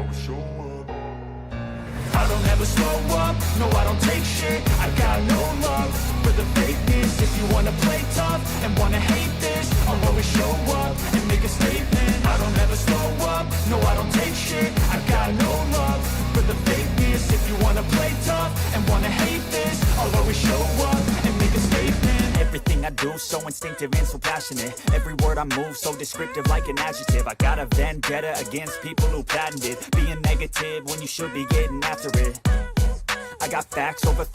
always show up. I don't ever slow up, no I don't take shit. I got no love for the fakeness. If you wanna play tough and wanna hate this, I'll always show up and make a statement. I don't ever slow up, no I don't take shit. I got no love for the fakeness. If you wanna play tough and wanna hate this, I'll always show up and make a statement. Everything I do so instinctive and so passionate. Every word I move so descriptive like an adjective. I got a vendetta against people who patented being negative when you should be getting after it. I got facts over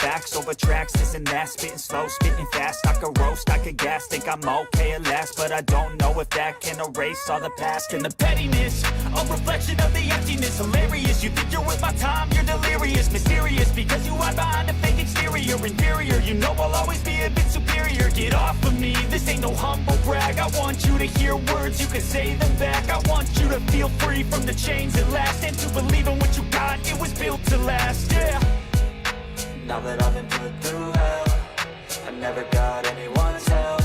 tracks, this and that. Spitting slow, spitting fast. I could roast, I could gas. Think I'm okay at last, but I don't know if that can erase all the past. And the pettiness, a reflection of the emptiness. Hilarious, you think you're worth my time, you're delirious. Mysterious, because you hide behind a fake exterior. Inferior, you know I'll always be a bit superior. Get off of me, this ain't no humble brag. I want you to hear words, you can say them back. I want you to feel free from the chains that last, and to believe in what you got, it was built to last, yeah. Now that I've been put through hell, I never got anyone's help.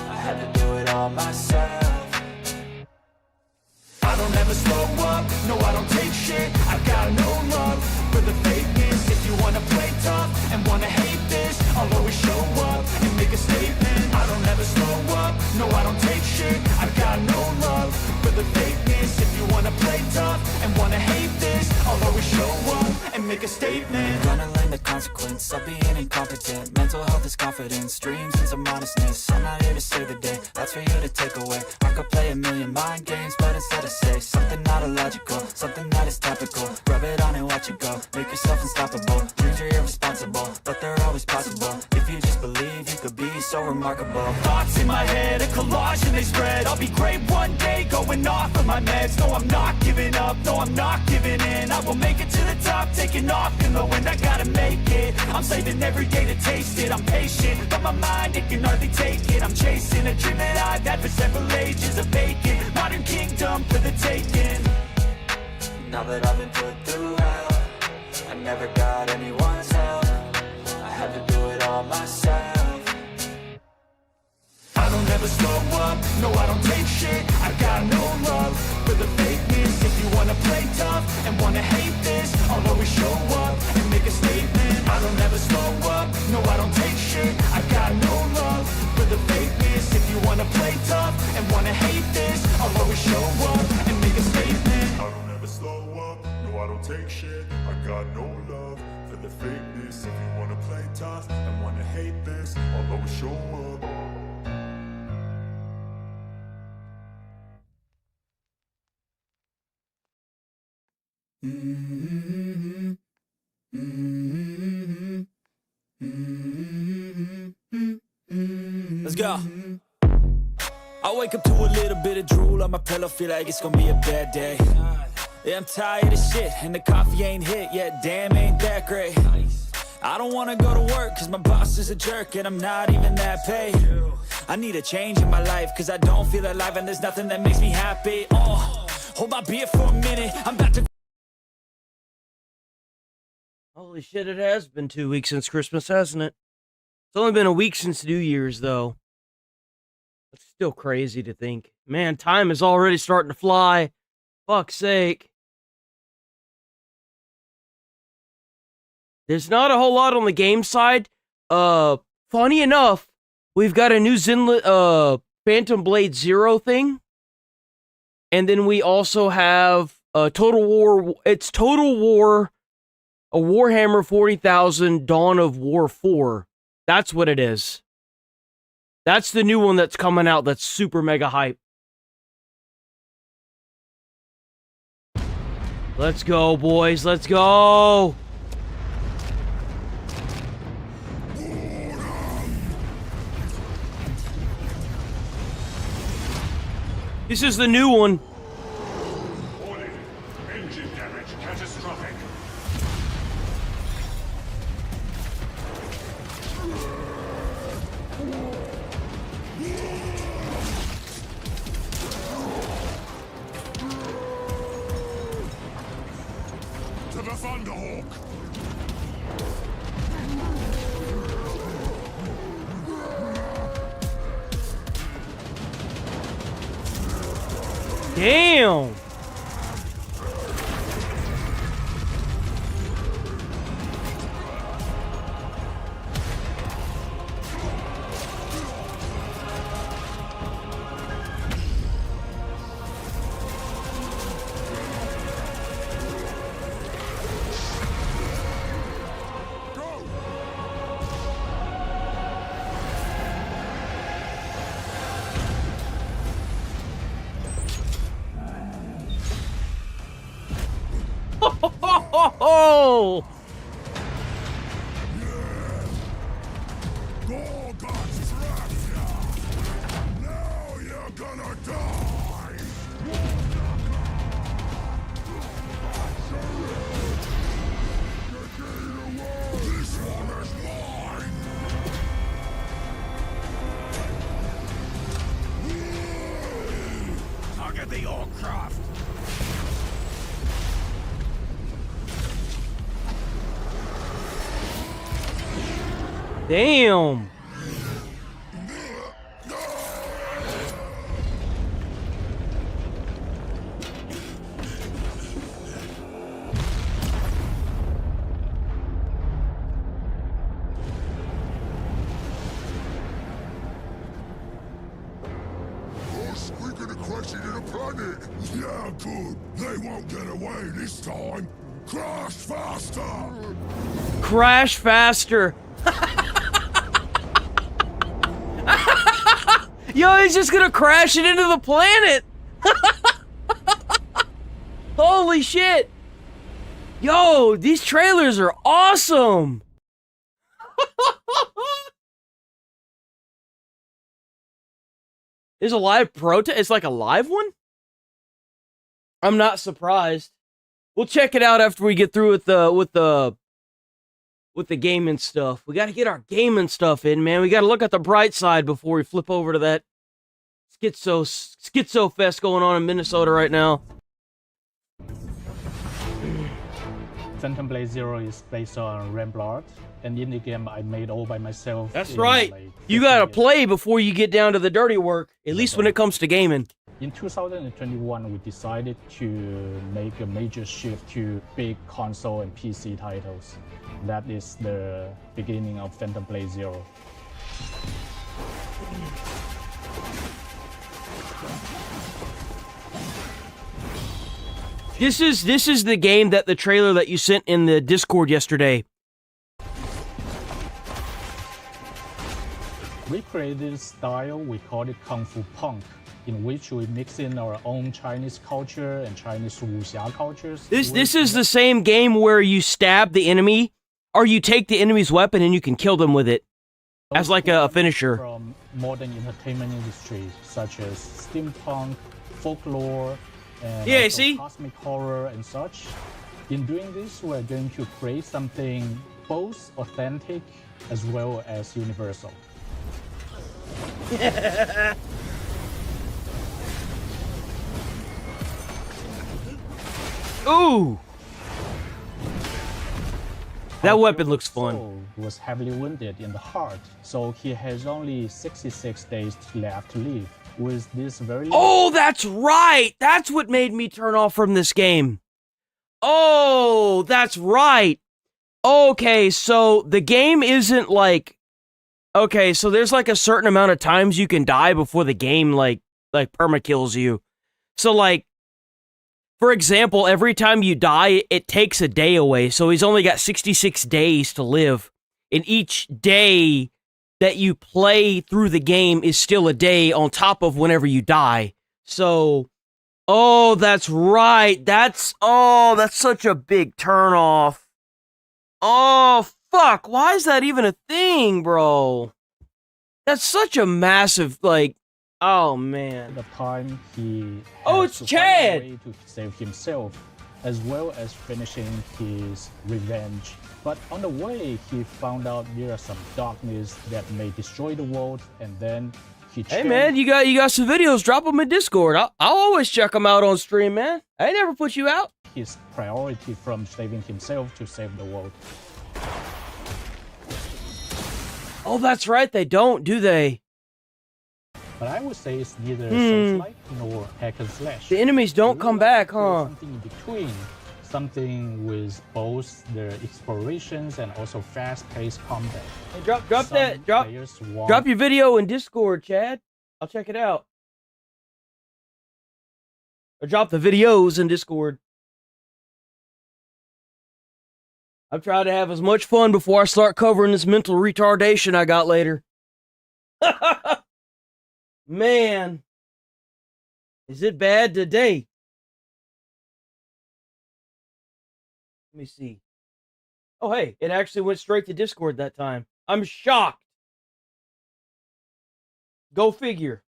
I had to do it all myself. I don't ever slow up, no I don't take shit. I got no love for the fakeness. If you wanna play tough and wanna hate this, I'll always show up and make a statement. I don't ever slow up, no I don't take shit. I got no love for the fakeness. If you wanna play tough and wanna hate this, I'll always show up and make a statement. Gonna learn the consequence of being incompetent. Mental health is confidence, dreams and some honestness. I'm not here to save the day, that's for you to take away. I could play a million mind games, but instead I say something not illogical, something that is topical. Rub it on and watch it go, make yourself unstoppable. Dreams are irresponsible, but they're always possible. If you just believe, you could be so remarkable. Thoughts in my head, a collage and they spread. I'll be great one day, going off of my meds. No, I'm not giving up, no, I'm not giving in. I will make it to the top, taking off in the wind. I gotta make it, I'm saving every day to taste it. I'm patient, but my mind, it can hardly take it. I'm chasing a dream that I've had for several ages. A vacant, modern kingdom for the taking. Now that I've been put through hell, I never got anyone's help. I had to do it all myself. I don't ever slow up, no I don't take shit. I got no love for the fakeness. If you wanna play tough and wanna hate this, I'll always show up and make a statement. I don't ever slow up, no I don't take shit. I got no love for the fakeness. If you wanna play tough and wanna hate this, I'll always show up and make a statement. I don't ever slow up, no I don't take shit. I got no love for the fakeness. If you wanna play tough and wanna hate this, I'll always show up. Let's go. I wake up to a little bit of drool on my pillow, feel like it's gonna be a bad day. Yeah, I'm tired of shit, and the coffee ain't hit yet, damn, ain't that great. I don't wanna go to work, cause my boss is a jerk, and I'm not even that paid. I need a change in my life, cause I don't feel alive, and there's nothing that makes me happy. Oh, hold my beer for a minute, I'm about to... Holy shit, it has been 2 weeks since Christmas, hasn't it? It's only been a week since New Year's, though. It's still crazy to think. Man, time is already starting to fly. Fuck's sake. There's not a whole lot on the game side. Funny enough, we've got a new Phantom Blade Zero thing. And then we also have Total War. It's Total War, a Warhammer 40,000 Dawn of War 4. That's what it is. That's the new one that's coming out that's super mega hype. Let's go, boys. Let's go. This is the new one. Warning, engine damage catastrophic. To the Thunderhawk! Damn. Oh! Gorgon's trapped ya. Now you're gonna die. This one is mine. Target the Orcraft. Damn. We're gonna crash into the planet. Yeah, good. They won't get away this time. Crash faster. Crash faster. Yo, he's just gonna crash it into the planet. Holy shit. Yo, these trailers are awesome. There's a live protest. It's like a live one? I'm not surprised. We'll check it out after we get through with the gaming stuff. We got to get our gaming stuff in, man. We got to look at the bright side before we flip over to that schizo fest going on in Minnesota right now. Phantom Blade Zero is based on Rambler, an indie game I made all by myself. That's right. You gotta play before you get down to the dirty work, at least when it comes to gaming. In 2021, we decided to make a major shift to big console and PC titles. That is the beginning of Phantom Blade Zero. This is the game that the trailer that you sent in the Discord yesterday. We created this style, we call it Kung Fu Punk, in which we mix in our own Chinese culture and Chinese wuxia cultures. This is the same game where you stab the enemy, or you take the enemy's weapon and you can kill them with it, as like a finisher. From modern entertainment industries, such as steampunk, folklore, and yeah, also see? cosmic horror and such. In doing this, we're going to create something both authentic as well as universal. Ooh! That weapon looks fun. Soul was heavily wounded in the heart, so he has only 66 days left to live. With this very Oh, that's right! That's what made me turn off from this game. Oh, that's right. Okay, so the game isn't like... Okay, so there's like a certain amount of times you can die before the game like perma-kills you. So like, for example, every time you die, it takes a day away. So he's only got 66 days to live. And each day that you play through the game is still a day on top of whenever you die. So, oh, that's right. That's such a big turnoff. Oh, fuck. Why is that even a thing, bro? That's such a massive, like, oh, man. the time he Oh, had it's to find Chad! a way to save himself, as well as finishing his revenge. But on the way, he found out there are some darkness that may destroy the world, and then he Hey, man, you got some videos. Drop them in Discord. I'll always check them out on stream, man. I ain't never put you out. his priority from saving himself to save the world. Oh, that's right. They don't, do they? But I would say it's neither Souls-like nor hack and slash. The enemies don't come back, huh? Something in between. Something with both the explorations and also fast-paced combat. Hey, drop Some players want drop your video in Discord, Chad. I'll check it out. Or drop the videos in Discord. I'm trying to have as much fun before I start covering this mental retardation I got later. Man, is it bad today? Let me see. Oh, hey, it actually went straight to Discord that time. I'm shocked. Go figure.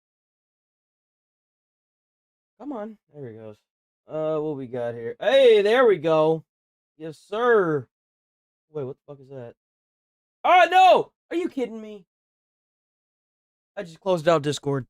Come on. There he goes. What we got here? Hey, there we go. Yes, sir. Wait, what the fuck is that? Oh, no! Are you kidding me? I just closed out Discord.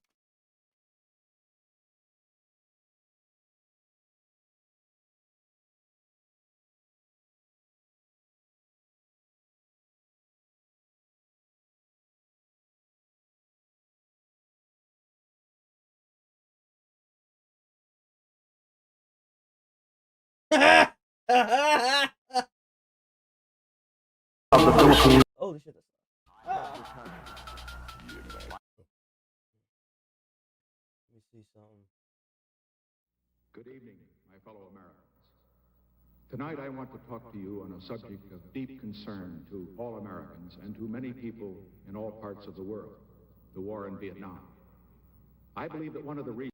Holy shit. Let me see something. Good evening, my fellow Americans. Tonight I want to talk to you on a subject of deep concern to all Americans and to many people in all parts of the world, the war in Vietnam. I believe that one of the reasons...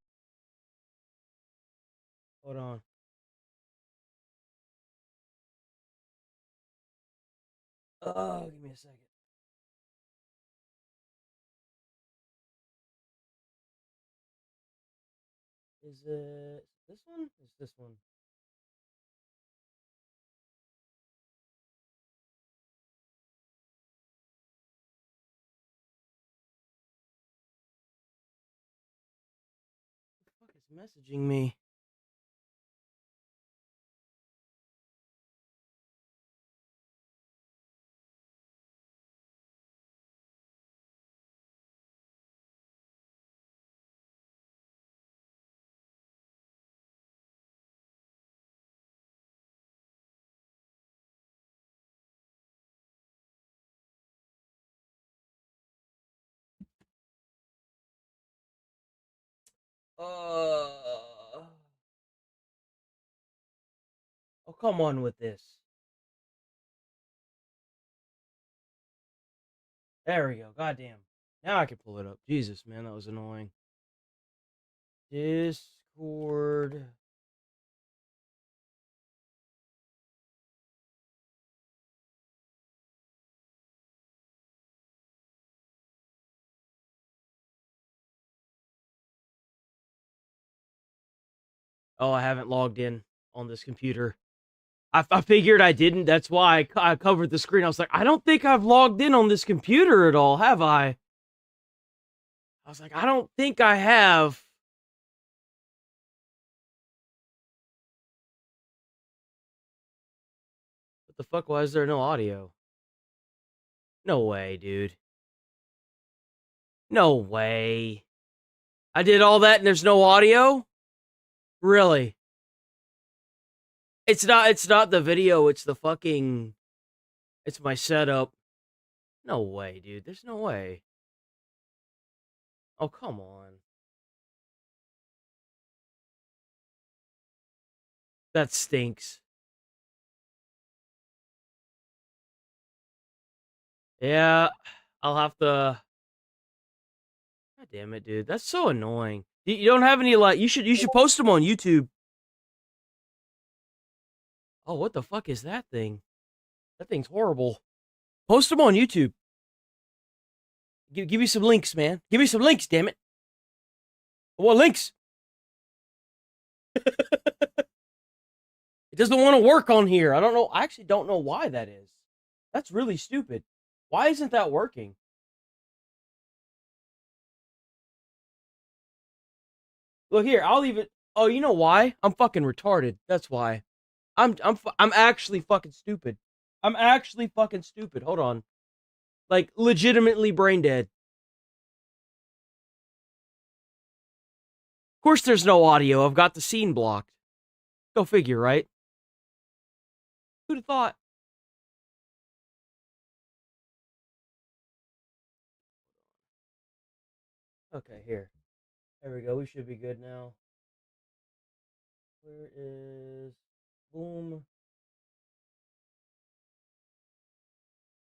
Hold on. Oh, give me a second. Is it this one? Is this one? What the fuck is messaging me? Oh, come on with this. There we go. Goddamn. Now I can pull it up. Jesus, man, that was annoying. Discord. Oh, I haven't logged in on this computer. I figured I didn't. That's why I covered the screen. I was like, I don't think I've logged in on this computer at all, have I? I was like, I don't think I have. What the fuck? Why is there no audio? No way, dude. No way. I did all that and there's no audio? Really? It's not the video, it's the fucking... It's my setup. No way, dude. There's no way. Oh, come on. That stinks. Yeah, I'll have to... God damn it, dude. That's so annoying. You don't have any, like... You should post them on YouTube. Oh, what the fuck is that thing? That thing's horrible. Post them on YouTube. Give me some links, man. Give me some links, damn it. I want links. It doesn't want to work on here. I don't know. I actually don't know why that is. That's really stupid. Why isn't that working? Look here. I'll leave it. Oh, you know why? I'm fucking retarded. That's why. I'm actually fucking stupid. I'm actually fucking stupid. Hold on. Like, legitimately brain dead. Of course there's no audio. I've got the scene blocked. Go figure, right? Who'd have thought? Okay, here. There we go. We should be good now. Where is... Boom.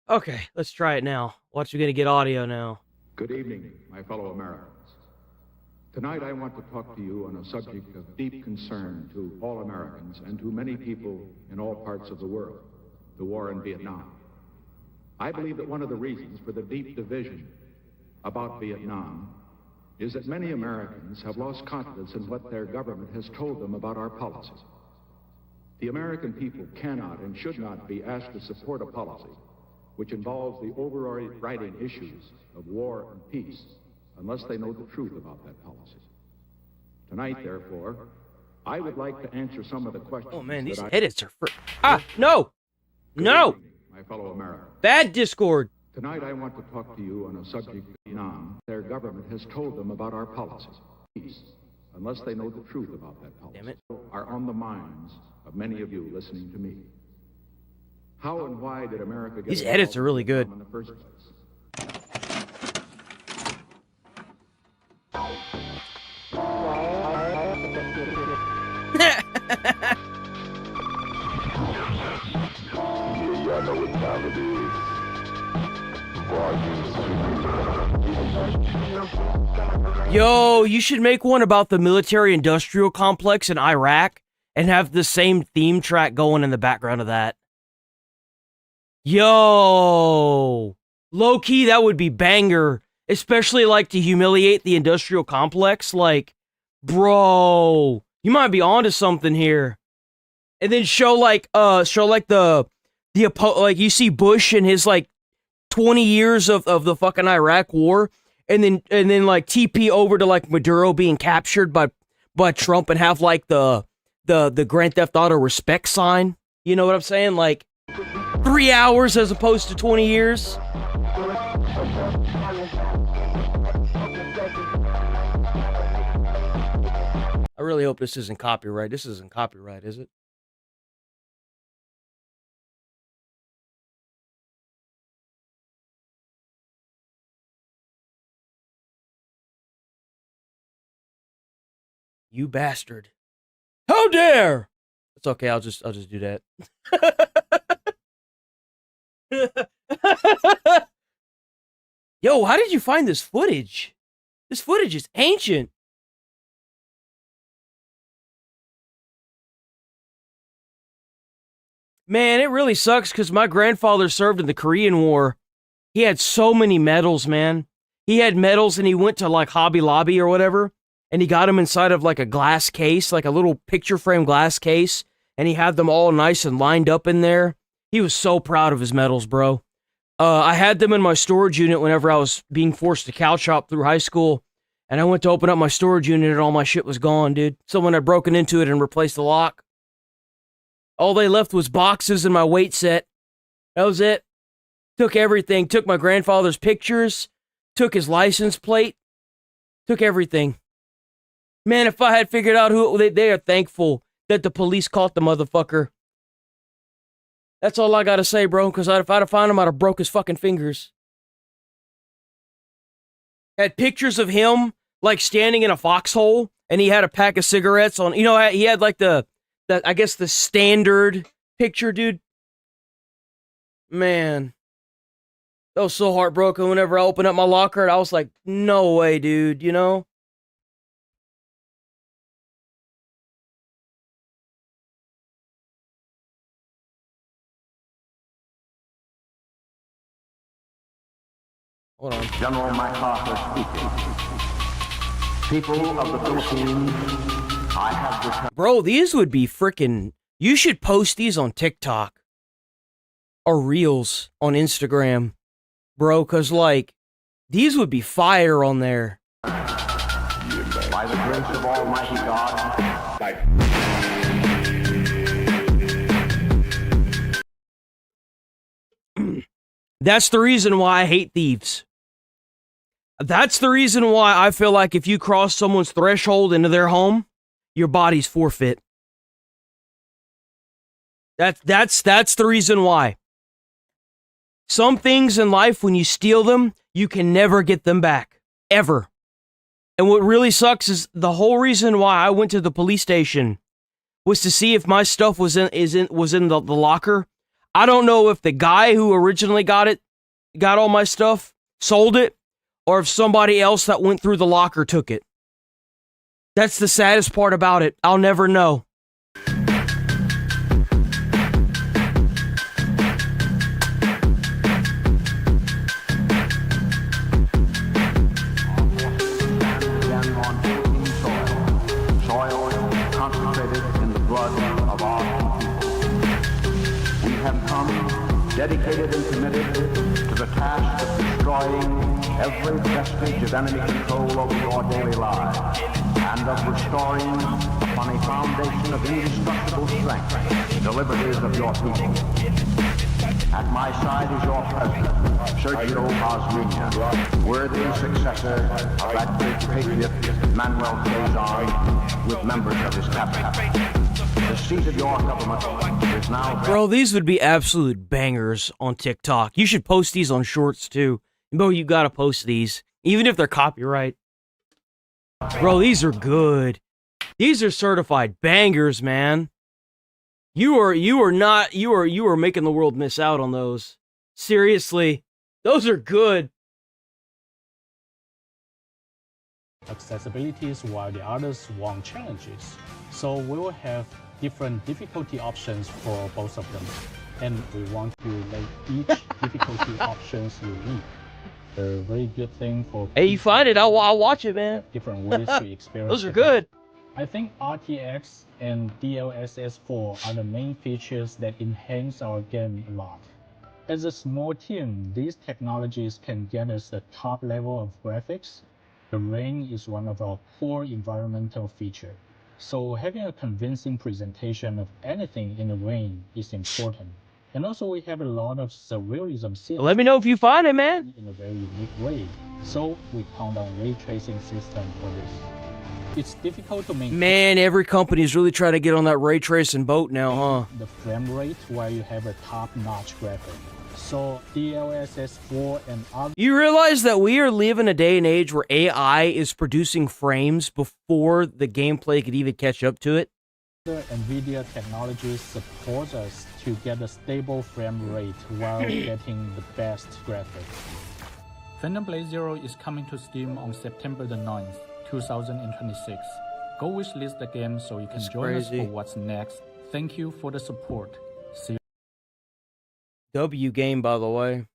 Okay, let's try it now. Watch, we're gonna get audio now. Good evening, my fellow Americans. Tonight I want to talk to you on a subject of deep concern to all Americans and to many people in all parts of the world, the war in Vietnam. I believe that one of the reasons for the deep division about Vietnam is that many Americans have lost confidence in what their government has told them about our policy. The American people cannot and should not be asked to support a policy which involves the overriding issues of war and peace unless they know the truth about that policy. Tonight, therefore, I would like to answer some of the questions. Oh man, these that edits are no! Good No! evening, my fellow Americans. Bad Discord. Tonight I want to talk to you on a subject of Vietnam. Their government has told them about our policy. Peace, unless they know the truth about that policy, Damn it. are on the minds of many of you listening to me. How and why did America get These involved edits are really in good. Vietnam in the first place? Yo, you should make one about the military-industrial complex in Iraq and have the same theme track going in the background of that. Yo! Low-key, that would be banger. Especially, like, to humiliate the industrial complex. Like, bro, you might be onto something here. And then show, like, like, you see Bush and his, like, 20 years of the fucking Iraq war, and then like TP over to like Maduro being captured by Trump and have like the Grand Theft Auto respect sign. You know what I'm saying? Like 3 hours as opposed to 20 years. I really hope this isn't copyright. This isn't copyright, is it? You bastard. How dare! It's okay, I'll just do that. Yo, how did you find this footage? This footage is ancient. Man, it really sucks because my grandfather served in the Korean War. He had so many medals, man. He had medals and he went to like Hobby Lobby or whatever. And he got them inside of like a glass case, like a little picture frame glass case. And he had them all nice and lined up in there. He was so proud of his medals, bro. I had them in my storage unit whenever I was being forced to couch hop through high school. And I went to open up my storage unit and all my shit was gone, dude. Someone had broken into it and replaced the lock. All they left was boxes and my weight set. That was it. Took everything. Took my grandfather's pictures. Took his license plate. Took everything. Man, if I had figured out who they are thankful that the police caught the motherfucker. That's all I gotta say, bro, because if I'd have found him, I'd have broke his fucking fingers. Had pictures of him, like, standing in a foxhole, and he had a pack of cigarettes on, you know, he had, like, I guess, the standard picture, dude. Man. That was so heartbroken whenever I opened up my locker, and I was like, no way, dude, you know? Hold on. General MacArthur speaking. People of the Philippines, I have returned. Bro, these would be freaking... You should post these on TikTok. Or Reels on Instagram. Bro, because, like, these would be fire on there. By the grace of Almighty God. That's the reason why I hate thieves. That's the reason why I feel like if you cross someone's threshold into their home, your body's forfeit. That's the reason why. Some things in life, when you steal them, you can never get them back. Ever. And what really sucks is the whole reason why I went to the police station was to see if my stuff was in the locker. I don't know if the guy who originally got all my stuff, sold it, or if somebody else that went through the locker took it. That's the saddest part about it. I'll never know. Soil concentrated in the blood of our people. We have come dedicated and committed to the task of destroying every vestige of enemy control over your daily lives and of restoring upon a foundation of indestructible strength the liberties of your people. At my side is your president, Sergio Osmeña, worthy successor of that great patriot, Manuel Quezon, with members of his cabinet. The seat of your government is now... Bro, these would be absolute bangers on TikTok. You should post these on Shorts, too. Bro, you gotta post these, even if they're copyright. Bro, these are good. These are certified bangers, man. You are making the world miss out on those. Seriously. Those are good. Accessibilities while the others want challenges. So we will have different difficulty options for both of them. And we want to make each difficulty options unique. They're a very good thing for... Hey, you find it, I'll watch it, man. Different ways to experience. Those are good. I think RTX and DLSS 4 are the main features that enhance our game a lot. As a small team, these technologies can get us the top level of graphics. The rain is one of our core environmental features. So having a convincing presentation of anything in the rain is important. And also we have a lot of surrealism scenes. Let me know if you find it, man. In a very unique way. So we count on ray tracing system for this. It's difficult to maintain. Man, every company's really trying to get on that ray tracing boat now, huh? The frame rate while you have a top-notch graphic. So DLSS 4 and other... You realize that we are living a day and age where AI is producing frames before the gameplay could even catch up to it? NVIDIA technologies support us to get a stable frame rate while getting the best graphics. Phantom Blade Zero is coming to Steam on September the 9th, 2026. Go wishlist the game so you can join us for what's next. Thank you for the support. See you. W game, by the way.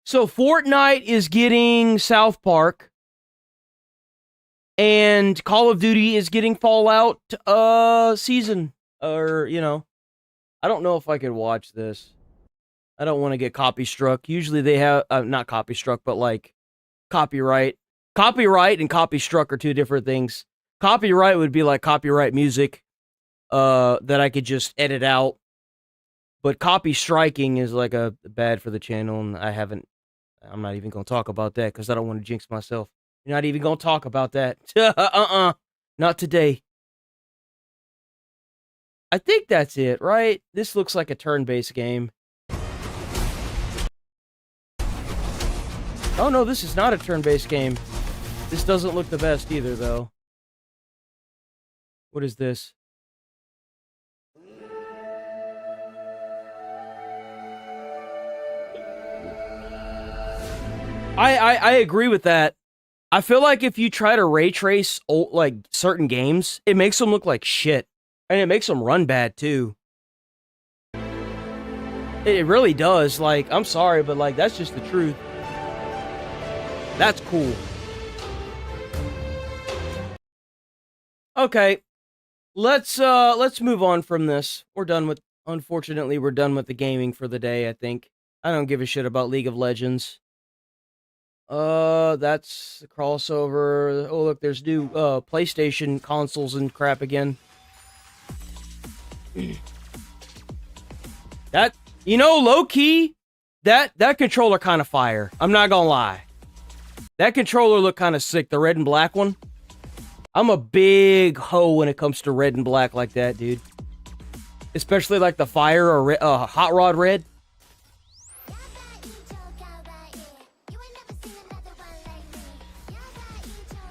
So Fortnite is getting South Park. And Call of Duty is getting Fallout season. Or, you know. I don't know if I could watch this. I don't want to get copy struck. Usually they have, not copy struck, but like copyright. Copyright and copy struck are two different things. Copyright would be like copyright music that I could just edit out. But copy striking is like a bad for the channel, and I'm not even going to talk about that because I don't want to jinx myself. You're not even going to talk about that. Not today. I think that's it, right? This looks like a turn-based game. Oh no, this is not a turn-based game. This doesn't look the best either, though. What is this? I agree with that. I feel like if you try to ray trace like certain games, it makes them look like shit. And it makes them run bad too. It really does. Like, I'm sorry, but like that's just the truth. That's cool. Okay. Let's move on from this. Unfortunately, we're done with the gaming for the day, I think. I don't give a shit about League of Legends. That's the crossover. Oh, look, there's new PlayStation consoles and crap again. That, you know, low key, that controller kind of fire. I'm not gonna lie. That controller looked kind of sick, the red and black one. I'm a big hoe when it comes to red and black like that, dude. Especially like the fire or hot rod red.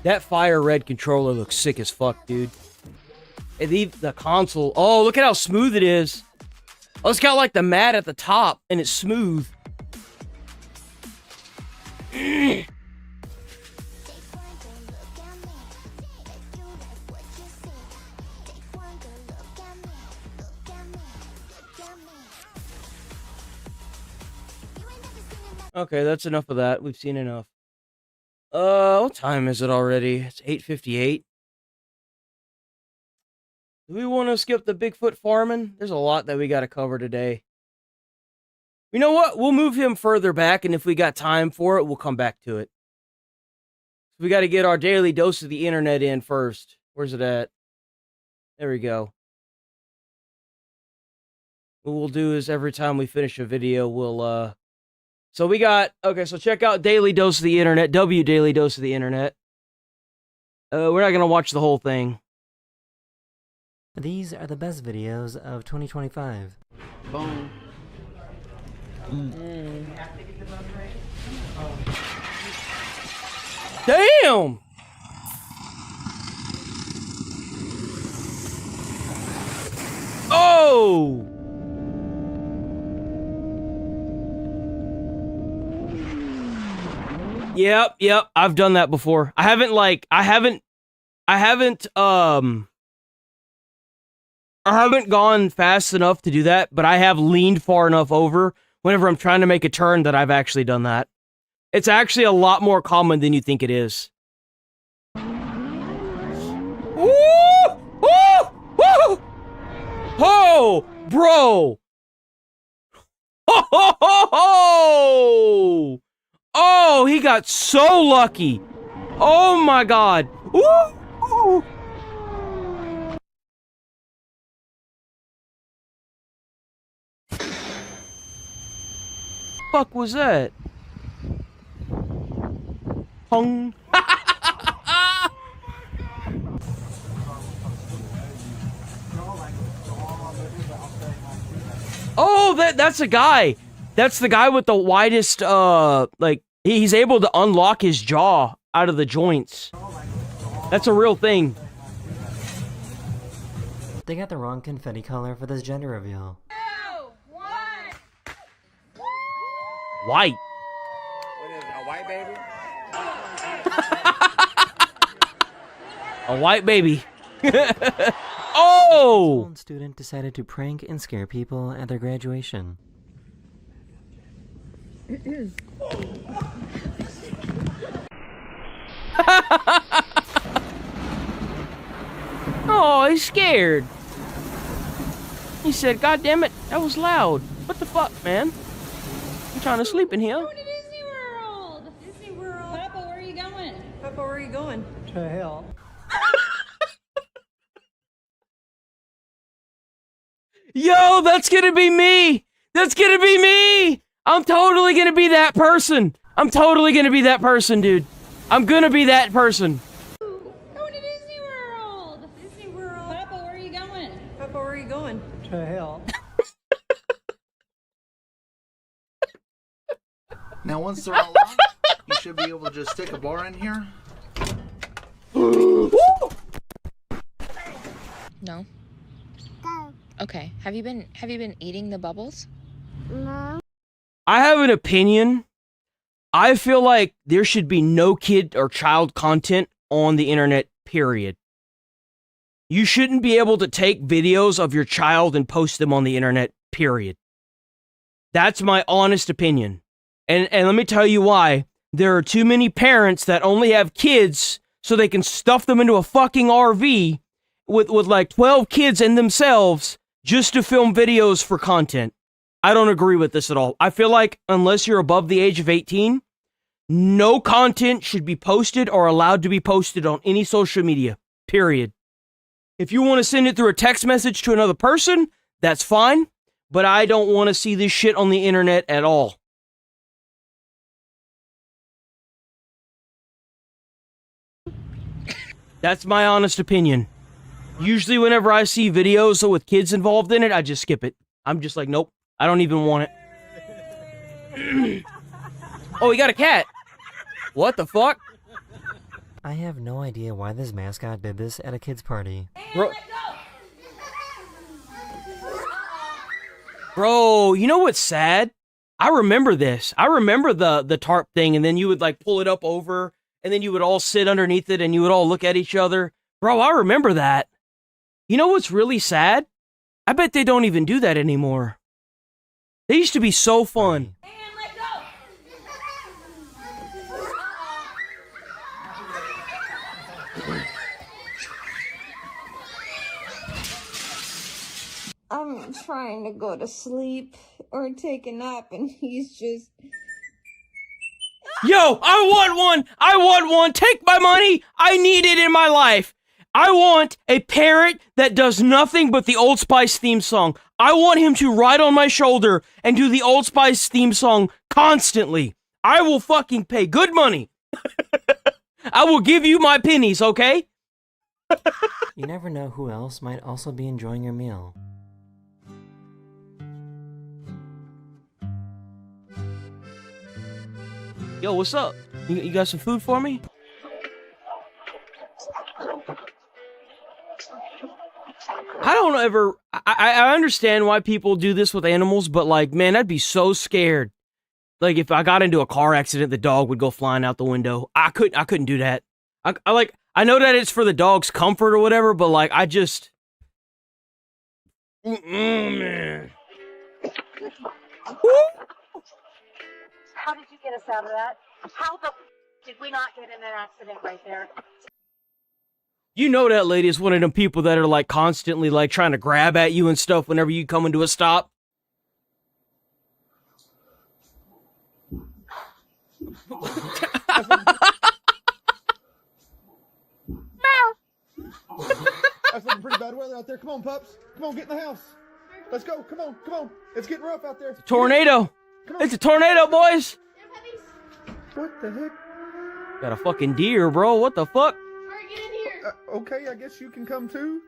That fire red controller looks sick as fuck, dude. And the console, oh, look at how smooth it is. Oh, it's got like the mat at the top, and it's smooth. Okay, that's enough of that. We've seen enough. What time is it already? It's 8:58. Do we want to skip the Bigfoot farming? There's a lot that we got to cover today. You know what? We'll move him further back, and if we got time for it, we'll come back to it. We got to get our daily dose of the internet in first. Where's it at? There we go. What we'll do is every time we finish a video, we'll, So we got... Okay, so check out Daily Dose of the Internet. Daily Dose of the Internet. We're not going to watch the whole thing. These are the best videos of 2025. Boom. Damn! Oh! Yep, I've done that before. I haven't gone fast enough to do that, but I have leaned far enough over whenever I'm trying to make a turn that I've actually done that. It's actually a lot more common than you think it is. Woo! Woo! Woo! Oh, bro! Ho, ho, ho, ho! Oh, he got so lucky. Oh my god. Woo! Fuck was that? Pong. Oh, that's a guy. That's the guy with the widest, like, he's able to unlock his jaw out of the joints. That's a real thing. They got the wrong confetti color for this gender reveal. 2, 1. White. What is it, a white baby? A white baby. Oh! One student decided to prank and scare people at their graduation. Oh, he's scared. He said, "God damn it, that was loud. What the fuck, man? I'm trying to sleep in here." Going to Disney World. Disney World. Papa, where are you going? Papa, where are you going? To hell. Yo, that's gonna be me! That's gonna be me! I'm totally gonna be that person! I'm totally gonna be that person, dude. I'm gonna be that person. Going to Disney World. Disney World. Papa, where are you going? Papa, where are you going? To hell. Now, once they're all on, you should be able to just stick a bar in here. No. Okay. Have you been eating the bubbles? No. I have an opinion. I feel like there should be no kid or child content on the internet, period. You shouldn't be able to take videos of your child and post them on the internet, period. That's my honest opinion. And let me tell you why. There are too many parents that only have kids so they can stuff them into a fucking RV with like 12 kids and themselves just to film videos for content. I don't agree with this at all. I feel like unless you're above the age of 18, no content should be posted or allowed to be posted on any social media, period. If you want to send it through a text message to another person, that's fine, but I don't want to see this shit on the internet at all. That's my honest opinion. Usually whenever I see videos with kids involved in it, I just skip it. I'm just like, nope, I don't even want it. Oh, we got a cat. What the fuck? I have no idea why this mascot did this at a kid's party. Bro, you know what's sad? I remember this. I remember the tarp thing, and then you would like pull it up over, and then you would all sit underneath it, and you would all look at each other. Bro, I remember that. You know what's really sad? I bet they don't even do that anymore. They used to be so fun. I'm trying to go to sleep or take a nap, and he's just... Yo, I want one! I want one! Take my money! I need it in my life! I want a parrot that does nothing but the Old Spice theme song. I want him to ride on my shoulder and do the Old Spice theme song constantly. I will fucking pay good money. I will give you my pennies, okay? You never know who else might also be enjoying your meal. Yo, what's up? You got some food for me? I don't ever... I understand why people do this with animals, but like, man, I'd be so scared. Like, if I got into a car accident, the dog would go flying out the window. I couldn't do that. I know that it's for the dog's comfort or whatever, but like, I just... man. How did you get us out of that? How the did we not get in an accident right there? You know that lady is one of them people that are like constantly like trying to grab at you and stuff whenever you come into a stop. That's looking pretty bad weather out there. Come on, pups. Come on, get in the house. Let's go. Come on, come on. It's getting rough out there. Tornado. It's a tornado, boys. What the heck? Got a fucking deer, bro. What the fuck? Okay, I guess you can come too.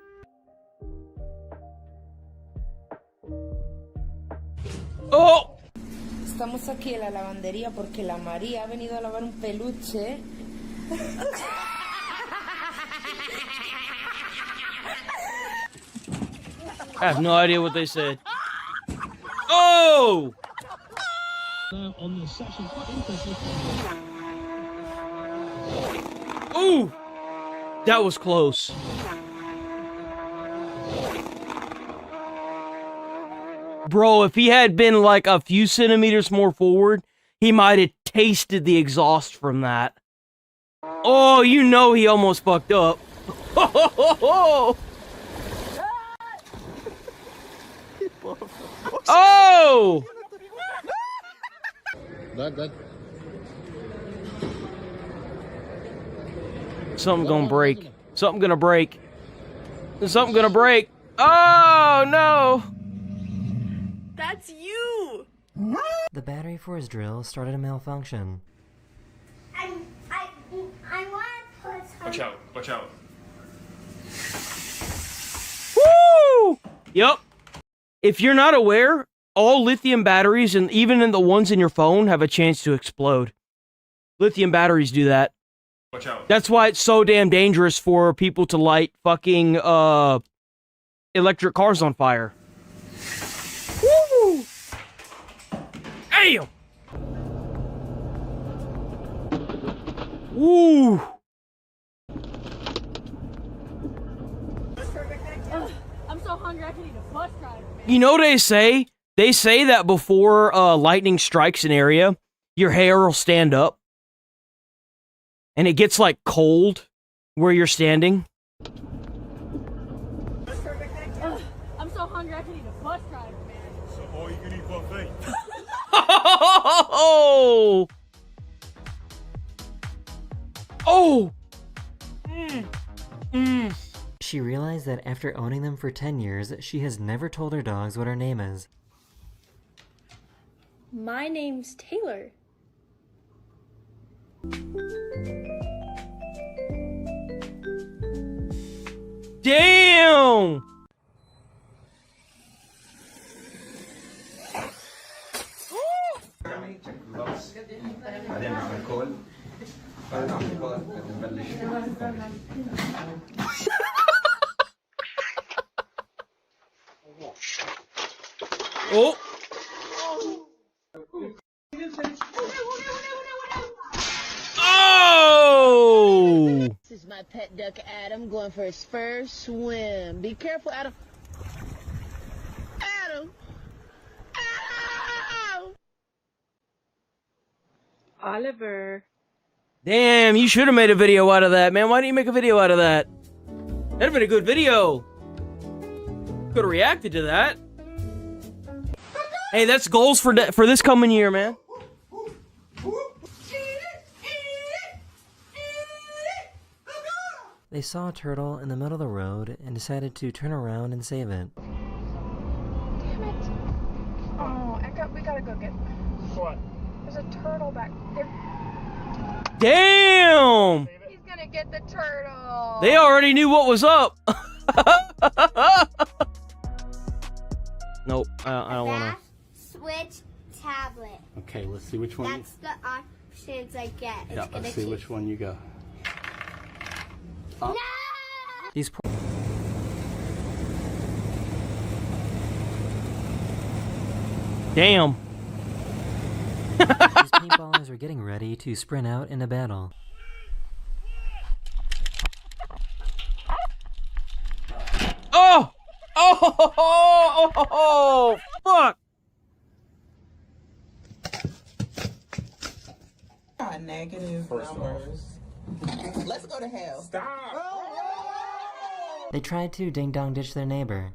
Oh! Estamos aquí en la lavandería porque la María ha venido a lavar un peluche. I have no idea what they said. Oh! Ooh! That was close. Bro, if he had been like a few centimeters more forward, he might have tasted the exhaust from that. Oh, you know he almost fucked up. Oh! That. Something gonna break. Something gonna break. Something gonna break. Oh, no! That's you! The battery for his drill started to malfunction. I want to put some... Watch out, watch out. Woo! Yep. If you're not aware, all lithium batteries, and even in the ones in your phone, have a chance to explode. Lithium batteries do that. Watch out. That's why it's so damn dangerous for people to light fucking, electric cars on fire. Woo! Damn! Woo! I'm so hungry I can eat a bus driver, man. You know they say that before lightning strikes an area, your hair will stand up. And it gets like cold where you're standing. I'm so hungry I can eat a bus driver, man. So all you can eat buffet. Oh! Oh! She realized that after owning them for 10 years, she has never told her dogs what her name is. My name's Taylor. Damn! Oh! Oh! This is my pet duck Adam going for his first swim. Be careful, Adam. Adam! Adam! Oliver. Damn, you should have made a video out of that, man. Why didn't you make a video out of that? That'd have been a good video. Could have reacted to that. Hey, that's goals for this coming year, man. They saw a turtle in the middle of the road and decided to turn around and save it. Damn it. Oh, we gotta go get... What? There's a turtle back there. Damn! He's gonna get the turtle. They already knew what was up. Nope, I don't wanna. Switch tablet. Okay, let's see which one. That's the options I get. Yeah, let's see which one you got. No! These poor Damn. These paintballers are getting ready to sprint out into battle. Oh! Oh! Fuck! Negative numbers. Let's go to hell. Stop! They tried to ding-dong ditch their neighbor.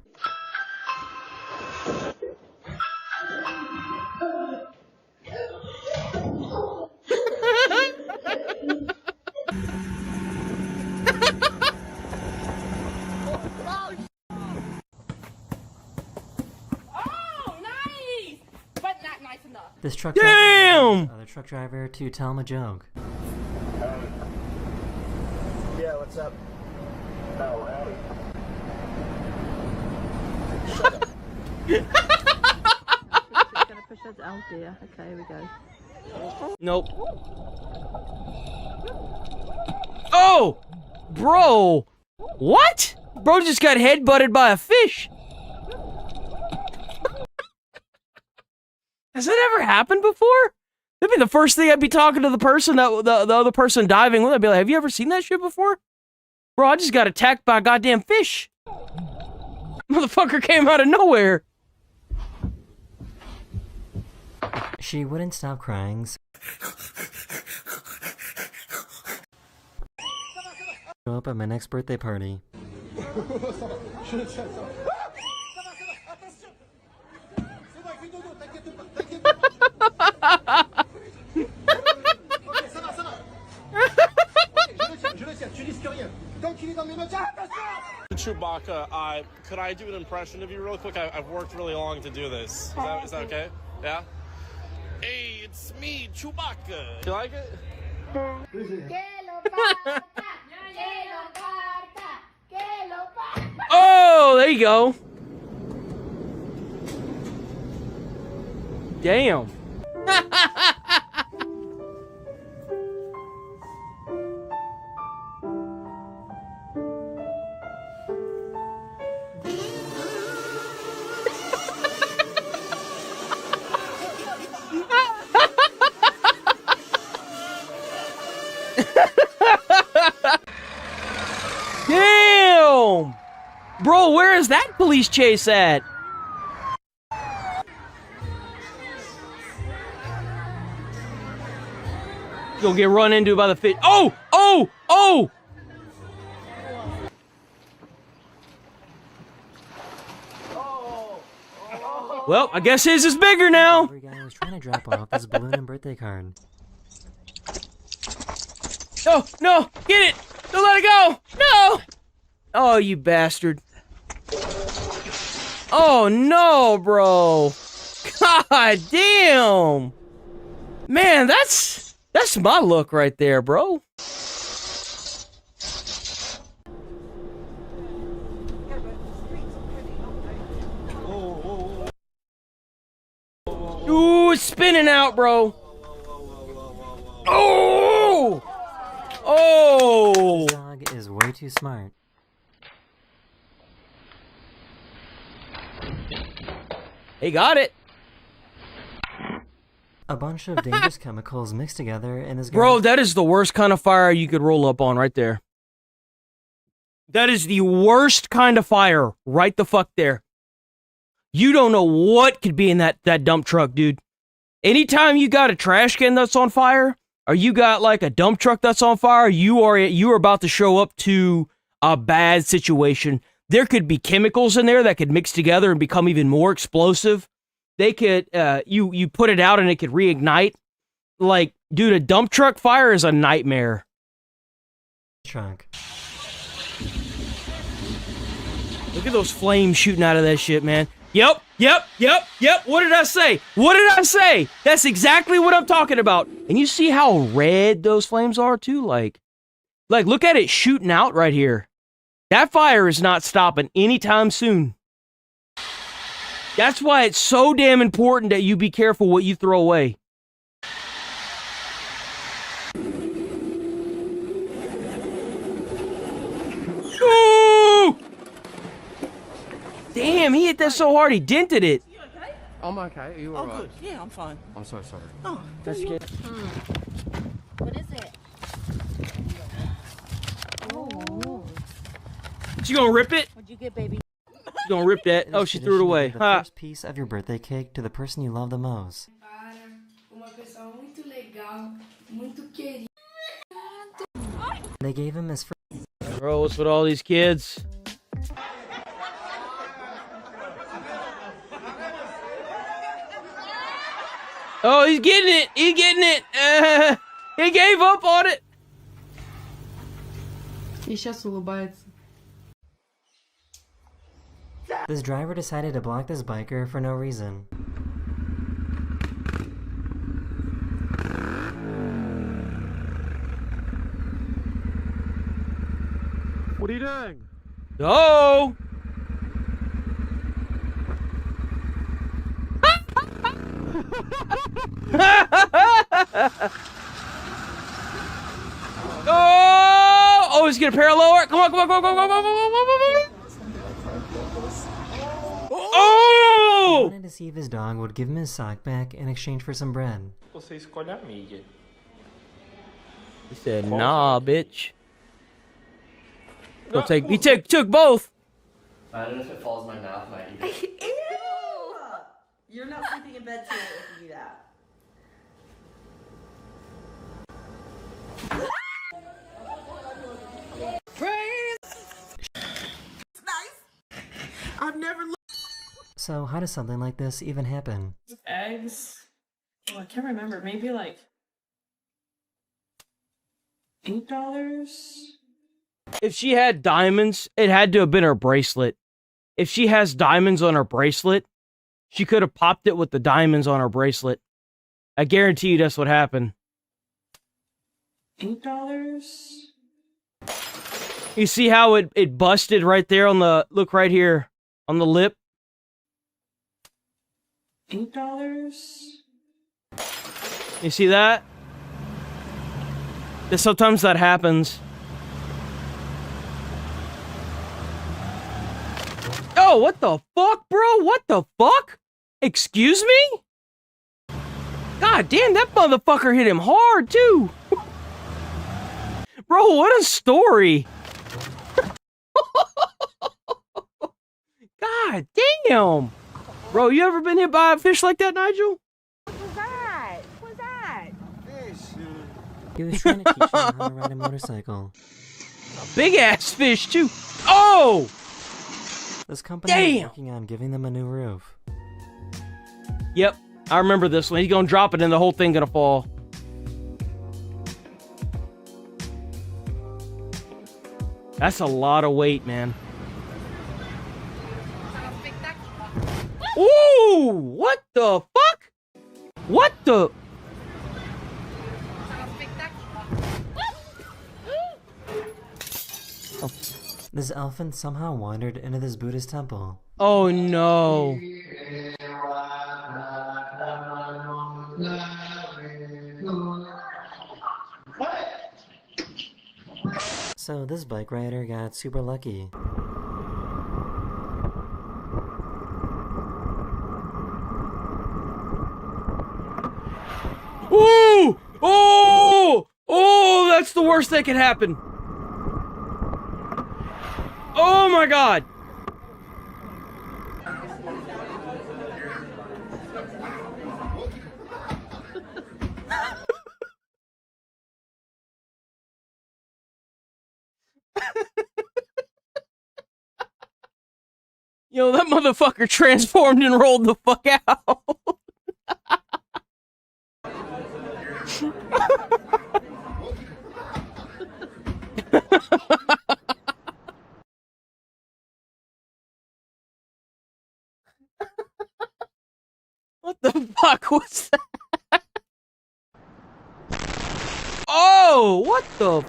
This truck driver Damn! other truck driver to tell him a joke. Yeah, what's up? Gonna push us. Oh dear. Okay, here we go. Nope. Oh! Bro! What? Bro just got headbutted by a fish. Has that ever happened before? That'd be the first thing I'd be talking to the person, that the other person diving with. I'd be like, have you ever seen that shit before? Bro, I just got attacked by a goddamn fish. Motherfucker came out of nowhere. She wouldn't stop crying. Show up at my next birthday party. Chewbacca, could I do an impression of you real quick? I've worked really long to do this. Is that okay? Yeah? Hey, it's me, Chewbacca. You like it? Oh, there you go. Damn. Damn! Bro, where is that police chase at? You'll get run into by the fish. Oh! Oh! Oh! Well, I guess his is bigger now. Every guy was trying to drop off his balloon and birthday card. No, no, get it! Don't let it go! No! Oh, you bastard. Oh, no, bro. God damn. Man, that's my look right there, bro. Ooh, it's spinning out, bro. Oh! Oh! This dog is way too smart. He got it. A bunch of dangerous chemicals mixed together in his Bro, that is the worst kind of fire you could roll up on right there. That is the worst kind of fire right the fuck there. You don't know what could be in that dump truck, dude. Anytime you got a trash can that's on fire, or you got like a dump truck that's on fire, you are about to show up to a bad situation. There could be chemicals in there that could mix together and become even more explosive. they could, you put it out and it could reignite. Like, dude, a dump truck fire is a nightmare. Trunk. Look at those flames shooting out of that shit, man. Yep. What did I say? That's exactly what I'm talking about. And you see how red those flames are, too? Like, look at it shooting out right here. That fire is not stopping anytime soon. That's why it's so damn important that you be careful what you throw away. Ooh! Damn, he hit that so hard he dented it. I'm okay. Are you alright? Good. Yeah, I'm fine. I'm so sorry. Oh, That's good. What is it? Oh. She gonna rip it? What'd you get, baby? She gonna rip that. Oh, she threw it away. The Ha. first piece of your birthday cake to the person you love the most. They gave him his first. Bro, what's with all these kids? Oh, he's getting it. He gave up on it. И сейчас улыбается. This driver decided to block this biker for no reason. What are you doing? Go! Oh, he's gonna parallel it. Come on. Oh! He wanted to see if his dog would give him his sock back in exchange for some bread. He said, nah, bitch. He took both. Imagine if it falls in my mouth and I eat it. Ew! You're not sleeping in bed tonight if you do that. I've never looked. So how does something like this even happen? Eggs. Oh, I can't remember. Maybe like $8. If she had diamonds, it had to have been her bracelet. If she has diamonds on her bracelet, she could have popped it with the diamonds on her bracelet. I guarantee you that's what happened. $8. You see how it busted right there on the, look right here, on the lip? $8. You see that? Sometimes that happens. Oh, what the fuck, bro? What the fuck? Excuse me? God damn, that motherfucker hit him hard, too. Bro, what a story. God damn. Bro, you ever been hit by a fish like that, Nigel? What was that? What was that? Fish. He was trying to teach him how to ride a motorcycle. Big ass fish, too. Oh! This company is working on giving them a new roof. Yep, I remember this one. He's gonna drop it and the whole thing gonna fall. That's a lot of weight, man. Ooh! What the fuck? What the? Oh. This elephant somehow wandered into this Buddhist temple. Oh no. So this bike rider got super lucky. Ooh! Oh! Oh, that's the worst that could happen. Oh my god. Yo, that motherfucker transformed and rolled the fuck out. What the fuck was that? Oh, what the?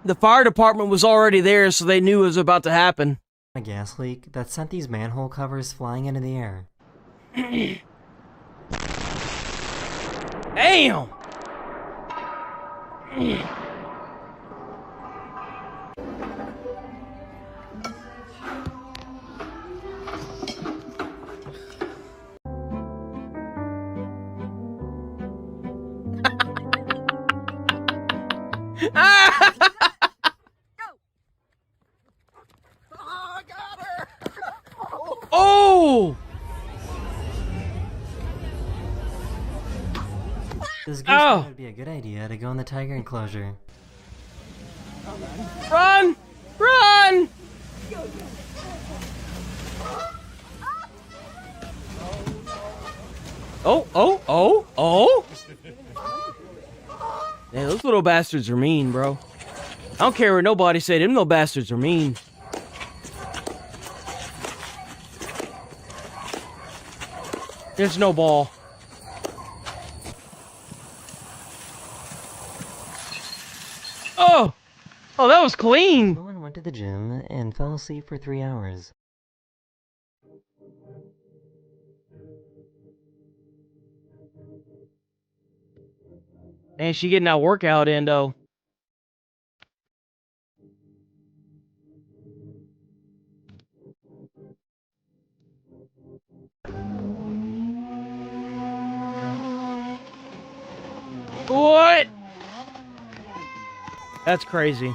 The fire department was already there, so they knew it was about to happen. A gas leak that sent these manhole covers flying into the air. Damn! Oh! This goose thought it would be a good idea to go in the tiger enclosure. Run! Run! Oh! Man, those little bastards are mean, bro. I don't care what nobody say, them little bastards are mean. There's no ball. Oh! Oh, that was clean! Someone went to the gym and fell asleep for 3 hours. Man, she getting that workout in, though. What? That's crazy.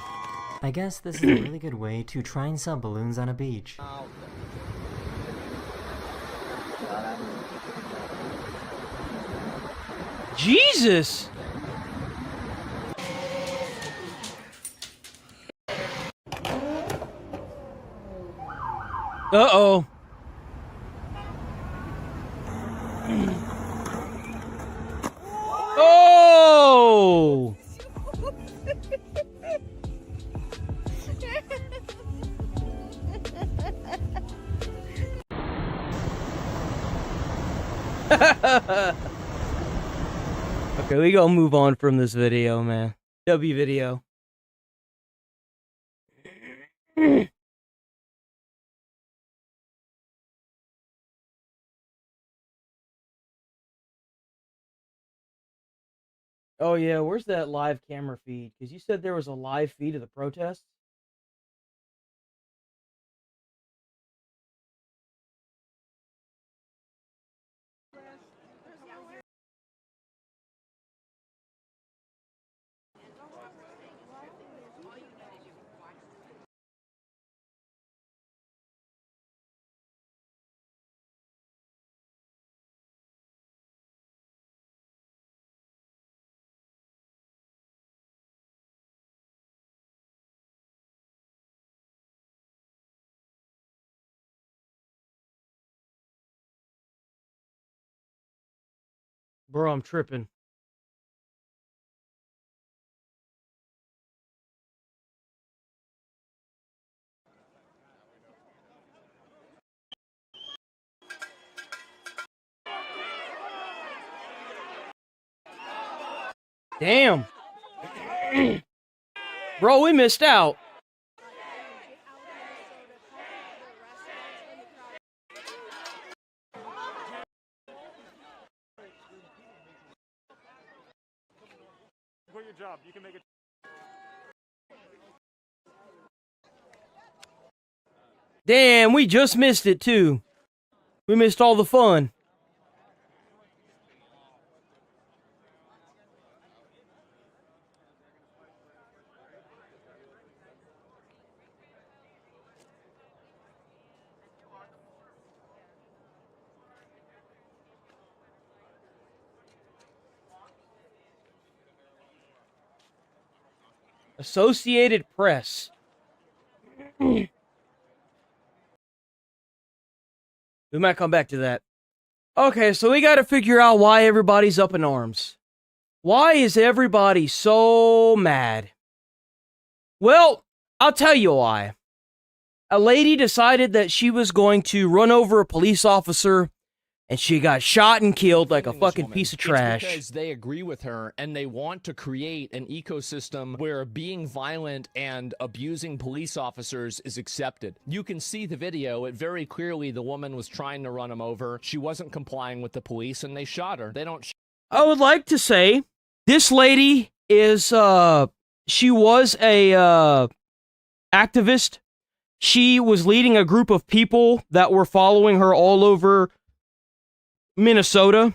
I guess this is a really good way to try and sell balloons on a beach. Jesus! Uh-oh. Oh! Okay, we gonna move on from this video, man. W video. Oh yeah, where's that live camera feed? Because you said there was a live feed of the protest. Bro, I'm tripping. Damn. Bro, we missed out. Quit your job. You can make it. Damn, we just missed it too. We missed all the fun. Associated Press. We might come back to that. Okay, so we got to figure out why everybody's up in arms. Why is everybody so mad? Well, I'll tell you why. A lady decided that she was going to run over a police officer, and she got shot and killed like a fucking piece of trash. It's because they agree with her, and they want to create an ecosystem where being violent and abusing police officers is accepted. You can see the video. It very clearly, the woman was trying to run him over. She wasn't complying with the police, and they shot her. They don't... I would like to say, this lady is, she was a, activist. She was leading a group of people that were following her all over Minnesota,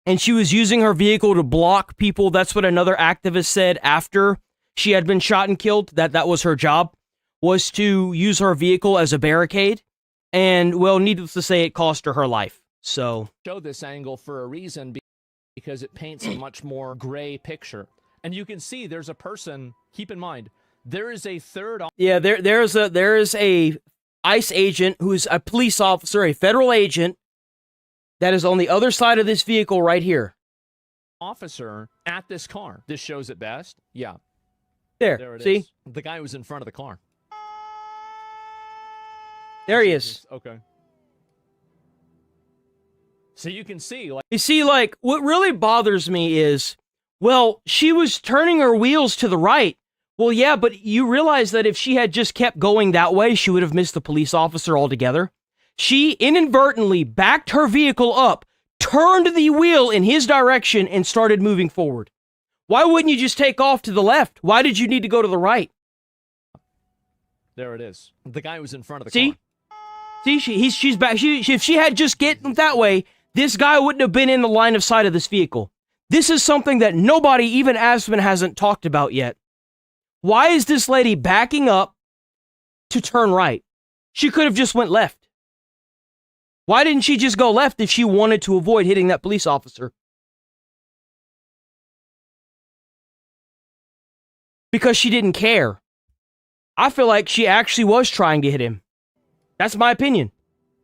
and she was using her vehicle to block people. That's what another activist said after she had been shot and killed, that was her job, was to use her vehicle as a barricade. And, well, needless to say, it cost her life. So, show this angle for a reason, because it paints a much more gray picture. And you can see there's a person, keep in mind, there is a third... Yeah, there is a ICE agent who is a police officer, a federal agent, that is on the other side of this vehicle right here. Officer at this car. This shows it best. Yeah. There it see? Is. The guy was in front of the car. There he is. Okay. So you can see, like... You see, like, what really bothers me is, well, she was turning her wheels to the right. Well, yeah, but you realize that if she had just kept going that way, she would have missed the police officer altogether. She inadvertently backed her vehicle up, turned the wheel in his direction, and started moving forward. Why wouldn't you just take off to the left? Why did you need to go to the right? There it is. The guy was in front of the car. See, she's back. If she had just get that way, this guy wouldn't have been in the line of sight of this vehicle. This is something that nobody, even Aspen, hasn't talked about yet. Why is this lady backing up to turn right? She could have just went left. Why didn't she just go left if she wanted to avoid hitting that police officer? Because she didn't care. I feel like she actually was trying to hit him. That's my opinion.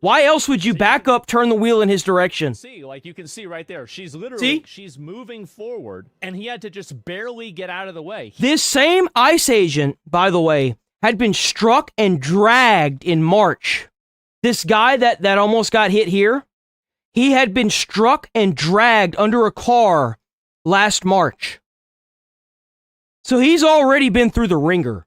Why else would you back up, turn the wheel in his direction? See, like you can see right there, she's literally, she's moving forward, and he had to just barely get out of the way. This same ICE agent, by the way, had been struck and dragged in March. This guy that almost got hit here, he had been struck and dragged under a car last March. So he's already been through the ringer.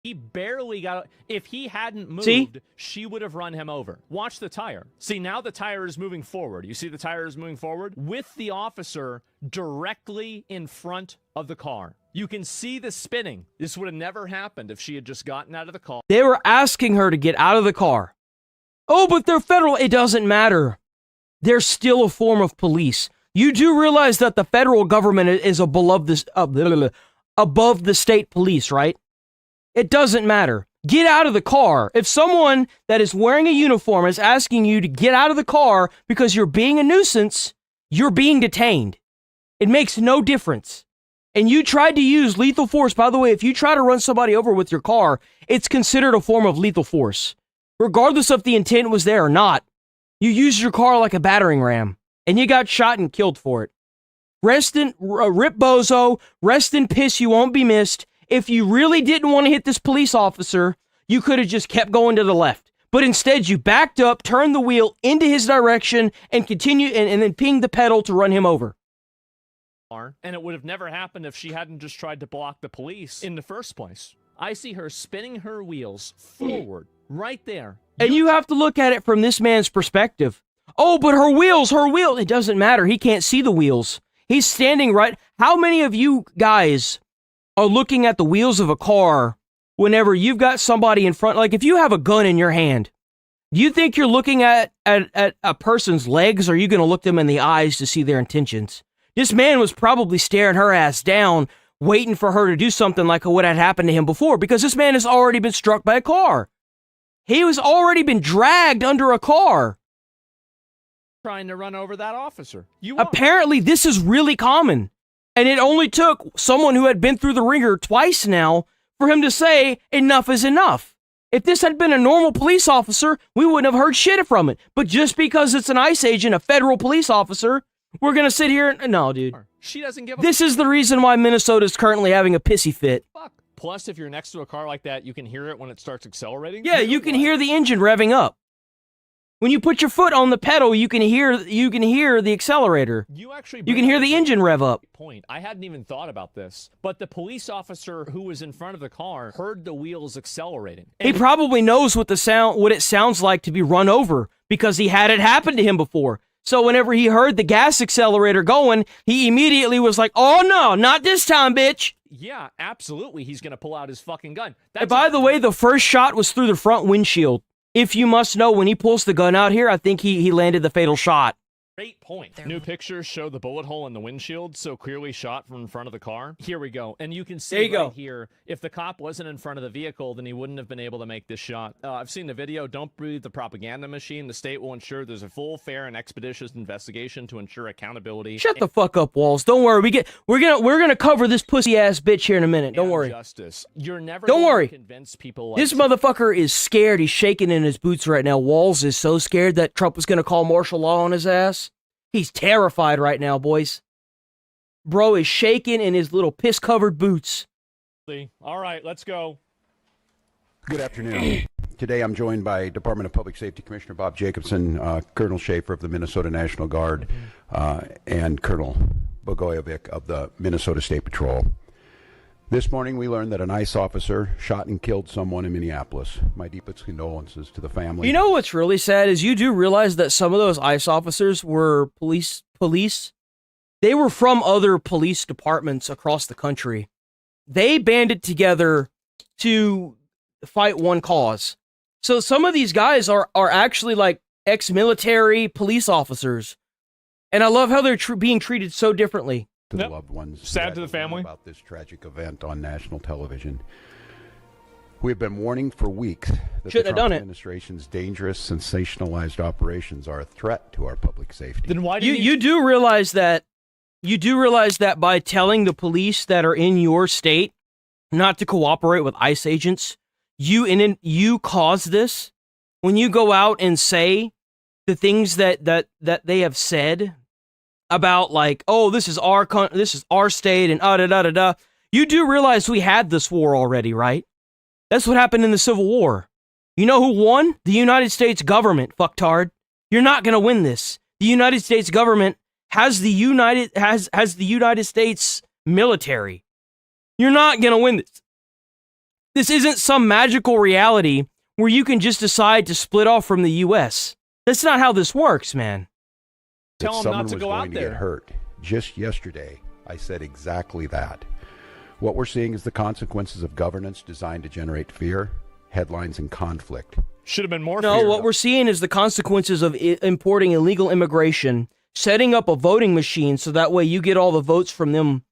He barely got... If he hadn't moved, she would have run him over. Watch the tire. See, now the tire is moving forward. You see the tire is moving forward? With the officer directly in front of the car. You can see the spinning. This would have never happened if she had just gotten out of the car. They were asking her to get out of the car. Oh, but they're federal. It doesn't matter. They're still a form of police. You do realize that the federal government is above the state police, right? It doesn't matter. Get out of the car. If someone that is wearing a uniform is asking you to get out of the car because you're being a nuisance, you're being detained. It makes no difference. And you tried to use lethal force. By the way, if you try to run somebody over with your car, it's considered a form of lethal force. Regardless if the intent was there or not, you used your car like a battering ram, and you got shot and killed for it. Rest in, rip bozo, rest in piss, you won't be missed. If you really didn't want to hit this police officer, you could have just kept going to the left. But instead, you backed up, turned the wheel into his direction, and continued, and then pinged the pedal to run him over. And it would have never happened if she hadn't just tried to block the police in the first place. I see her spinning her wheels forward, right there. And you have to look at it from this man's perspective. Oh, but her wheels. It doesn't matter. He can't see the wheels. He's standing right. How many of you guys are looking at the wheels of a car whenever you've got somebody in front? Like if you have a gun in your hand, do you think you're looking at a person's legs, or are you going to look them in the eyes to see their intentions? This man was probably staring her ass down, waiting for her to do something like what had happened to him before, because this man has already been struck by a car. He was already been dragged under a car. Trying to run over that officer. Apparently, this is really common. And it only took someone who had been through the ringer twice now for him to say, enough is enough. If this had been a normal police officer, we wouldn't have heard shit from it. But just because it's an ICE agent, a federal police officer, we're gonna sit here and... No, dude. She doesn't give a This is the reason why Minnesota is currently having a pissy fit. fuck. Plus, if you're next to a car like that, you can hear it when it starts accelerating. Yeah, you can hear the engine revving up. When you put your foot on the pedal, you can hear the accelerator. You can hear the engine rev up. Point. I hadn't even thought about this, but the police officer who was in front of the car heard the wheels accelerating. He probably knows what it sounds like to be run over because he had it happen to him before. So whenever he heard the gas accelerator going, he immediately was like, "Oh no, not this time, bitch." Yeah, absolutely. He's going to pull out his fucking gun. And by the way, the first shot was through the front windshield. If you must know, when he pulls the gun out here, I think he landed the fatal shot. Great point. New pictures show the bullet hole in the windshield, so clearly shot from in front of the car. Here we go. And you can see here, if the cop wasn't in front of the vehicle, then he wouldn't have been able to make this shot. I've seen the video. Don't breathe the propaganda machine. The state will ensure there's a full, fair, and expeditious investigation to ensure accountability. Shut the fuck up, Walls. Don't worry. We're gonna cover this pussy ass bitch here in a minute. Don't worry. Justice. You're never Don't worry. To convince people like This motherfucker is scared. He's shaking in his boots right now. Walls is so scared that Trump was gonna call martial law on his ass. He's terrified right now, boys. Bro is shaking in his little piss-covered boots. All right, let's go. Good afternoon. Today I'm joined by Department of Public Safety Commissioner Bob Jacobson, Colonel Schaefer of the Minnesota National Guard, and Colonel Bogojevic of the Minnesota State Patrol. This morning we learned that an ICE officer shot and killed someone in Minneapolis. My deepest condolences to the family. You know what's really sad is you do realize that some of those ICE officers were police. They were from other police departments across the country. They banded together to fight one cause. So some of these guys are actually like ex-military police officers. And I love how they're being treated so differently. To the loved ones. Sad to the family. About this tragic event on national television. We have been warning for weeks that the Trump administration's dangerous, sensationalized operations are a threat to our public safety. Then why do you do realize that by telling the police that are in your state not to cooperate with ICE agents, you cause this? When you go out and say the things that they have said about, like, oh, this is our state and da-da-da-da-da. You do realize we had this war already, right? That's what happened in the Civil War. You know who won? The United States government, fucktard. You're not going to win this. The United States government has the United States military. You're not going to win this. This isn't some magical reality where you can just decide to split off from the US. That's not how this works, man. Tell them not to go out there. Get hurt. Just yesterday, I said exactly that. What we're seeing is the consequences of governance designed to generate fear, headlines, and conflict. Should have been more. No, what we're seeing is the consequences of importing illegal immigration, setting up a voting machine so that way you get all the votes from them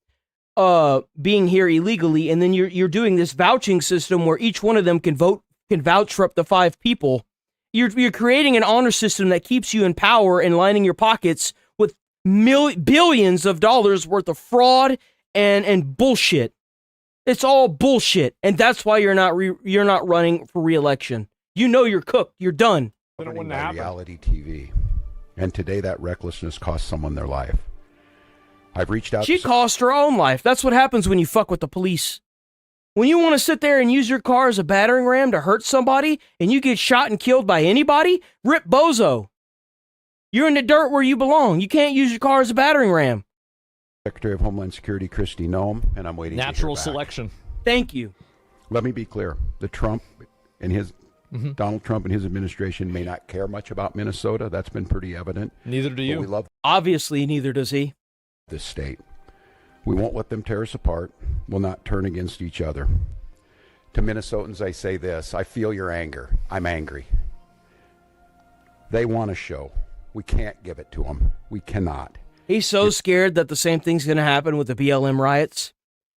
being here illegally, and then you're doing this vouching system where each one of them can vouch for up to 5 people. You're creating an honor system that keeps you in power and lining your pockets with billions of dollars worth of fraud and bullshit. It's all bullshit, and that's why you're not running for re-election. You know you're cooked. You're done. Reality TV, and today that recklessness cost someone their life. I've reached out. She cost her own life. That's what happens when you fuck with the police. When you want to sit there and use your car as a battering ram to hurt somebody, and you get shot and killed by anybody, rip bozo. You're in the dirt where you belong. You can't use your car as a battering ram. Secretary of Homeland Security Kristi Noem, and I'm waiting. Natural selection. Thank you. Let me be clear: Donald Trump and his administration may not care much about Minnesota. That's been pretty evident. Neither do you. We love Obviously, neither does he. This state. We won't let them tear us apart. We'll not turn against each other. To Minnesotans, I say this: I feel your anger. I'm angry. They want a show. We can't give it to them. We cannot. He's so scared that the same thing's going to happen with the BLM riots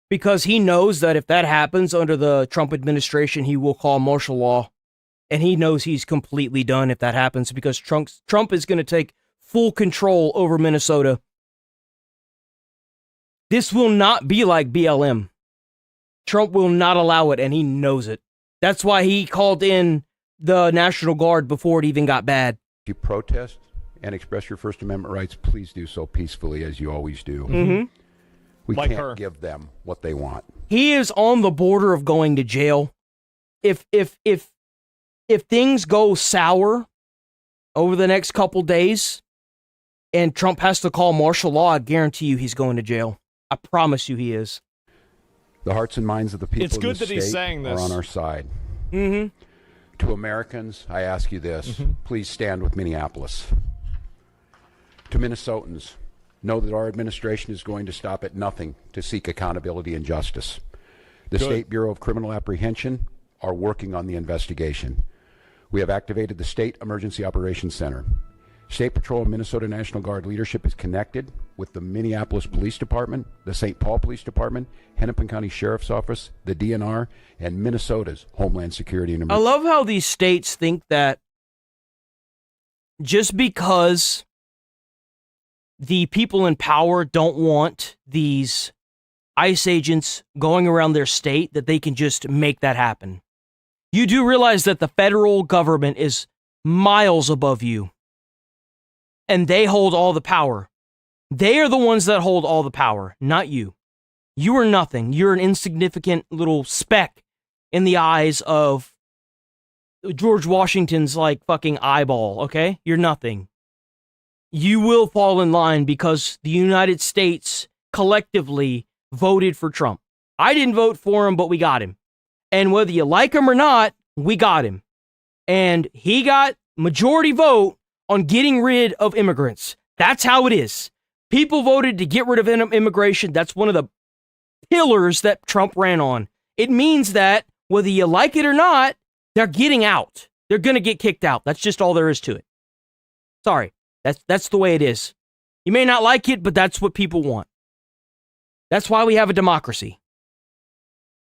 because he knows that if that happens under the Trump administration, he will call martial law. And he knows he's completely done if that happens because Trump is going to take full control over Minnesota. This will not be like BLM. Trump will not allow it, and he knows it. That's why he called in the National Guard before it even got bad. If you protest and express your First Amendment rights, please do so peacefully, as you always do. Mm-hmm. We Like can't her. give them what they want. He is on the border of going to jail. If things go sour over the next couple days and Trump has to call martial law, I guarantee you he's going to jail. I promise you he is. The hearts and minds of the people It's in good this that he's state saying this. are on our side. Mm-hmm. To Americans, I ask you this. Please stand with Minneapolis. To Minnesotans, know that our administration is going to stop at nothing to seek accountability and justice. The Good. State Bureau of Criminal Apprehension are working on the investigation. We have activated the State Emergency Operations Center. State Patrol and Minnesota National Guard leadership is connected with the Minneapolis Police Department, the St. Paul Police Department, Hennepin County Sheriff's Office, the DNR, and Minnesota's Homeland Security and I love how these states think that just because the people in power don't want these ICE agents going around their state, that they can just make that happen. You do realize that the federal government is miles above you, and they hold all the power. They are the ones that hold all the power, not you. You are nothing. You're an insignificant little speck in the eyes of George Washington's like fucking eyeball, okay? You're nothing. You will fall in line because the United States collectively voted for Trump. I didn't vote for him, but we got him. And whether you like him or not, we got him. And he got majority vote on getting rid of immigrants. That's how it is. People voted to get rid of immigration. That's one of the pillars that Trump ran on. It means that whether you like it or not, they're getting out. They're going to get kicked out. That's just all there is to it. Sorry. That's the way it is. You may not like it, but that's what people want. That's why we have a democracy.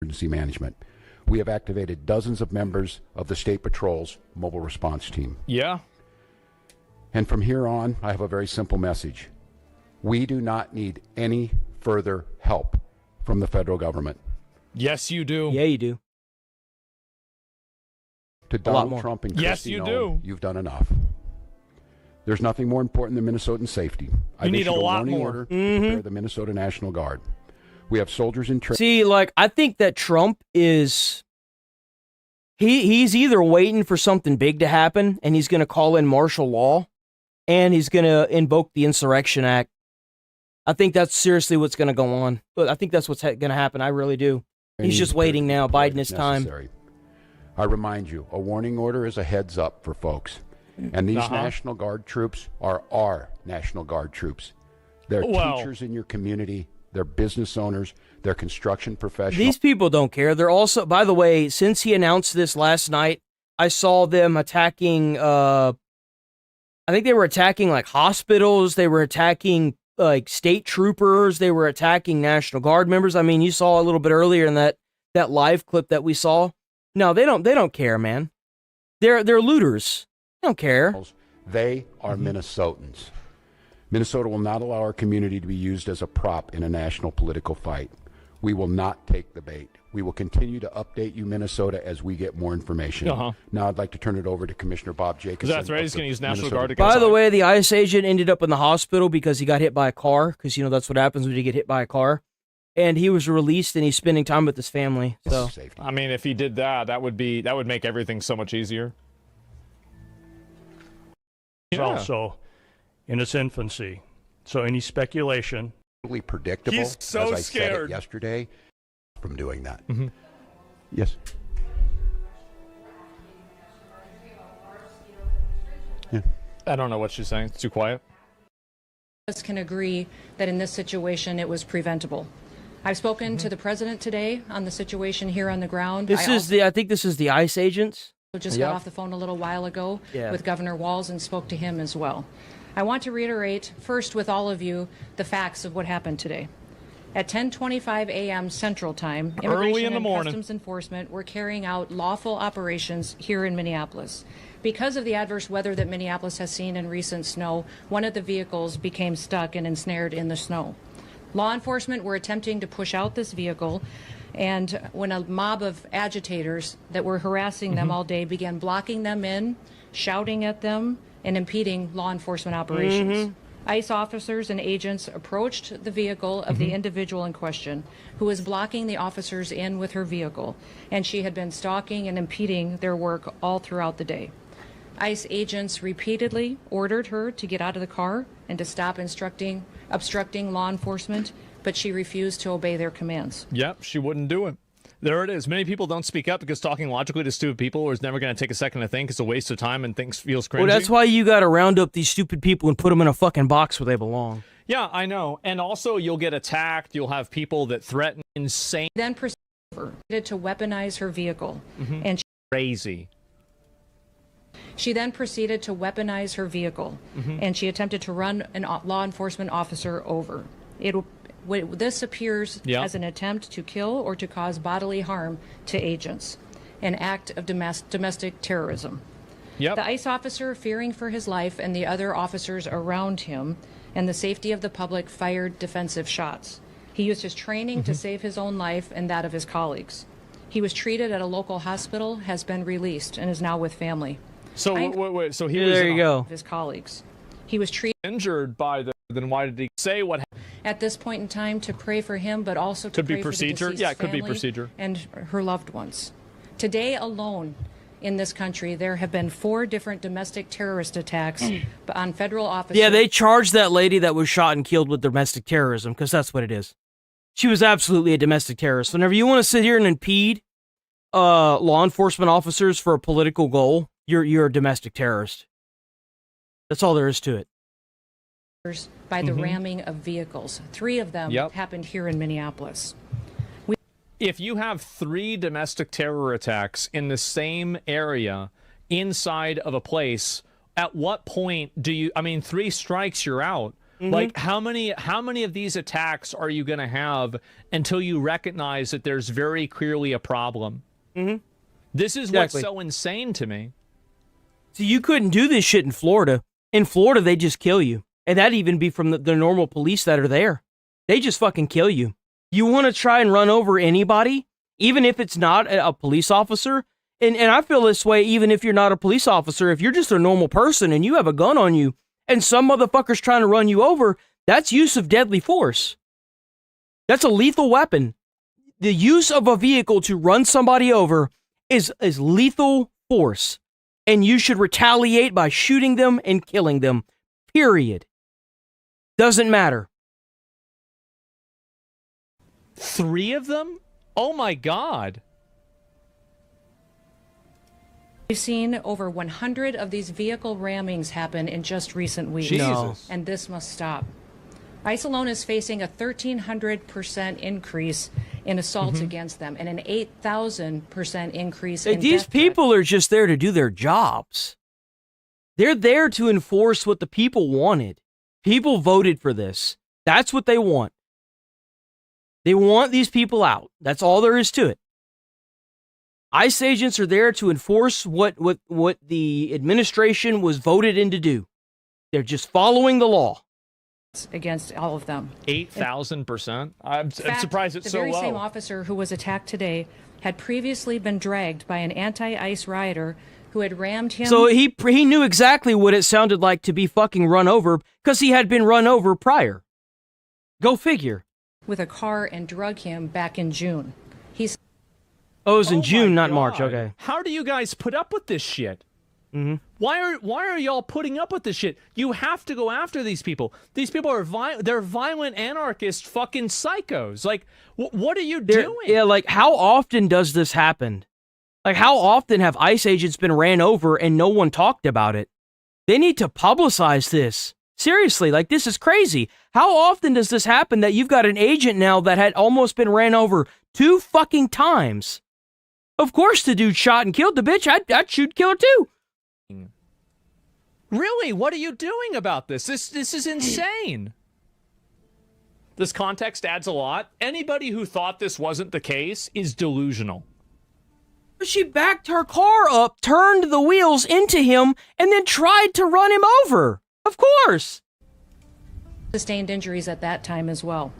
Emergency management. We have activated dozens of members of the State Patrol's mobile response team. Yeah. And from here on, I have a very simple message. We do not need any further help from the federal government. Yes, you do. Yeah, you do. To A lot more. Donald Trump and Yes, Kristi you Noem, do. You've done enough. There's nothing more important than Minnesotan safety. You need a lot warning more. order to prepare the Minnesota National Guard. We have soldiers in training. See, like, I think that Trump is... He's either waiting for something big to happen, and he's going to call in martial law, and he's going to invoke the Insurrection Act. I think that's seriously what's going to go on. But I think that's what's going to happen. I really do. He's just waiting now, biding his time. I remind you, a warning order is a heads up for folks. And these National Guard troops are our National Guard troops. They're teachers in your community. They're business owners. They're construction professionals. These people don't care. They're also, by the way, since he announced this last night, I saw them attacking, I think they were attacking like hospitals. They were attacking like state troopers. They were attacking National Guard members. I mean, you saw a little bit earlier in that live clip that we saw. No, they don't care, man. They're looters. They don't care. They are Minnesotans. Minnesota will not allow our community to be used as a prop in a national political fight. We will not take the bait. We will continue to update you, Minnesota, as we get more information. Now I'd like to turn it over to Commissioner Bob Jacobson. That's right. He's going to use National Guard to By the way, the ICE agent ended up in the hospital because he got hit by a car, because, you know, that's what happens when you get hit by a car. And he was released, and he's spending time with his family. So, I mean, if he did that would make everything so much easier. It's also in its infancy. So any speculation. Predictable, He's so as I said it scared yesterday, from doing that. Yes. Yeah. I don't know what she's saying. It's too quiet. Us can agree that in this situation it was preventable. I've spoken to the president today on the situation here on the ground. I think this is the ICE agents. Just got off the phone a little while ago with Governor Walz and spoke to him as well. I want to reiterate first with all of you the facts of what happened today. At 10:25 a.m. Central Time, Immigration and Customs Enforcement were carrying out lawful operations here in Minneapolis. Because of the adverse weather that Minneapolis has seen in recent snow, one of the vehicles became stuck and ensnared in the snow. Law enforcement were attempting to push out this vehicle And when a mob of agitators that were harassing them all day began blocking them in, shouting at them, and impeding law enforcement operations. ICE officers and agents approached the vehicle of the individual in question, who was blocking the officers in with her vehicle, and she had been stalking and impeding their work all throughout the day. ICE agents repeatedly ordered her to get out of the car and to stop obstructing law enforcement, but she refused to obey their commands. Yep, she wouldn't do it. There it is. Many people don't speak up because talking logically to stupid people is never going to take a second to think. It's a waste of time and feels cringy. Well, that's why you got to round up these stupid people and put them in a fucking box where they belong. Yeah, I know. And also, you'll get attacked. You'll have people that threaten insane. Then proceeded to weaponize her vehicle. And crazy. She then proceeded to weaponize her vehicle, and she attempted to run a law enforcement officer over. This appears as an attempt to kill or to cause bodily harm to agents, an act of domestic terrorism. The ICE officer, fearing for his life and the other officers around him and the safety of the public, fired defensive shots. He used his training to save his own life and that of his colleagues. He was treated at a local hospital, has been released, and is now with family. So wait. So he was there you go. His colleagues. He was treated injured by the. Then why did he say what happened? At this point in time, to pray for him, but also to pray for the deceased Yeah, it could be family procedure. and her loved ones. Today alone, in this country, there have been 4 different domestic terrorist attacks on federal officers. Yeah, they charged that lady that was shot and killed with domestic terrorism, because that's what it is. She was absolutely a domestic terrorist. Whenever you want to sit here and impede law enforcement officers for a political goal, you're a domestic terrorist. That's all there is to it. By the ramming of vehicles. 3 of them happened here in Minneapolis. If you have 3 domestic terror attacks in the same area inside of a place, at what point do you, 3 strikes, you're out. Like, how many of these attacks are you going to have until you recognize that there's very clearly a problem? This is what's so insane to me. So you couldn't do this shit in Florida. In Florida, they just kill you. And that'd even be from the normal police that are there. They just fucking kill you. You want to try and run over anybody, even if it's not a police officer? And I feel this way even if you're not a police officer. If you're just a normal person and you have a gun on you, and some motherfucker's trying to run you over, that's use of deadly force. That's a lethal weapon. The use of a vehicle to run somebody over is lethal force. And you should retaliate by shooting them and killing them. Period. Doesn't matter. 3 of them? Oh my God. We've seen over 100 of these vehicle rammings happen in just recent weeks. Jesus. And this must stop. ICE alone is facing a 1,300% increase in assaults against them and an 8,000% increase in These people are just there to do their jobs. They're there to enforce what the people wanted. People voted for this. That's what they want. They want these people out. That's all there is to it. ICE agents are there to enforce what the administration was voted in to do. They're just following the law. Against all of them. 8,000%? I'm surprised it's so low. The very same officer who was attacked today had previously been dragged by an anti-ICE rioter who had rammed him. So he knew exactly what it sounded like to be fucking run over because he had been run over prior. Go figure. With a car and drug him back in June. Oh, it was in June, not March. Okay. How do you guys put up with this shit? Why are y'all putting up with this shit? You have to go after these people. These people are they're violent anarchist fucking psychos. Like, what are you doing? Yeah, like, how often does this happen? Like, how often have ICE agents been ran over and no one talked about it? They need to publicize this. Seriously, like, this is crazy. How often does this happen that you've got an agent now that had almost been ran over 2 fucking times? Of course the dude shot and killed the bitch. I'd shoot kill her too. Really? What are you doing about this? This is insane. This context adds a lot. Anybody who thought this wasn't the case is delusional. She backed her car up, turned the wheels into him, and then tried to run him over. Of course. Sustained injuries at that time as well.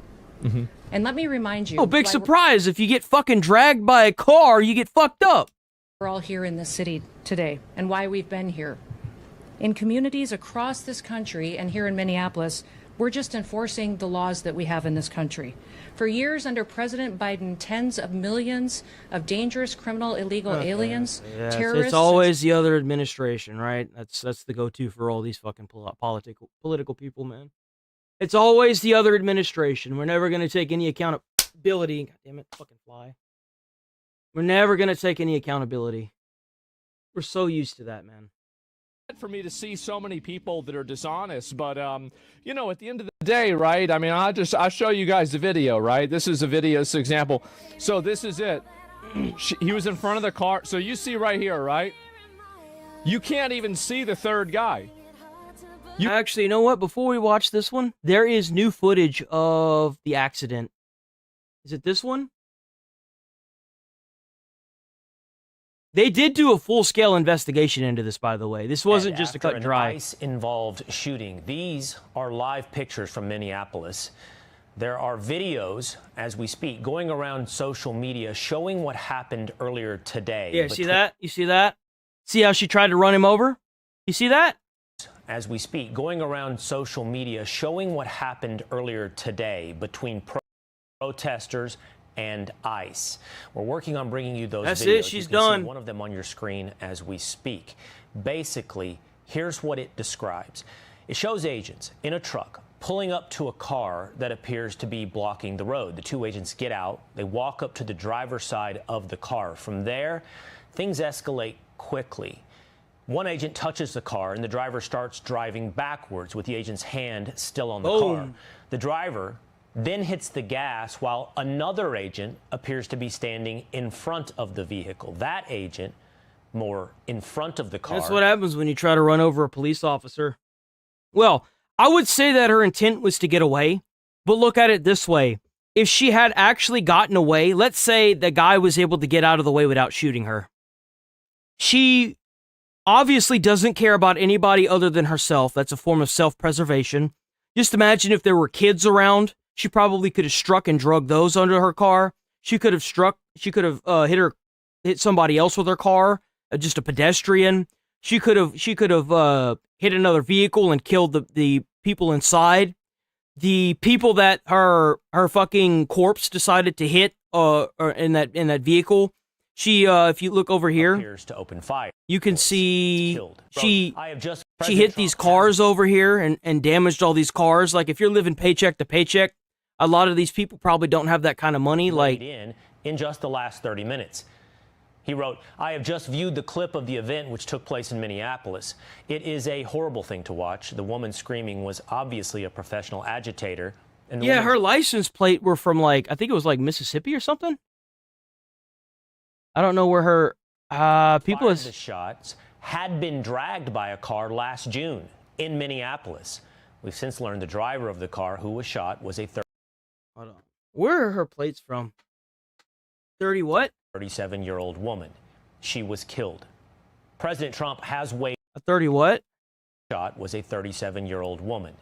And let me remind you. Oh, big surprise. If you get fucking dragged by a car, you get fucked up. We're all here in this city today and why we've been here. In communities across this country and here in Minneapolis, we're just enforcing the laws that we have in this country. For years under President Biden, tens of millions of dangerous criminal illegal aliens, terrorists... It's always the other administration, right? That's the go-to for all these fucking political people, man. It's always the other administration. We're never going to take any accountability. God damn it, fucking fly. We're never going to take any accountability. We're so used to that, man. For me to see so many people that are dishonest, but you know, at the end of the day, right? I mean, I'll show you guys the video, right? This is a video, this example. So this is it. He was in front of the car. So you see right here, right? You can't even see the third guy. Actually, you know what? Before we watch this one, there is new footage of the accident. Is it this one? They did do a full-scale investigation into this, by the way. This wasn't just a cut and dry. ICE-involved shooting. These are live pictures from Minneapolis. There are videos, as we speak, going around social media showing what happened earlier today. Yeah, see that? You see that? See how she tried to run him over? You see that? As we speak, going around social media showing what happened earlier today between protesters and ICE. We're working on bringing you those videos. That's it, she's done. See one of them on your screen as we speak. Basically, here's what it describes. It shows agents in a truck pulling up to a car that appears to be blocking the road. The two agents get out. They walk up to the driver's side of the car. From there, things escalate quickly. One agent touches the car, and the driver starts driving backwards with the agent's hand still on the car. The driver then hits the gas while another agent appears to be standing in front of the vehicle. That agent, more in front of the car. That's what happens when you try to run over a police officer. Well, I would say that her intent was to get away, but look at it this way. If she had actually gotten away, let's say the guy was able to get out of the way without shooting her. She obviously doesn't care about anybody other than herself. That's a form of self-preservation. Just imagine if there were kids around. She probably could have struck and drugged those under her car. She could have hit somebody else with her car, just a pedestrian. She could have hit another vehicle and killed the people inside. The people that her fucking corpse decided to hit in that vehicle. She if you look over here, appears to open fire. You can see she hit these cars over here and damaged all these cars. Like, if you're living paycheck to paycheck, a lot of these people probably don't have that kind of money. Like, in just the last 30 minutes. He wrote, I have just viewed the clip of the event which took place in Minneapolis. It is a horrible thing to watch. The woman screaming was obviously a professional agitator. And yeah, her license plate were from, like, I think it was like Mississippi or something. I don't know where her people is. The shots had been dragged by a car last June in Minneapolis. We've since learned the driver of the car who was shot was a Hold on. Where are her plates from? 30 what? 37-year-old woman. She was killed. President Trump has weighed. A 30 what? Shot was a 37-year-old woman.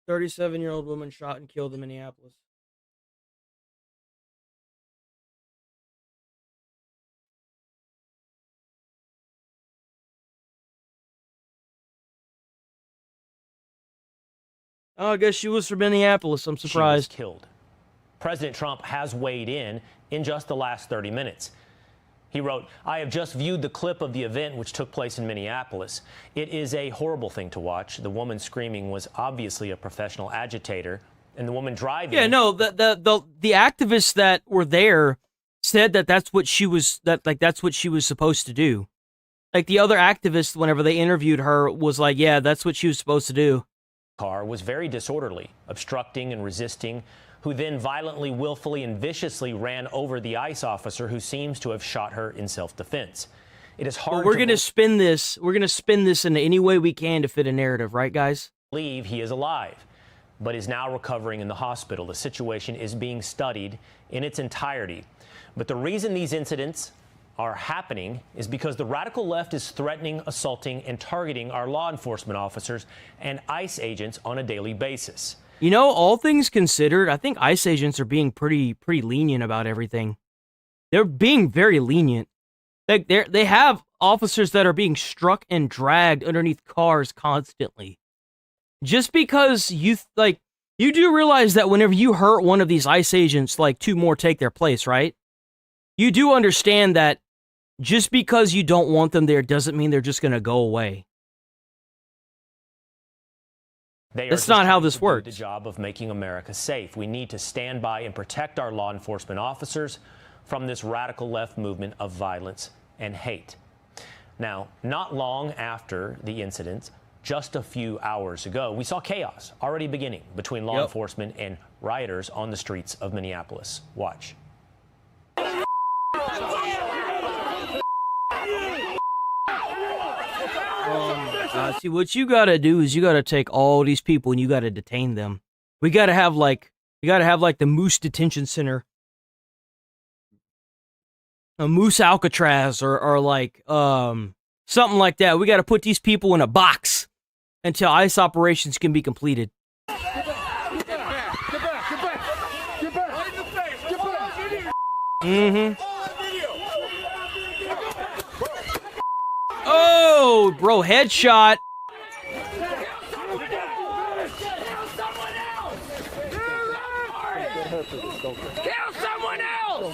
37-year-old woman shot and killed in Minneapolis. Oh, I guess she was from Minneapolis. I'm surprised. She was killed. President Trump has weighed in just the last 30 minutes. He wrote, I have just viewed the clip of the event which took place in Minneapolis. It is a horrible thing to watch. The woman screaming was obviously a professional agitator, and the woman driving. Yeah, no, the activists that were there said that that's what she was that's what she was supposed to do. Like, the other activists, whenever they interviewed her, was like, yeah, that's what she was supposed to do. Car was very disorderly, obstructing and resisting, who then violently, willfully, and viciously ran over the ICE officer who seems to have shot her in self-defense. It is hard. Well, we're going to spin this. We're going to spin this in any way we can to fit a narrative, right, guys? Believe he is alive, but is now recovering in the hospital. The situation is being studied in its entirety. But the reason these incidents are happening is because the radical left is threatening, assaulting, and targeting our law enforcement officers and ICE agents on a daily basis. You know, all things considered, I think ICE agents are being pretty lenient about everything. They're being very lenient. Like they have officers that are being struck and dragged underneath cars constantly. Just because you do realize that whenever you hurt one of these ICE agents, like 2 more take their place, right? You do understand that just because you don't want them there doesn't mean they're just going to go away. That's not how this works. The job of making America safe. We need to stand by and protect our law enforcement officers from this radical left movement of violence and hate. Now, not long after the incident, just a few hours ago, we saw chaos already beginning between law enforcement and rioters on the streets of Minneapolis. Watch. See, what you gotta do is you gotta take all these people and you gotta detain them. We gotta have the Moose Detention Center, a Moose Alcatraz, or like something like that. We gotta put these people in a box until ICE operations can be completed. Mm-hmm. Oh, bro, headshot. Kill someone else!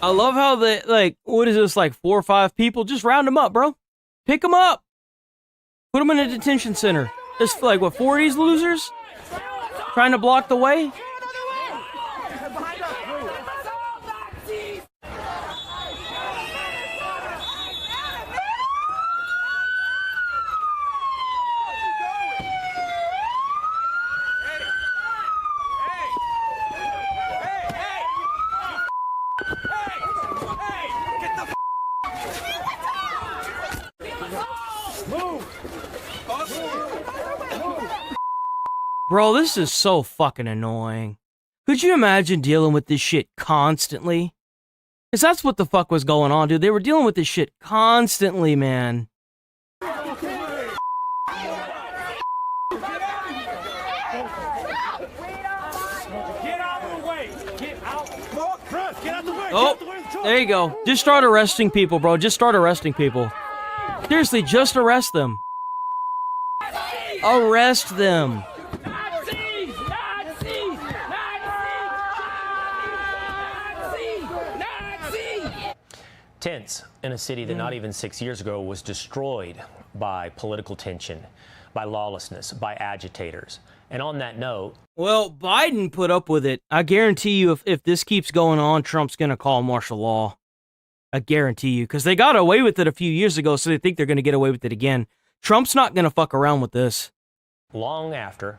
I love how they, like, what is this, like 4 or 5 people? Just round them up, bro. Pick them up. Put them in a detention center. Just like, what, 4 of these losers? Trying to block the way? Bro, this is so fucking annoying. Could you imagine dealing with this shit constantly? Because that's what the fuck was going on, dude. They were dealing with this shit constantly, man. Oh, there you go. Just start arresting people, bro. Just start arresting people. Seriously, just arrest them. Arrest them. Tense in a city that not even 6 years ago was destroyed by political tension, by lawlessness, by agitators. And on that note... Well, Biden put up with it. I guarantee you if this keeps going on, Trump's going to call martial law. I guarantee you. Because they got away with it a few years ago, so they think they're going to get away with it again. Trump's not going to fuck around with this. Not long after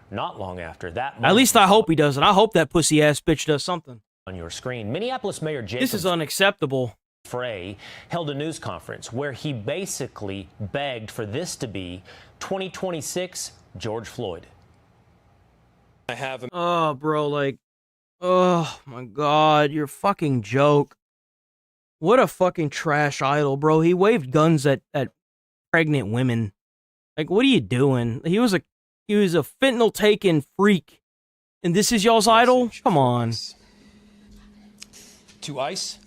that... At least I hope he doesn't. I hope that pussy-ass bitch does something. On your screen, Minneapolis Mayor Jacob... This is unacceptable. Frey held a news conference where he basically begged for this to be 2026 George Floyd. I have... Oh, bro, like... Oh, my God, you're a fucking joke. What a fucking trash idol, bro. He waved guns at pregnant women. Like, what are you doing? He was a fentanyl-taking freak. And this is y'all's idol? Come on. To ICE,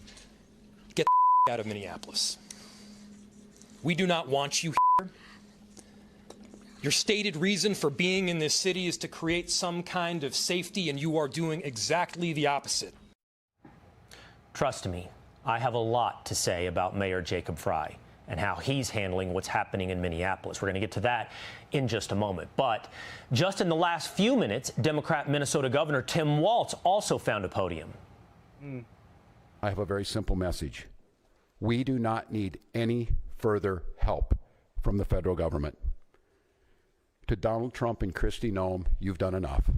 get the out of Minneapolis. We do not want you here. Your stated reason for being in this city is to create some kind of safety, and you are doing exactly the opposite. Trust me, I have a lot to say about Mayor Jacob Frey and how he's handling what's happening in Minneapolis. We're going to get to that in just a moment. But just in the last few minutes, Democrat Minnesota Governor Tim Walz also found a podium. I have a very simple message. We do not need any further help from the federal government. To Donald Trump and Kristi Noem, you've done enough.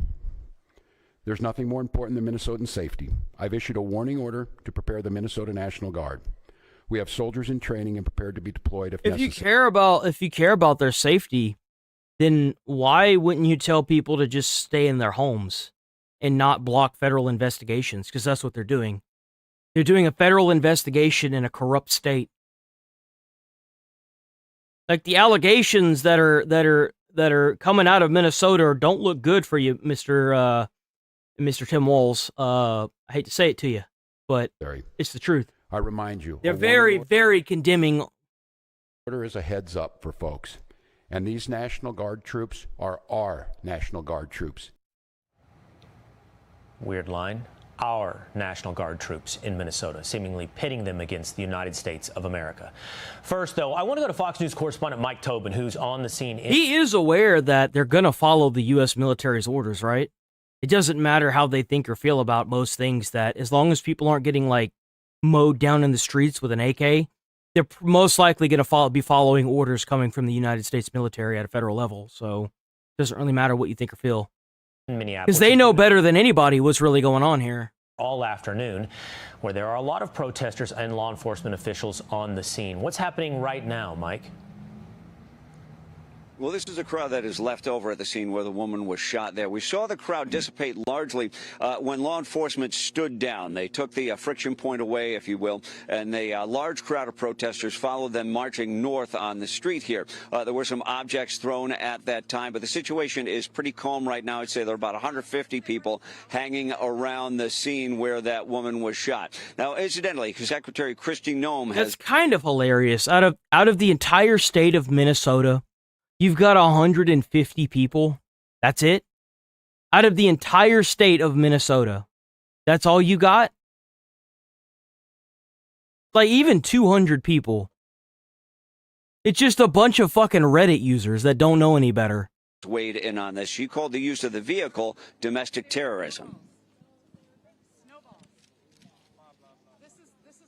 There's nothing more important than Minnesotan safety. I've issued a warning order to prepare the Minnesota National Guard. We have soldiers in training and prepared to be deployed if necessary. If you care about their safety, then why wouldn't you tell people to just stay in their homes and not block federal investigations? Because that's what they're doing. They're doing a federal investigation in a corrupt state. Like the allegations that are coming out of Minnesota don't look good for you, Mr. Tim Walz. I hate to say it to you, but it's the truth. I remind you, They're very, very condemning. Order is a heads up for folks. And these National Guard troops are our National Guard troops. Weird line. Our National Guard troops in Minnesota, seemingly pitting them against the United States of America. First, though, I want to go to Fox News correspondent Mike Tobin, who's on the scene. He is aware that they're going to follow the U.S. military's orders, right? It doesn't matter how they think or feel about most things, that as long as people aren't getting, like, mowed down in the streets with an AK, they're most likely going to be following orders coming from the United States military at a federal level. So it doesn't really matter what you think or feel. Minneapolis, because they know better than anybody what's really going on here. All afternoon, where there are a lot of protesters and law enforcement officials on the scene. What's happening right now, Mike? Well, this is a crowd that is left over at the scene where the woman was shot there. We saw the crowd dissipate largely when law enforcement stood down. They took the friction point away, if you will, and a large crowd of protesters followed them marching north on the street here. There were some objects thrown at that time, but the situation is pretty calm right now. I'd say there are about 150 people hanging around the scene where that woman was shot. Now, incidentally, Secretary Kristi Noem has... That's kind of hilarious. Out of the entire state of Minnesota, you've got 150 people. That's it? Out of the entire state of Minnesota. That's all you got? Like, even 200 people. It's just a bunch of fucking Reddit users that don't know any better. Weighed in on this. She called the use of the vehicle domestic terrorism.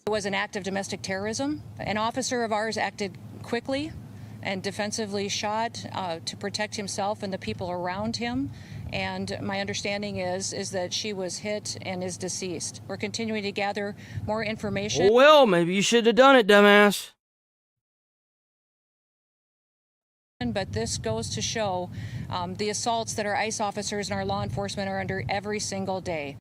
It was an act of domestic terrorism. An officer of ours acted quickly and defensively shot to protect himself and the people around him. And my understanding is that she was hit and is deceased. We're continuing to gather more information. Well, maybe you should have done it, dumbass. But this goes to show the assaults that our ICE officers and our law enforcement are under every single day.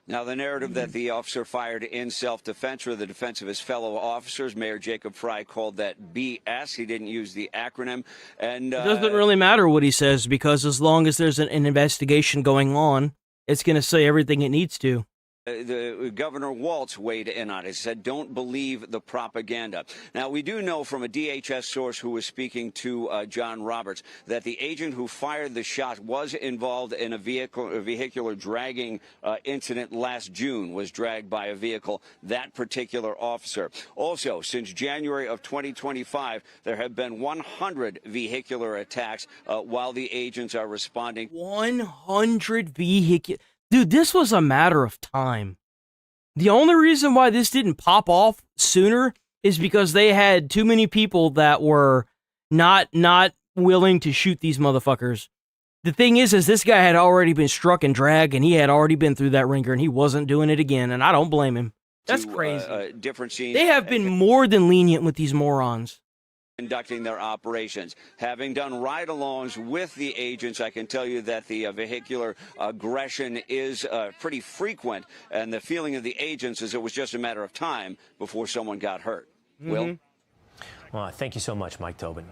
Now, the narrative that the officer fired in self-defense or the defense of his fellow officers, Mayor Jacob Frey called that BS. He didn't use the acronym. And it doesn't really matter what he says, because as long as there's an investigation going on, it's going to say everything it needs to. The Governor Walz weighed in on it. He said, don't believe the propaganda. Now, we do know from a DHS source who was speaking to John Roberts that the agent who fired the shot was involved in a vehicular dragging incident last June, was dragged by a vehicle, that particular officer. Also, since January of 2025, there have been 100 vehicular attacks while the agents are responding. 100 vehicular... Dude, this was a matter of time. The only reason why this didn't pop off sooner is because they had too many people that were not willing to shoot these motherfuckers. The thing is this guy had already been struck and dragged, and he had already been through that ringer, and he wasn't doing it again, and I don't blame him. That's crazy. Different scenes. They have been more than lenient with these morons. Conducting their operations. Having done ride-alongs with the agents, I can tell you that the vehicular aggression is pretty frequent, and the feeling of the agents is it was just a matter of time before someone got hurt. Will? Well, thank you so much, Mike Tobin.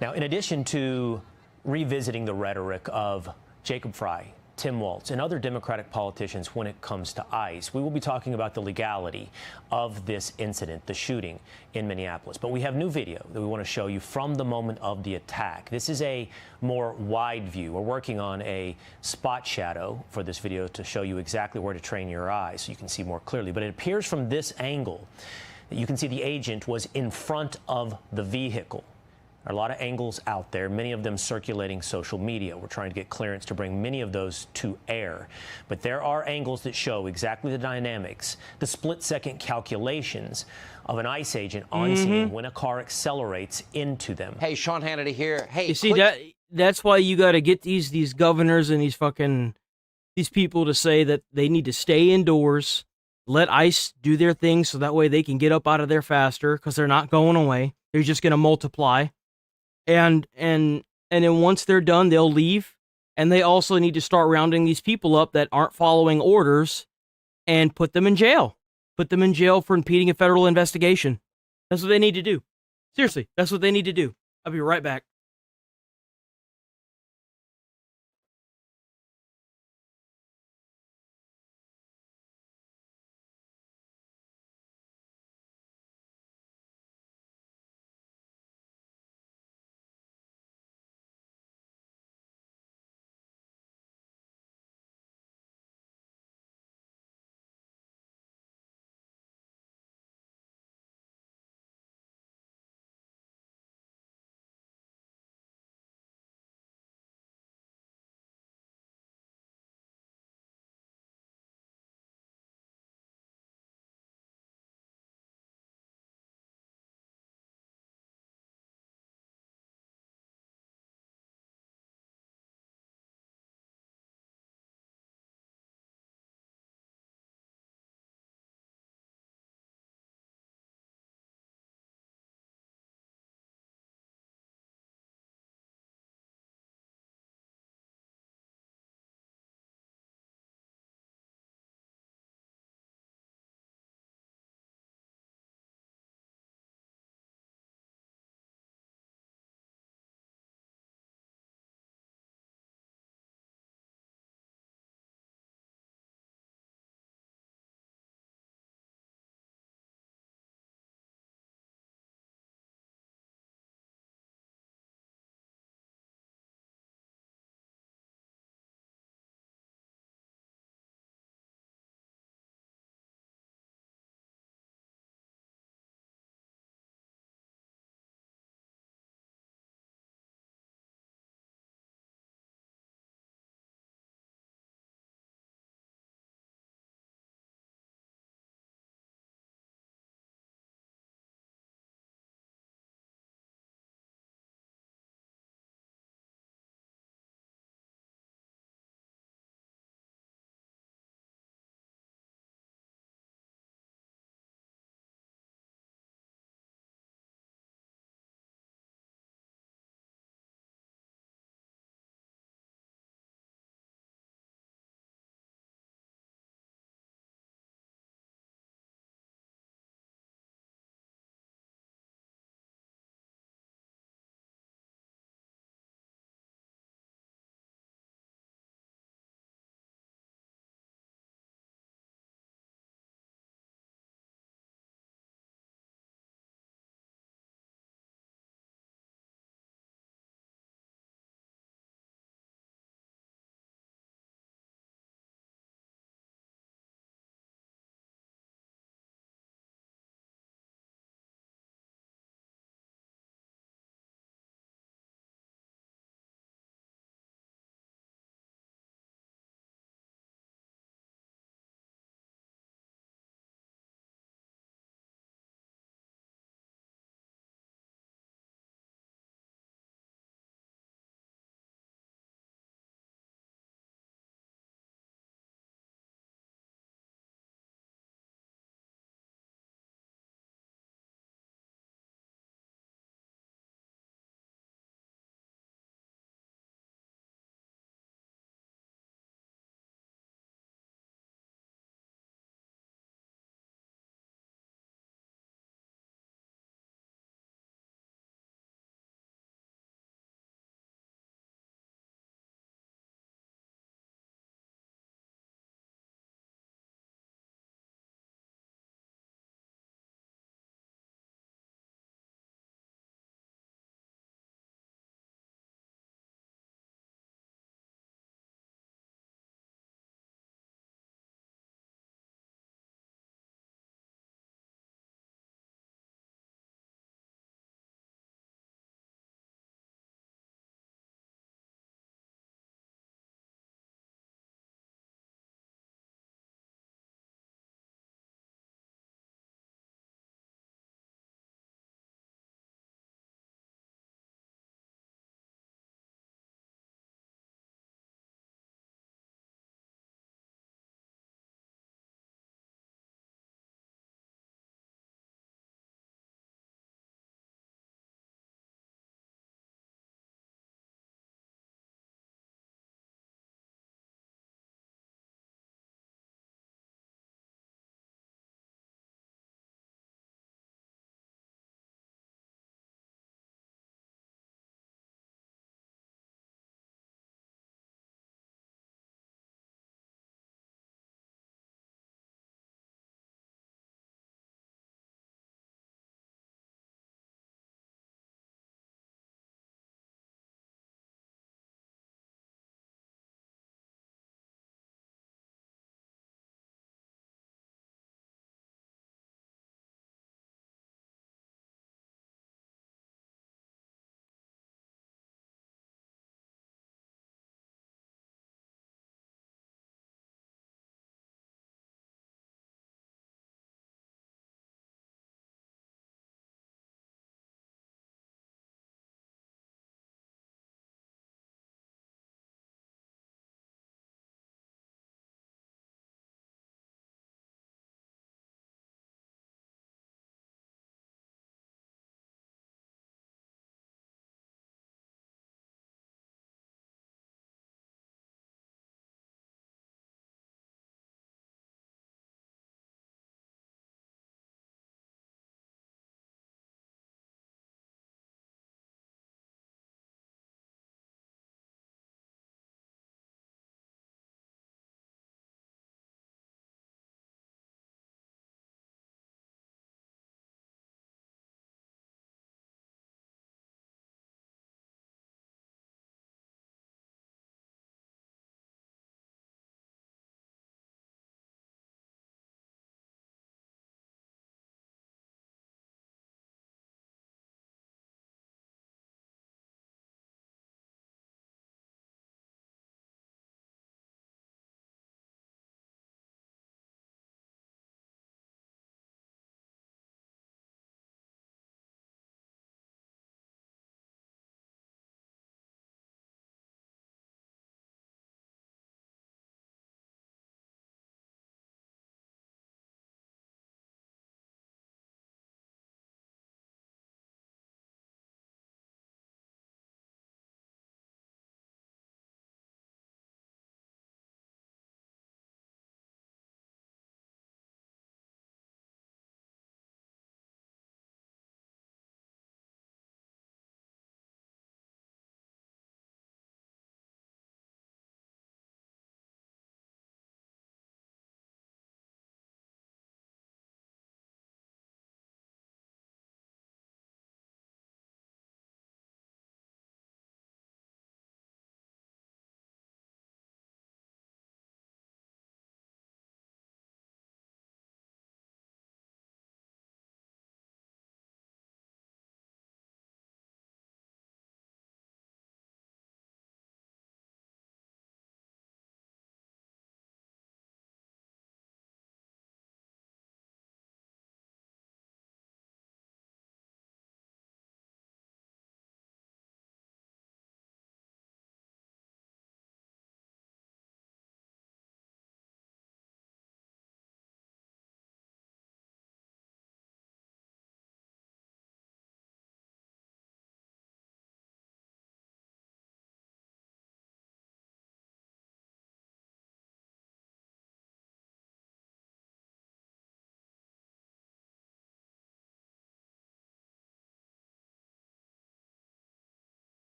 Now, in addition to revisiting the rhetoric of Jacob Frey, Tim Walz, and other Democratic politicians when it comes to ICE, we will be talking about the legality of this incident, the shooting in Minneapolis. But we have new video that we want to show you from the moment of the attack. This is a more wide view. We're working on a spot shadow for this video to show you exactly where to train your eyes so you can see more clearly. But it appears from this angle that you can see the agent was in front of the vehicle. There are a lot of angles out there, many of them circulating social media. We're trying to get clearance to bring many of those to air. But there are angles that show exactly the dynamics, the split-second calculations of an ICE agent on scene when a car accelerates into them. Hey, Sean Hannity here. Hey, you see, that's why you got to get these governors and these people to say that they need to stay indoors, let ICE do their thing so that way they can get up out of there faster, because they're not going away. They're just going to multiply. and then once they're done, they'll leave. And they also need to start rounding these people up that aren't following orders and put them in jail. Put them in jail for impeding a federal investigation. That's what they need to do. Seriously, that's what they need to do. I'll be right back.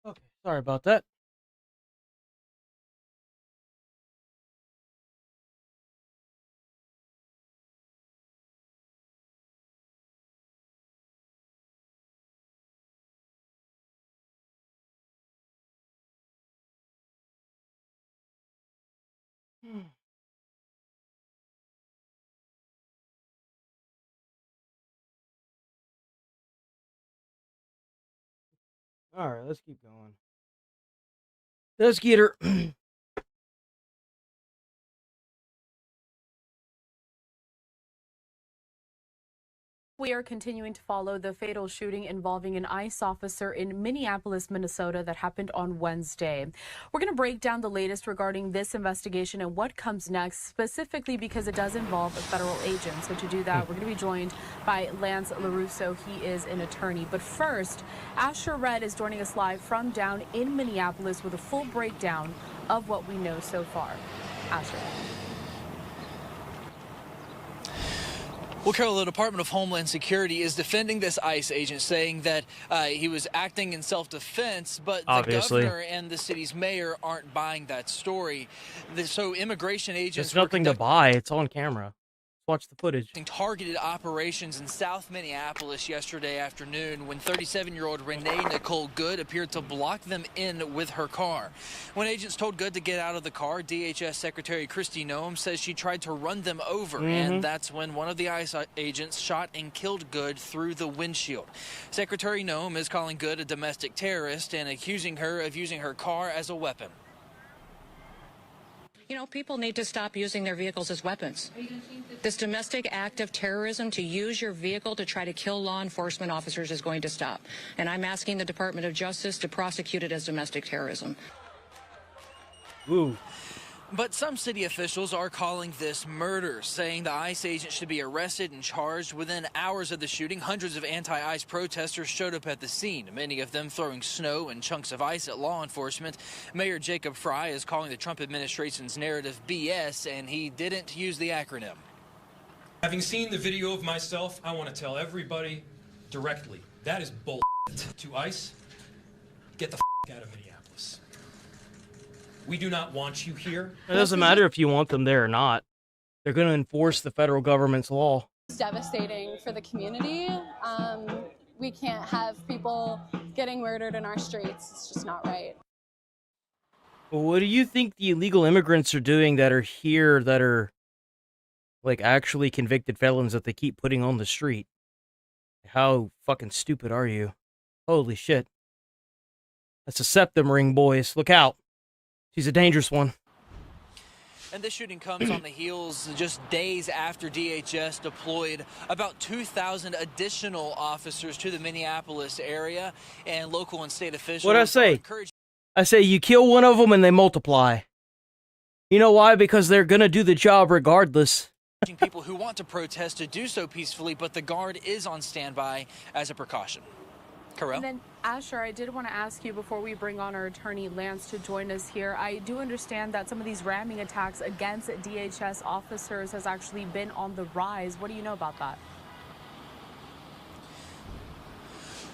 Okay, sorry about that. All right, let's keep going. Let's get her. We are continuing to follow the fatal shooting involving an ICE officer in Minneapolis, Minnesota that happened on Wednesday. We're going to break down the latest regarding this investigation and what comes next, specifically because it does involve a federal agent. So to do that, we're going to be joined by Lance LaRusso. He is an attorney. But first, Asher Red is joining us live from down in Minneapolis with a full breakdown of what we know so far. Asher. Well, Carol, the Department of Homeland Security is defending this ICE agent, saying that he was acting in self-defense, but Obviously. the governor and the city's mayor aren't buying that story. So immigration agents There's nothing to buy. It's on camera. Watch the footage. Targeted operations in South Minneapolis yesterday afternoon when 37-year-old Renee Nicole Good appeared to block them in with her car. When agents told Good to get out of the car, DHS Secretary Kristi Noem says she tried to run them over, and that's when one of the ICE agents shot and killed Good through the windshield. Secretary Noem is calling Good a domestic terrorist and accusing her of using her car as a weapon. You know, people need to stop using their vehicles as weapons. This domestic act of terrorism to use your vehicle to try to kill law enforcement officers is going to stop. And I'm asking the Department of Justice to prosecute it as domestic terrorism. Ooh. But some city officials are calling this murder, saying the ICE agent should be arrested and charged. Within hours of the shooting, hundreds of anti-ICE protesters showed up at the scene, many of them throwing snow and chunks of ice at law enforcement. Mayor Jacob Fry is calling the Trump administration's narrative BS, and he didn't use the acronym. Having seen the video of myself, I want to tell everybody directly, that is bull. To ICE, get the out of Minneapolis. We do not want you here. It doesn't matter if you want them there or not. They're going to enforce the federal government's law. It's devastating for the community. We can't have people getting murdered in our streets. It's just not right. Well, what do you think the illegal immigrants are doing that are here that are like actually convicted felons that they keep putting on the street? How fucking stupid are you? Holy shit. That's a septum ring, boys. Look out. She's a dangerous one. And this shooting comes on the heels just days after DHS deployed about 2,000 additional officers to the Minneapolis area, and local and state officials. What'd I say? I say you kill one of them and they multiply. You know why? Because they're going to do the job regardless. People who want to protest to do so peacefully, but the guard is on standby as a precaution. Carell? And then, Asher, I did want to ask you before we bring on our attorney Lance to join us here. I do understand that some of these ramming attacks against DHS officers has actually been on the rise. What do you know about that?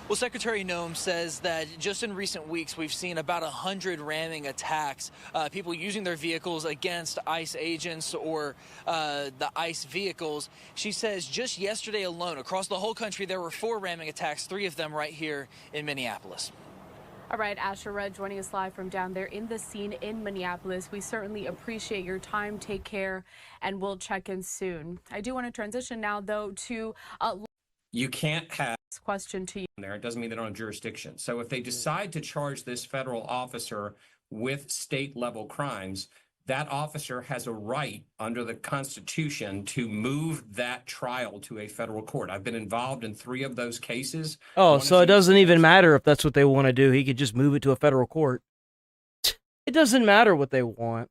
Well, Secretary Noem says that just in recent weeks, we've seen about 100 ramming attacks, people using their vehicles against ICE agents or the ICE vehicles. She says just yesterday alone, across the whole country, there were 4 ramming attacks, 3 of them right here in Minneapolis. All right, Asher Red joining us live from down there in the scene in Minneapolis. We certainly appreciate your time. Take care, and we'll check in soon. I do want to transition now, though, to you can't have question to you. There, it doesn't mean they don't have jurisdiction. So if they decide to charge this federal officer with state-level crimes, that officer has a right under the Constitution to move that trial to a federal court. I've been involved in 3 of those cases. Oh, so it doesn't even matter if that's what they want to do. He could just move it to a federal court. It doesn't matter what they want.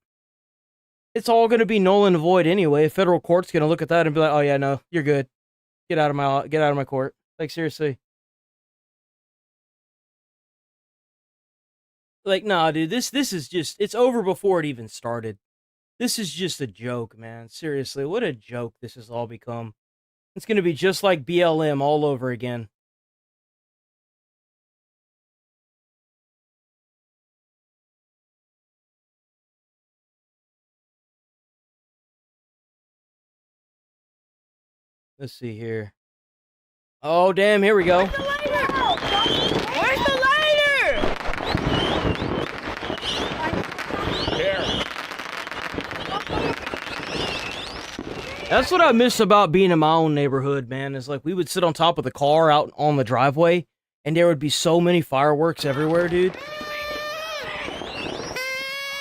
It's all going to be null and void anyway. A federal court's going to look at that and be like, "Oh yeah, no, you're good. Get out of my court." Like, seriously. Like, nah, dude, this is just, it's over before it even started. This is just a joke, man. Seriously, what a joke this has all become. It's going to be just like BLM all over again. Let's see here. Oh, damn, here we go. Where's the lighter? Here. That's what I miss about being in my own neighborhood, man. Is like we would sit on top of the car out on the driveway, and there would be so many fireworks everywhere, dude.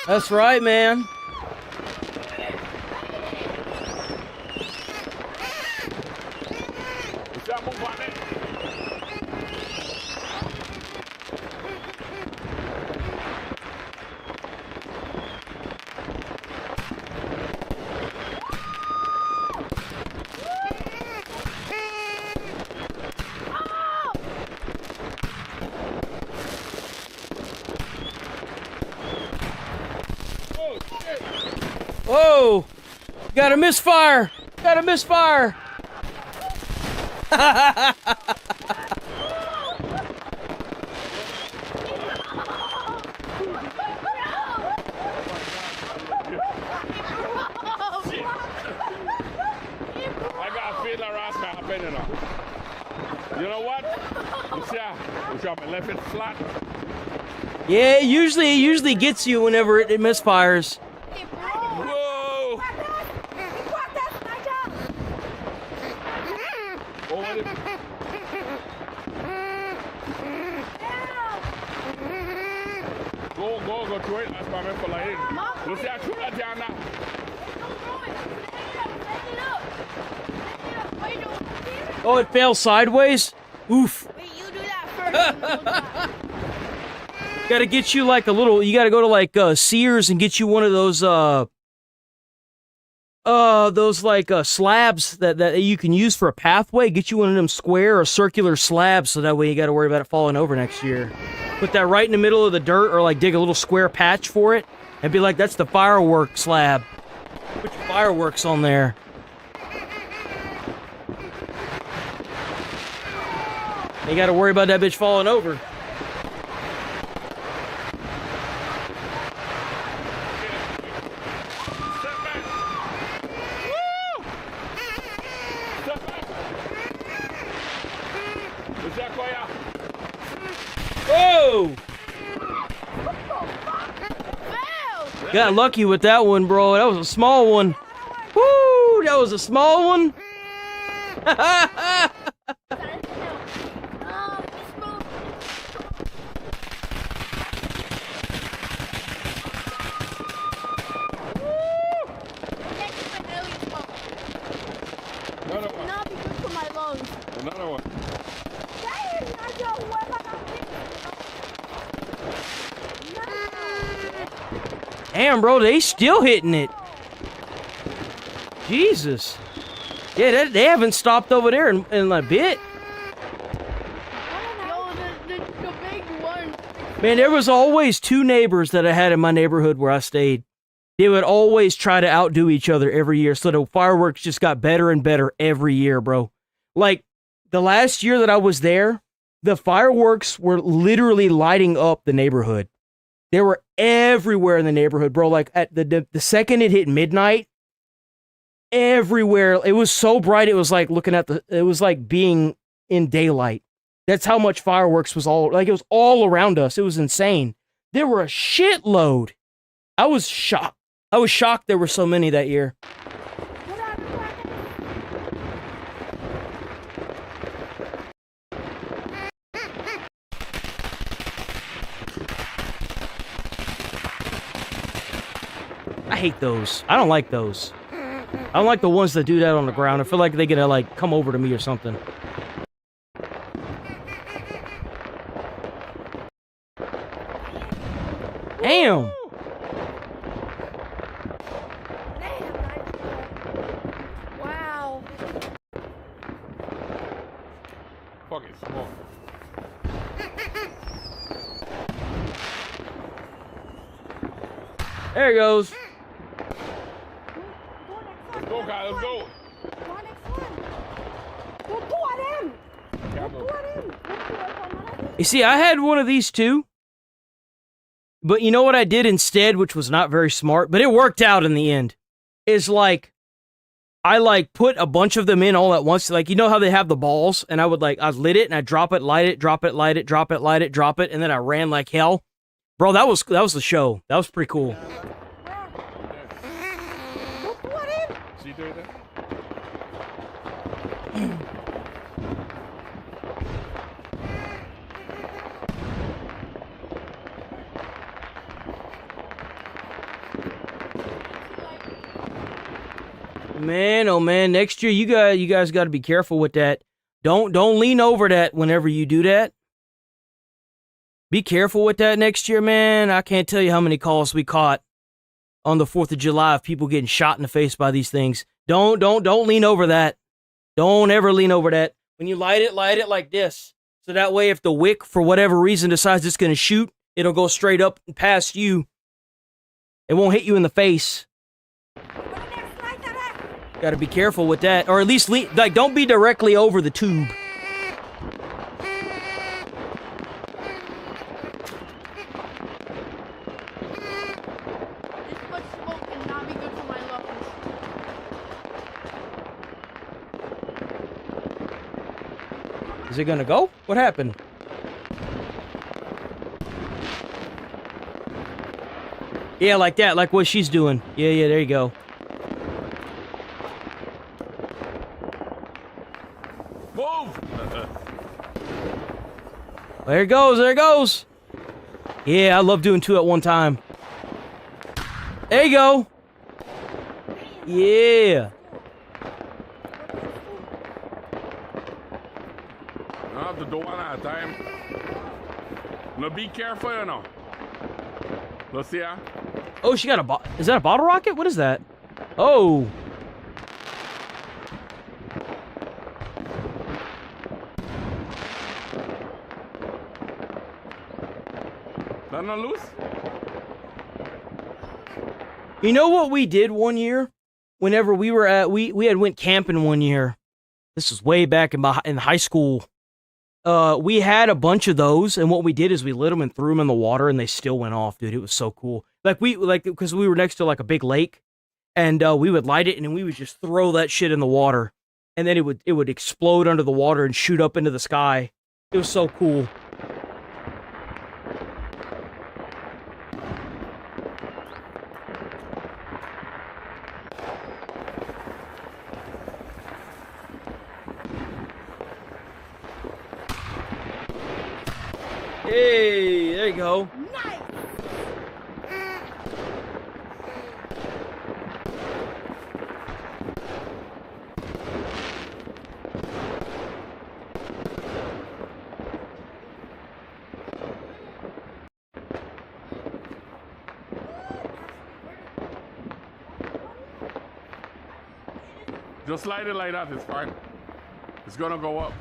That's right, man. Whoa! Got a misfire! Got a misfire! I got a feeling that's happening now. You know what? You see my left it flat? Yeah, it usually gets you whenever it misfires. Whoa! Go to it. That's my for like. You see I threw that down now. Oh, it fell sideways? Oof. Gotta get you like a little, you gotta go to like Sears and get you one of those slabs that you can use for a pathway. Get you one of them square or circular slabs so that way you gotta worry about it falling over next year. Put that right in the middle of the dirt or like dig a little square patch for it and be like, that's the firework slab. Put your fireworks on there. You gotta worry about that bitch falling over. Whoa! Got lucky with that one, bro. That was a small one. Woo! That was a small one. Another one. Damn, bro, they still hitting it. Jesus. Yeah, they haven't stopped over there in a bit. Man, there was always two neighbors that I had in my neighborhood where I stayed. They would always try to outdo each other every year, so the fireworks just got better and better every year, bro. Like, the last year that I was there, the fireworks were literally lighting up the neighborhood. They were everywhere in the neighborhood, bro. Like, at the second it hit midnight, everywhere. It was so bright, it was like looking at it was like being in daylight. That's how much fireworks was it was all around us. It was insane. There were a shitload. I was shocked. I was shocked there were so many that year. I hate those. I don't like those. I don't like the ones that do that on the ground. I feel like they're gonna like come over to me or something. Damn. Wow. Fucking small. There he goes. Let's go, guys. Let's go. You see, I had one of these too. But you know what I did instead, which was not very smart, but it worked out in the end, is like, I like put a bunch of them in all at once. Like, you know how they have the balls, and I lit it and I drop it, light it, drop it, light it, drop it, light it, drop it, and then I ran like hell. Bro, that was the show. That was pretty cool. Man, oh man, next year you guys got to be careful with that. Don't lean over that whenever you do that. Be careful with that next year, man. I can't tell you how many calls we caught on the 4th of July of people getting shot in the face by these things. Don't lean over that. Don't ever lean over that. When you light it like this. So that way if the wick, for whatever reason, decides it's going to shoot, it'll go straight up and past you. It won't hit you in the face. Got to be careful with that. Or at least, don't be directly over the tube. Is it gonna go? What happened? Yeah, like that, like what she's doing. Yeah, there you go. Move! There it goes. Yeah, I love doing 2 at one time. There you go. Yeah. I have to do one at a time. Now be careful, you know. Let's see, huh? Oh, she got is that a bottle rocket? What is that? Oh. That not loose? You know what we did one year? Whenever we were we had went camping one year. This was way back in high school. We had a bunch of those, and what we did is we lit them and threw them in the water, and they still went off, dude. It was so cool. Because we were next to like a big lake, and we would light it, and then we would just throw that shit in the water, and then it would explode under the water and shoot up into the sky. It was so cool. Hey, there you go. Nice. Just light it like that, it's fine. It's gonna go up.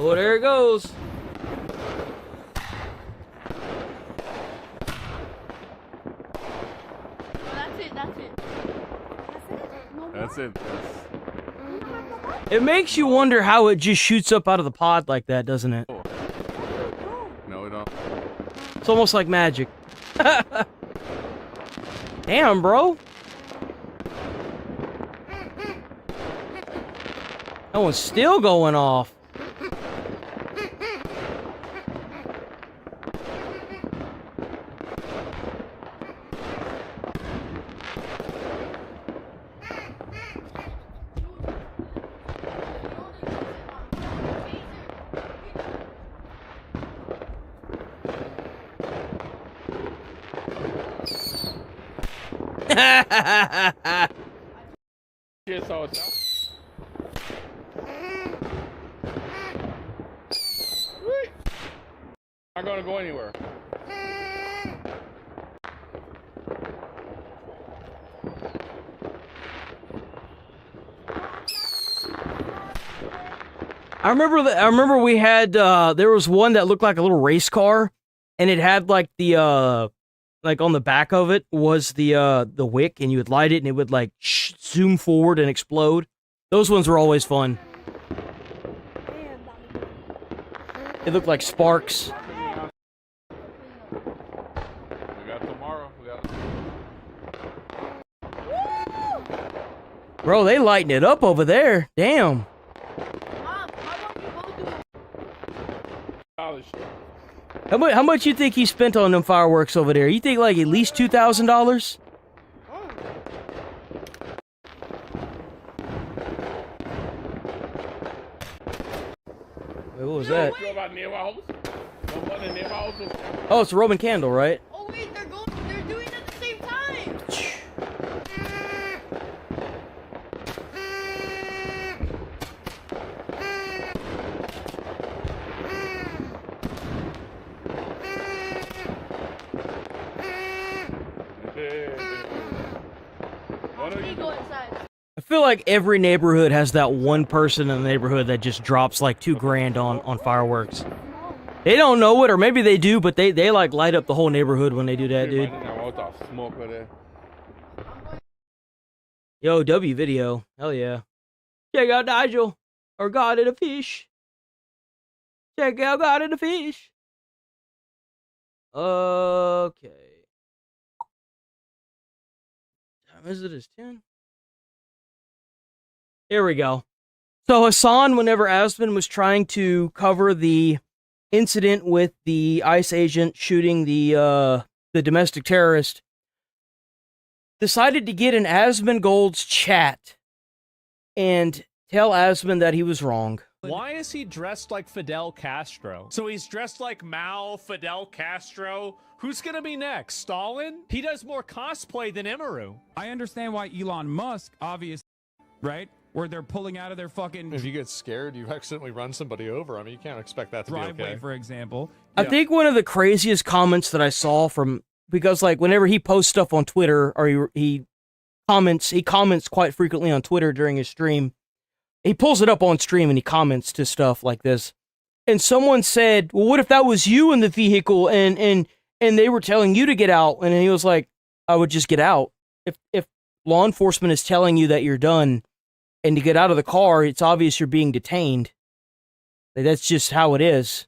Oh, there it goes. That's it. It makes you wonder how it just shoots up out of the pod like that, doesn't it? No, we don't. It's almost like magic. Damn, bro. That one's still going off. Here's how it's done. Not gonna go anywhere. I remember we had there was one that looked like a little race car, and it had like the like on the back of it was the wick, and you would light it and it would like zoom forward and explode. Those ones were always fun. They look like sparks. We got tomorrow. We got. Bro, they lighting it up over there. Damn. How much you think he spent on them fireworks over there? You think like at least $2,000? Wait, what was that? Oh, it's a Roman candle, right? Oh wait, they're doing it at the same time. Go inside. I feel like every neighborhood has that one person in the neighborhood that just drops like $2,000 on fireworks. They don't know it, or maybe they do, but they like light up the whole neighborhood when they do that, dude. Yo, W video. Hell yeah. Check out Nigel. Or God in a Fish. Check out God in a Fish. Okay. Time is it? Is 10? Here we go. So Hassan, whenever Asman was trying to cover the incident with the ICE agent shooting the domestic terrorist, decided to get in Asman Gold's chat and tell Asman that he was wrong. Why is he dressed like Fidel Castro? So he's dressed like Mao, Fidel Castro. Who's gonna be next? Stalin? He does more cosplay than Emeru. I understand why Elon Musk, obviously, right? Where they're pulling out of their fucking... If you get scared, you accidentally run somebody over. I mean, you can't expect that to be driveway, okay. for example. I think one of the craziest comments that I saw from... Because, like, whenever he posts stuff on Twitter, or he comments quite frequently on Twitter during his stream. He pulls it up on stream and he comments to stuff like this. And someone said, well, what if that was you in the vehicle and they were telling you to get out? And he was like, I would just get out. If law enforcement is telling you that you're done and to get out of the car, it's obvious you're being detained. Like, that's just how it is.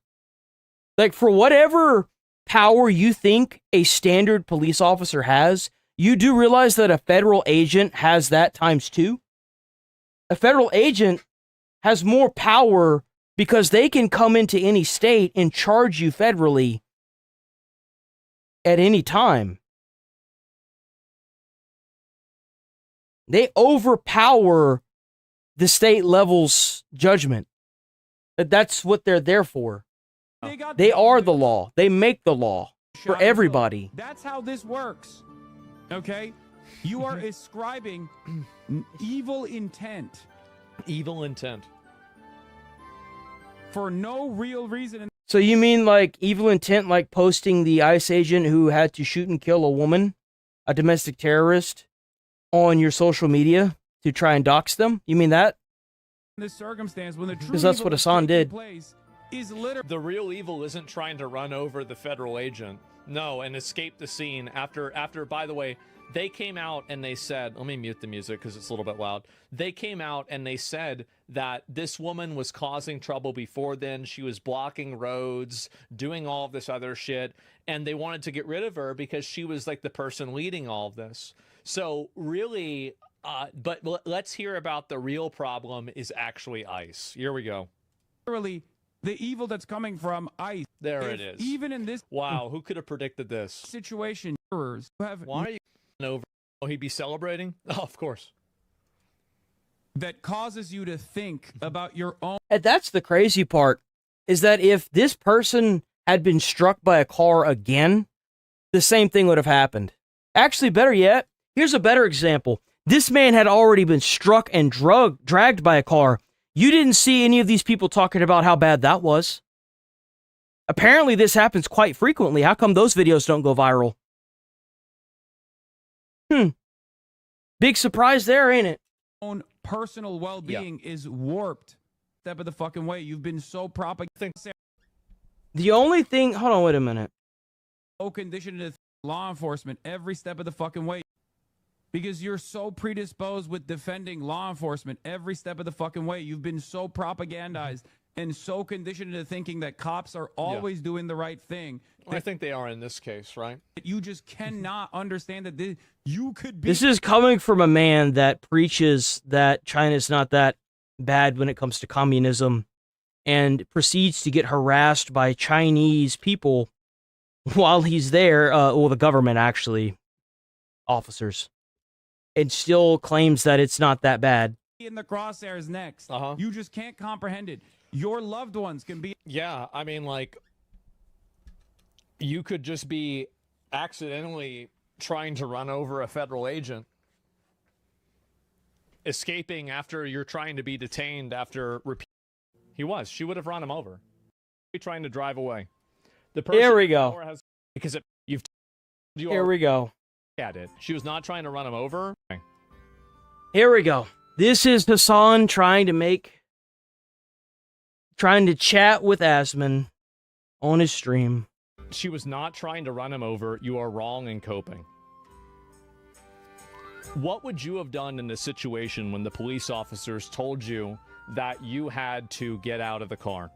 Like, for whatever power you think a standard police officer has, you do realize that a federal agent has that times 2? A federal agent has more power because they can come into any state and charge you federally at any time. They overpower the state level's judgment. That's what they're there for. They are the law. They make the law for everybody. That's how this works. Okay? You are ascribing evil intent. Evil intent. For no real reason. So you mean like evil intent, like posting the ICE agent who had to shoot and kill a woman, a domestic terrorist, on your social media to try and dox them? You mean that? In this circumstance, when the true because that's what Hassan did. The real evil isn't trying to run over the federal agent. No, and escape the scene after, by the way, they came out and they said, let me mute the music because it's a little bit loud. They came out and they said that this woman was causing trouble before then. She was blocking roads, doing all of this other shit. And they wanted to get rid of her because she was like the person leading all of this. So really, but let's hear about the real problem is actually ICE. Here we go. Literally, the evil that's coming from ICE. There it is. Even in this... Wow, who could have predicted this? Situation. Why are you over? Oh, he'd be celebrating? Oh, of course. That causes you to think about your own... And that's the crazy part, is that if this person had been struck by a car again, the same thing would have happened. Actually, better yet, here's a better example. This man had already been struck and dragged by a car. You didn't see any of these people talking about how bad that was. Apparently, this happens quite frequently. How come those videos don't go viral? Big surprise there, ain't it? Own personal well-being is warped. Step of the fucking way. You've been so propagated. The only thing... Hold on, wait a minute. So conditioned to law enforcement every step of the fucking way. because you're so predisposed with defending law enforcement every step of the fucking way. You've been so propagandized and so conditioned into thinking that cops are always doing the right thing. I think they are in this case, right? You just cannot understand that you could be... This is coming from a man that preaches that China's not that bad when it comes to communism and proceeds to get harassed by Chinese people while he's there, well, the government actually, officers, and still claims that it's not that bad. In the crosshairs next. You just can't comprehend it. Your loved ones can be... Yeah, I mean, like, you could just be accidentally trying to run over a federal agent, escaping after you're trying to be detained after she would have run him over. Trying to drive away. The person Here we go. Has, because Here we go. At it. She was not trying to run him over. Here we go. This is Hassan trying to chat with Asman on his stream. She was not trying to run him over. You are wrong in coping. What would you have done in this situation when the police officers told you that you had to get out of the car?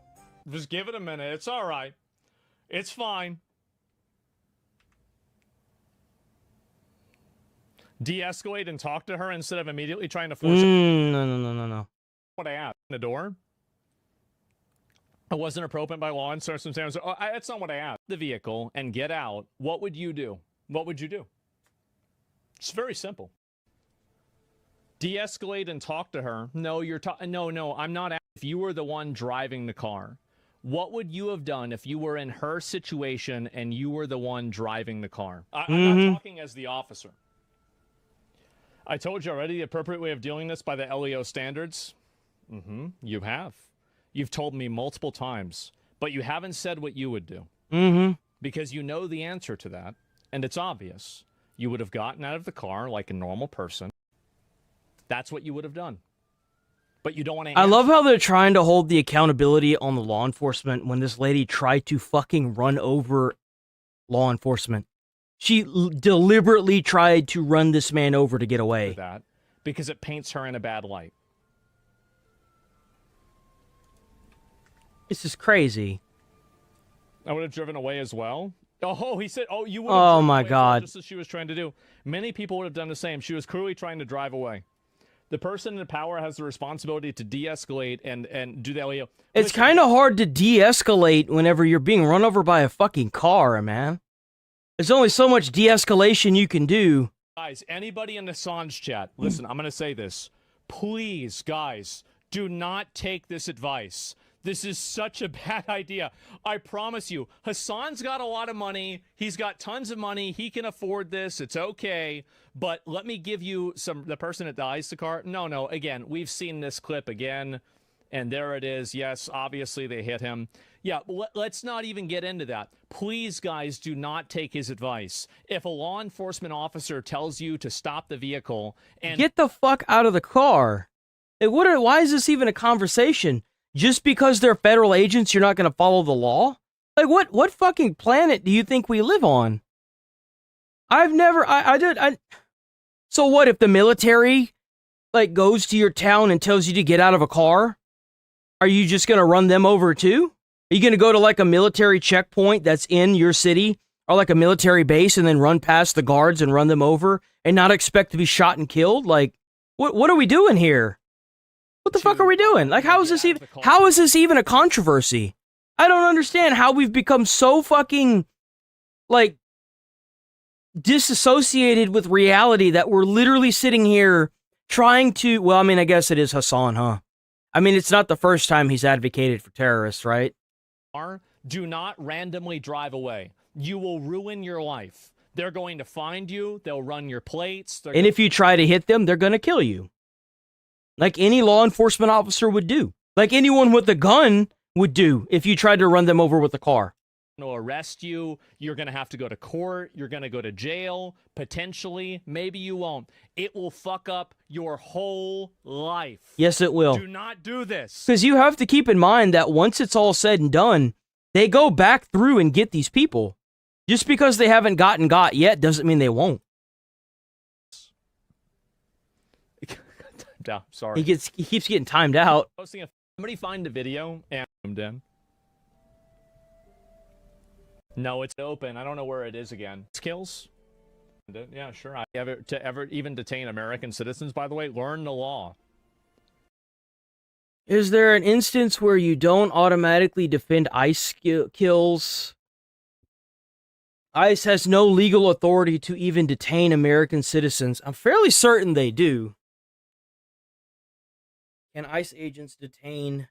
Just give it a minute. It's all right. It's fine. De-escalate and talk to her instead of immediately trying to force No. What I asked. The door? It wasn't appropriate by law and circumstances. That's not what I asked. The vehicle and get out. What would you do? What would you do? It's very simple. De-escalate and talk to her. No, no, I'm not. If you were the one driving the car, what would you have done if you were in her situation and you were the one driving the car? I'm not talking as the officer. I told you already the appropriate way of dealing this by the LEO standards. You have. You've told me multiple times, but you haven't said what you would do. Because you know the answer to that, and it's obvious. You would have gotten out of the car like a normal person. That's what you would have done. But you don't want to... I love how they're trying to hold the accountability on the law enforcement when this lady tried to fucking run over law enforcement. She deliberately tried to run this man over to get away. That, because it paints her in a bad light. This is crazy. I would have driven away as well. Oh, he said, you would have Oh driven my away God. as well, just as she was trying to do. Many people would have done the same. She was clearly trying to drive away. The person in power has the responsibility to de-escalate and do that. It's kind of hard to de-escalate whenever you're being run over by a fucking car, man. There's only so much de-escalation you can do. Guys, anybody in the Assange chat, listen, I'm going to say this. Please, guys, do not take this advice. This is such a bad idea. I promise you, Hassan's got a lot of money. He's got tons of money. He can afford this. It's okay. But let me give you the person that dies the car. No, again, we've seen this clip again. And there it is. Yes, obviously they hit him. Yeah, let's not even get into that. Please, guys, do not take his advice. If a law enforcement officer tells you to stop the vehicle and... Get the fuck out of the car. Why is this even a conversation? Just because they're federal agents, you're not going to follow the law? Like, what fucking planet do you think we live on? So what if the military, like, goes to your town and tells you to get out of a car? Are you just going to run them over too? Are you going to go to, like, a military checkpoint that's in your city, or like a military base, and then run past the guards and run them over and not expect to be shot and killed? Like, what are we doing here? What the fuck are we doing? Like, how is this even a controversy? I don't understand how we've become so fucking, like, disassociated with reality that we're literally sitting here trying to, well, I mean, I guess it is Hassan, huh? I mean, it's not the first time he's advocated for terrorists, right? Do not randomly drive away. You will ruin your life. They're going to find you. They'll run your plates. And if you try to hit them, they're going to kill you. Like any law enforcement officer would do. Like anyone with a gun would do if you tried to run them over with a car. They'll arrest you. You're going to have to go to court. You're going to go to jail. Potentially. Maybe you won't. It will fuck up your whole life. Yes, it will. Do not do this. Because you have to keep in mind that once it's all said and done, they go back through and get these people. Just because they haven't got yet doesn't mean they won't. Yeah, sorry. He keeps getting timed out. Somebody find a video and zoomed in. No, it's open. I don't know where it is again. Skills? Yeah, sure. To ever even detain American citizens, by the way, learn the law. Is there an instance where you don't automatically defend ICE kills? ICE has no legal authority to even detain American citizens. I'm fairly certain they do. Can ICE agents detain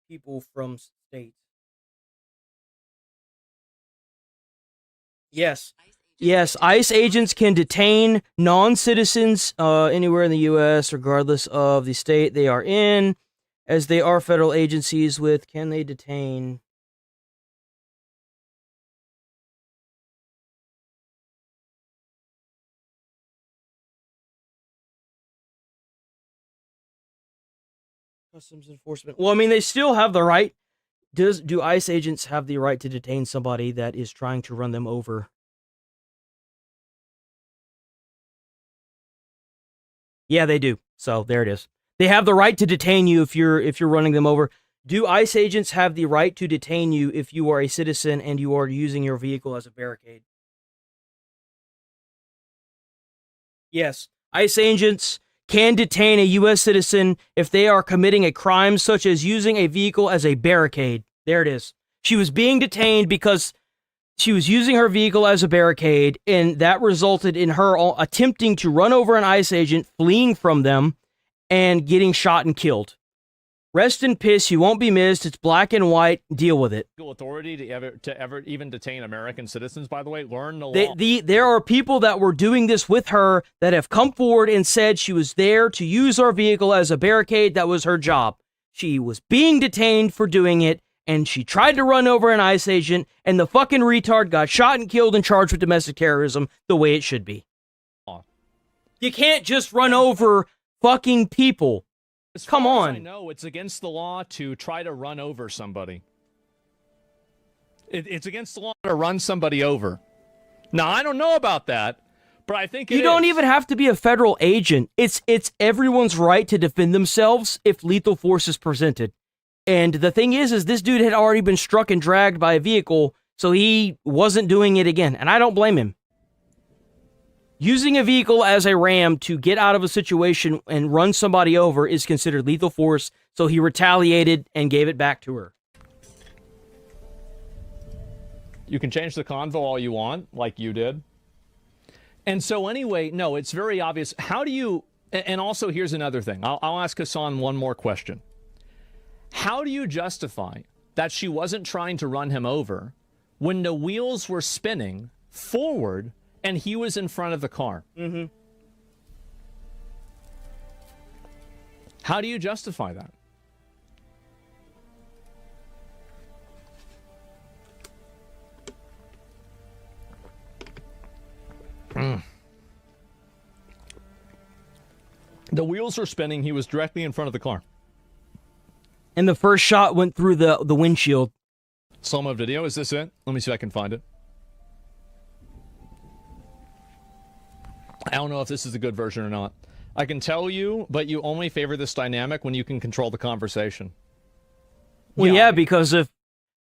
people from states? Yes. Yes, ICE agents can detain non-citizens anywhere in the U.S., regardless of the state they are in, as they are federal agencies with, can they detain... Customs enforcement. Well, I mean, they still have the right. Do ICE agents have the right to detain somebody that is trying to run them over? Yeah, they do. So there it is. They have the right to detain you if you're running them over. Do ICE agents have the right to detain you if you are a citizen and you are using your vehicle as a barricade? Yes. ICE agents can detain a U.S. citizen if they are committing a crime such as using a vehicle as a barricade. There it is. She was being detained because she was using her vehicle as a barricade, and that resulted in her attempting to run over an ICE agent, fleeing from them, and getting shot and killed. Rest in peace. You won't be missed. It's black and white. Deal with it. Legal authority to ever even detain American citizens, by the way, learn the law. There are people that were doing this with her that have come forward and said she was there to use our vehicle as a barricade. That was her job. She was being detained for doing it, and she tried to run over an ICE agent, and the fucking retard got shot and killed and charged with domestic terrorism the way it should be. You can't just run over fucking people. Come on. I know it's against the law to try to run over somebody. It's against the law to run somebody over. Now, I don't know about that, but I think you don't even have to be a federal agent. It's everyone's right to defend themselves if lethal force is presented. And the thing is this dude had already been struck and dragged by a vehicle, so he wasn't doing it again. And I don't blame him. Using a vehicle as a ram to get out of a situation and run somebody over is considered lethal force, so he retaliated and gave it back to her. You can change the convo all you want, like you did. And so anyway, no, it's very obvious. How do you... And also, here's another thing. I'll ask Hassan one more question. How do you justify that she wasn't trying to run him over when the wheels were spinning forward and he was in front of the car? Mm-hmm. How do you justify that? The wheels were spinning. He was directly in front of the car. And the first shot went through the windshield. Slow-mo video. Is this it? Let me see if I can find it. I don't know if this is a good version or not. I can tell you, but you only favor this dynamic when you can control the conversation. Well, yeah, because if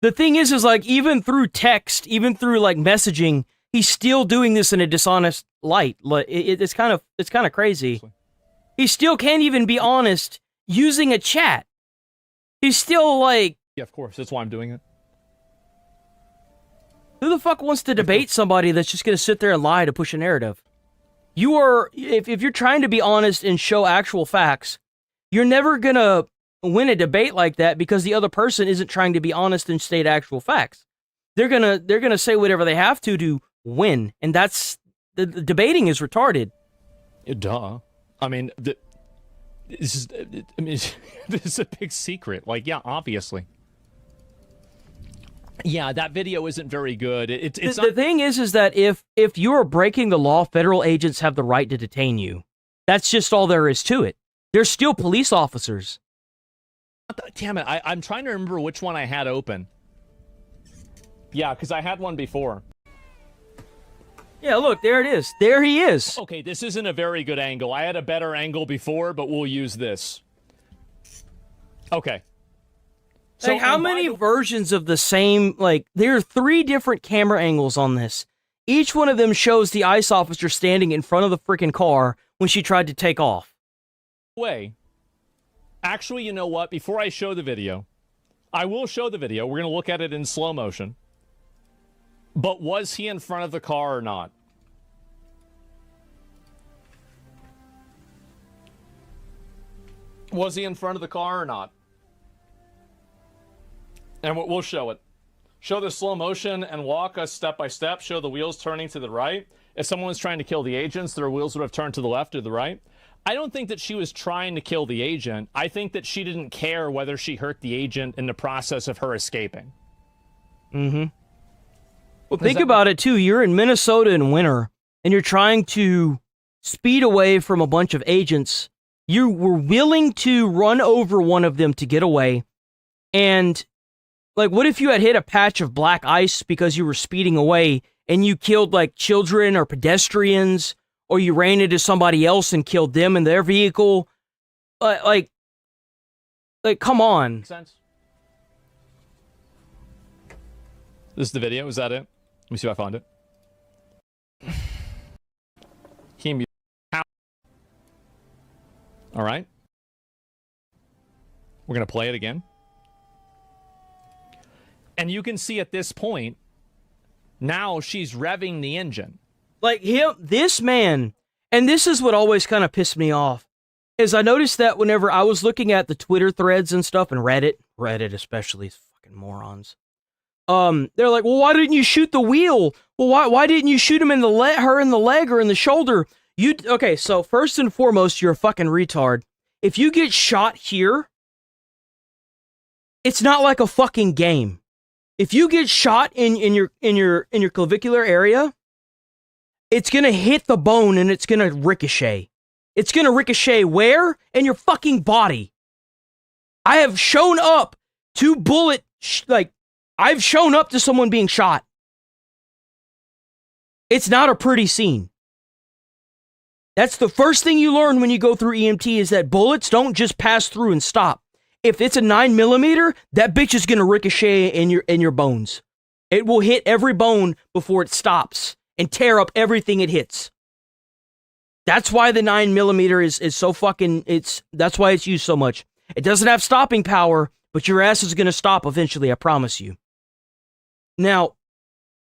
the thing is like even through text, even through like messaging, he's still doing this in a dishonest light. Like it's kind of crazy. He still can't even be honest using a chat. He's still like... Yeah, of course. That's why I'm doing it. Who the fuck wants to debate somebody that's just going to sit there and lie to push a narrative? You are... If you're trying to be honest and show actual facts, you're never going to win a debate like that because the other person isn't trying to be honest and state actual facts. They're gonna say whatever they have to win, and that's... The debating is retarded. Duh. I mean... This is a big secret. Like, yeah, obviously. Yeah, that video isn't very good. It's the thing is that if you're breaking the law, federal agents have the right to detain you. That's just all there is to it. They're still police officers. Damn it, I'm trying to remember which one I had open. Yeah, because I had one before. Yeah, look, there it is. There he is. Okay, this isn't a very good angle. I had a better angle before, but we'll use this. Okay. So how many versions of the same, like, there are 3 different camera angles on this. Each one of them shows the ICE officer standing in front of the freaking car when she tried to take off. Actually, you know what? Before I show the video, I will show the video. We're going to look at it in slow motion. But was he in front of the car or not? Was he in front of the car or not? And we'll show it. Show the slow motion and walk us step by step. Show the wheels turning to the right. If someone was trying to kill the agents, their wheels would have turned to the left or the right. I don't think that she was trying to kill the agent. I think that she didn't care whether she hurt the agent in the process of her escaping. Mm-hmm. Well, think about it, too. You're in Minnesota in winter, and you're trying to speed away from a bunch of agents. You were willing to run over one of them to get away. And, like, what if you had hit a patch of black ice because you were speeding away and you killed, like, children or pedestrians, or you ran into somebody else and killed them in their vehicle? Like, come on. Makes sense. This is the video. Is that it? Let me see if I find it. All right. We're going to play it again. And you can see at this point, now she's revving the engine. Like this man, and this is what always kind of pissed me off, is I noticed that whenever I was looking at the Twitter threads and stuff, and Reddit especially, fucking morons. They're like, well, why didn't you shoot the wheel? Well, why didn't you shoot him in her in the leg or in the shoulder? Okay, so first and foremost, you're a fucking retard. If you get shot here, it's not like a fucking game. If you get shot in your clavicular area, it's gonna hit the bone and it's gonna ricochet. It's gonna ricochet where? In your fucking body. I have shown up to I've shown up to someone being shot. It's not a pretty scene. That's the first thing you learn when you go through EMT is that bullets don't just pass through and stop. If it's a 9mm, that bitch is gonna ricochet in your bones. It will hit every bone before it stops and tear up everything it hits. That's why the 9mm is so fucking, that's why it's used so much. It doesn't have stopping power, but your ass is gonna stop eventually, I promise you. Now,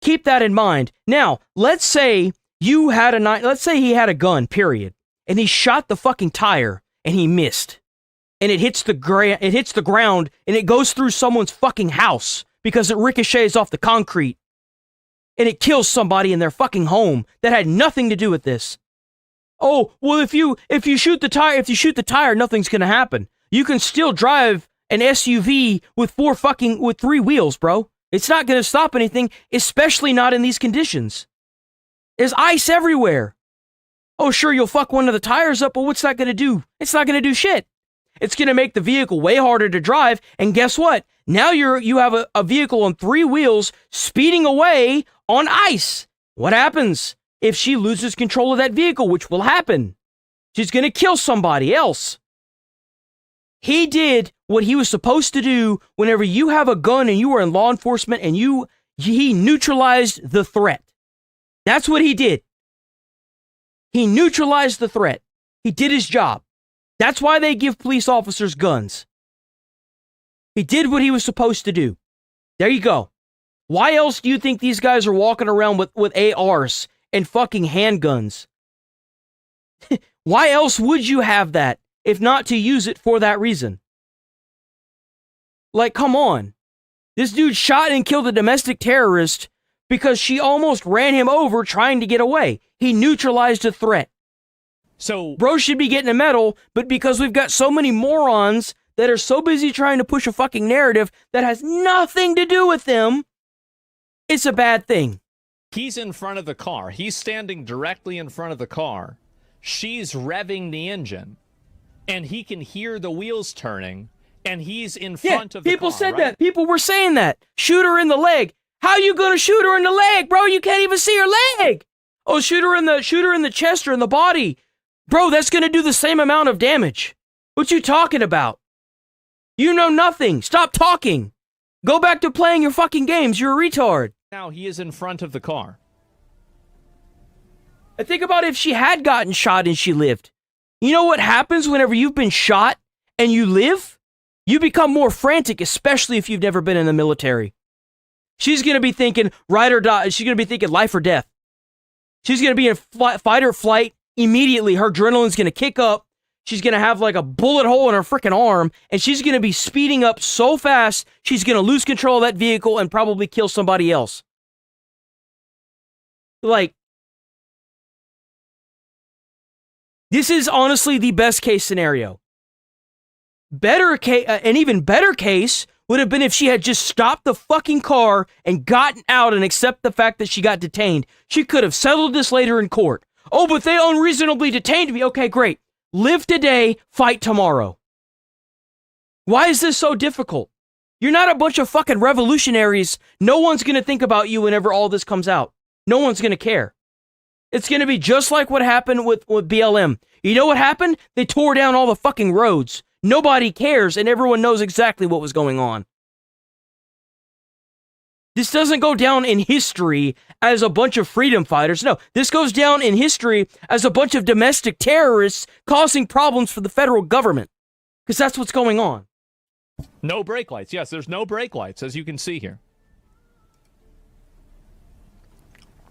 keep that in mind. Now, let's say let's say he had a gun, period, and he shot the fucking tire and he missed. And it hits the ground and it goes through someone's fucking house because it ricochets off the concrete. And it kills somebody in their fucking home that had nothing to do with this. Oh, well, if you shoot the tire, nothing's gonna happen. You can still drive an SUV with 3 wheels, bro. It's not gonna stop anything, especially not in these conditions. There's ice everywhere. Oh, sure, you'll fuck one of the tires up, but what's that gonna do? It's not gonna do shit. It's gonna make the vehicle way harder to drive, and guess what? Now you have a vehicle on 3 wheels speeding away on ice. What happens if she loses control of that vehicle, which will happen? She's gonna kill somebody else. He did what he was supposed to do whenever you have a gun and you are in law enforcement, and he neutralized the threat. That's what he did. He neutralized the threat. He did his job. That's why they give police officers guns. He did what he was supposed to do. There you go. Why else do you think these guys are walking around with ARs and fucking handguns? Why else would you have that if not to use it for that reason? Like, come on. This dude shot and killed a domestic terrorist because she almost ran him over trying to get away. He neutralized a threat. So, bro should be getting a medal, but because we've got so many morons that are so busy trying to push a fucking narrative that has nothing to do with them, it's a bad thing. He's in front of the car. He's standing directly in front of the car. She's revving the engine. And he can hear the wheels turning. And he's in front of the car. People said that. People were saying that. Shoot her in the leg. How you gonna shoot her in the leg, bro? You can't even see her leg. Oh, shoot her in the chest or in the body. Bro, that's gonna do the same amount of damage. What you talking about? You know nothing. Stop talking. Go back to playing your fucking games. You're a retard. Now he is in front of the car. And think about if she had gotten shot and she lived. You know what happens whenever you've been shot and you live? You become more frantic, especially if you've never been in the military. She's going to be thinking ride or die. She's going to be thinking life or death. She's going to be in fight or flight immediately. Her adrenaline's going to kick up. She's going to have like a bullet hole in her freaking arm, and she's going to be speeding up so fast, she's going to lose control of that vehicle and probably kill somebody else. Like, this is honestly the best case scenario. An even better case would have been if she had just stopped the fucking car and gotten out and accept the fact that she got detained. She could have settled this later in court. Oh, but they unreasonably detained me. Okay, great. Live today, fight tomorrow. Why is this so difficult? You're not a bunch of fucking revolutionaries. No one's going to think about you whenever all this comes out. No one's going to care. It's going to be just like what happened with BLM. You know what happened? They tore down all the fucking roads. Nobody cares, and everyone knows exactly what was going on. This doesn't go down in history as a bunch of freedom fighters. No, this goes down in history as a bunch of domestic terrorists causing problems for the federal government. Because that's what's going on. No brake lights. Yes, there's no brake lights, as you can see here.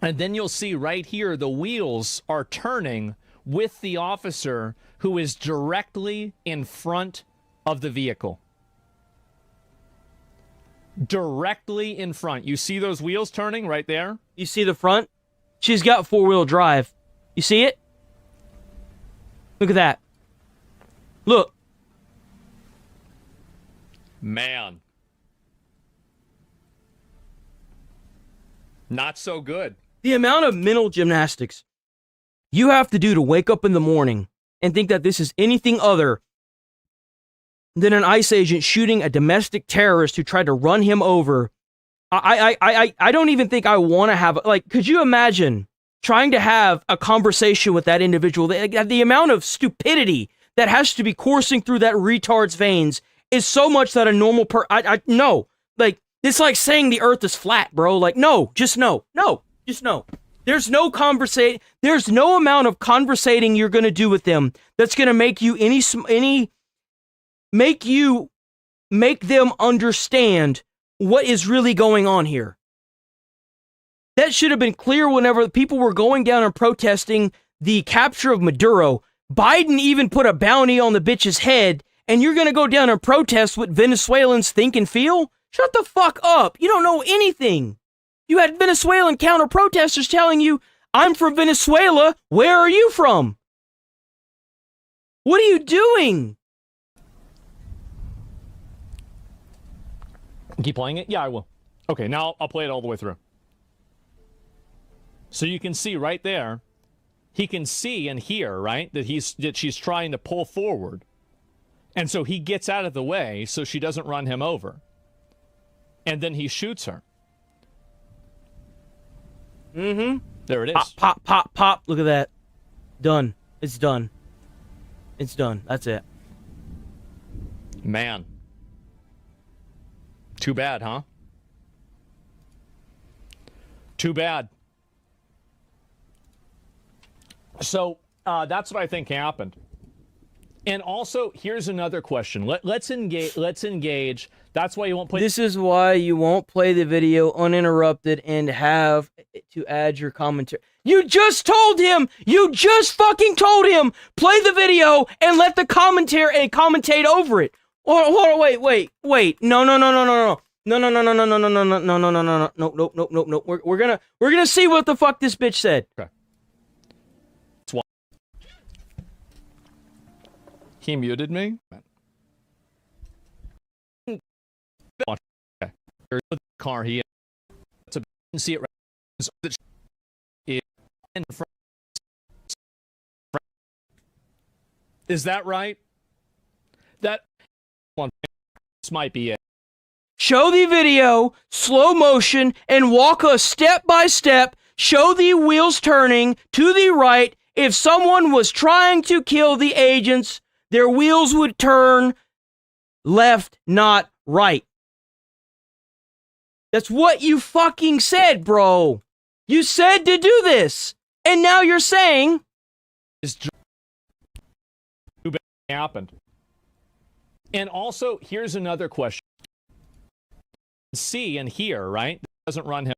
And then you'll see right here, the wheels are turning with the officer who is directly in front of the vehicle. Directly in front. You see those wheels turning right there? You see the front? She's got four-wheel drive. You see it? Look at that. Look. Man. Not so good. The amount of mental gymnastics you have to do to wake up in the morning and think that this is anything other than an ICE agent shooting a domestic terrorist who tried to run him over. I don't even think I want to have, like, could you imagine trying to have a conversation with that individual? The amount of stupidity that has to be coursing through that retard's veins is so much that a normal no. Like, it's like saying the earth is flat, bro. Like, no, just no. No, just no. There's no there's no amount of conversating you're going to do with them that's going to make you make them understand what is really going on here. That should have been clear whenever people were going down and protesting the capture of Maduro. Biden even put a bounty on the bitch's head, and you're going to go down and protest what Venezuelans think and feel? Shut the fuck up. You don't know anything. You had Venezuelan counter-protesters telling you, I'm from Venezuela. Where are you from? What are you doing? Keep playing it? Yeah, I will. Okay, now I'll play it all the way through. So you can see right there, he can see and hear, right, that she's trying to pull forward. And so he gets out of the way so she doesn't run him over. And then he shoots her. Mm-hmm. There it is. Pop, pop, pop, pop. Look at that. Done. It's done. It's done. That's it. Man. Too bad, huh? Too bad. So, that's what I think happened. And also, here's another question. Let's engage. That's why you won't play. This is why you won't play the video uninterrupted and have to add your commentary. You just told him. You just fucking told him. Play the video and let the commentary and commentate over it. Hold on, wait. No. No. We're gonna see what the fuck this bitch said. Okay. He muted me. Okay. Here's the car he is. See it right. Is that right? That one might be it. Show the video, slow motion, and walk us step by step show the wheels turning to the right. If someone was trying to kill the agents, their wheels would turn left, not right. That's what you fucking said, bro. You said to do this. And now you're saying... It's too bad it happened. And also, here's another question. See and hear, right? That doesn't run him.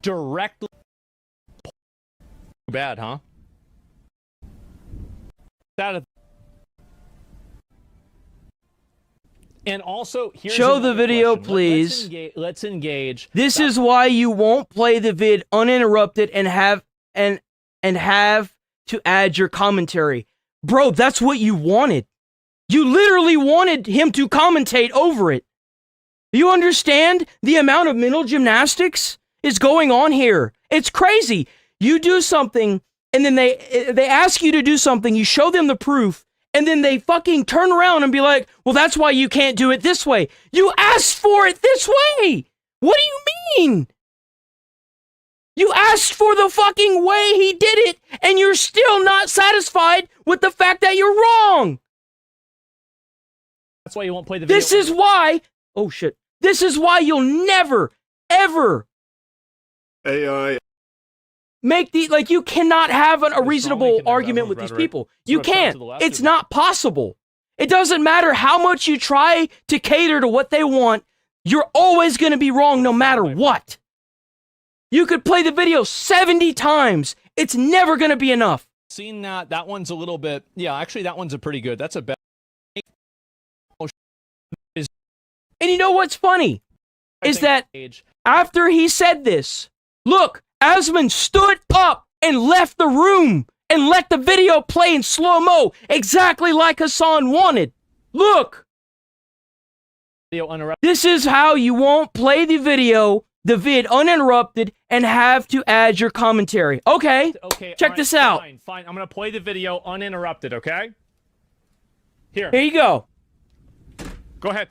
Directly. Too bad, huh? And also, here's show the video, question. please. Let's engage. This is why you won't play the vid uninterrupted and have to add your commentary. Bro, that's what you wanted. You literally wanted him to commentate over it. You understand the amount of mental gymnastics is going on here? It's crazy. You do something, and then they ask you to do something, you show them the proof, and then they fucking turn around and be like, well, that's why you can't do it this way. You asked for it this way! What do you mean? You asked for the fucking way he did it, and you're still not satisfied with the fact that you're wrong! That's why you won't play the video. This is why... Oh, shit. This is why you'll never, ever... AI... make the... Like, you cannot have a reasonable argument with these people. You can't. It's not possible. It doesn't matter how much you try to cater to what they want. You're always going to be wrong no matter what. You could play the video 70 times. It's never going to be enough. Seen that? That one's a little bit... Yeah, actually, that one's a pretty good. That's a better... And you know what's funny? Is that after he said this, look, Asmund stood up and left the room and let the video play in slow-mo, exactly like Hassan wanted. Look! This is how you won't play the vid uninterrupted, and have to add your commentary. Okay, check this out. Fine. I'm going to play the video uninterrupted, okay? Here you go. Go ahead.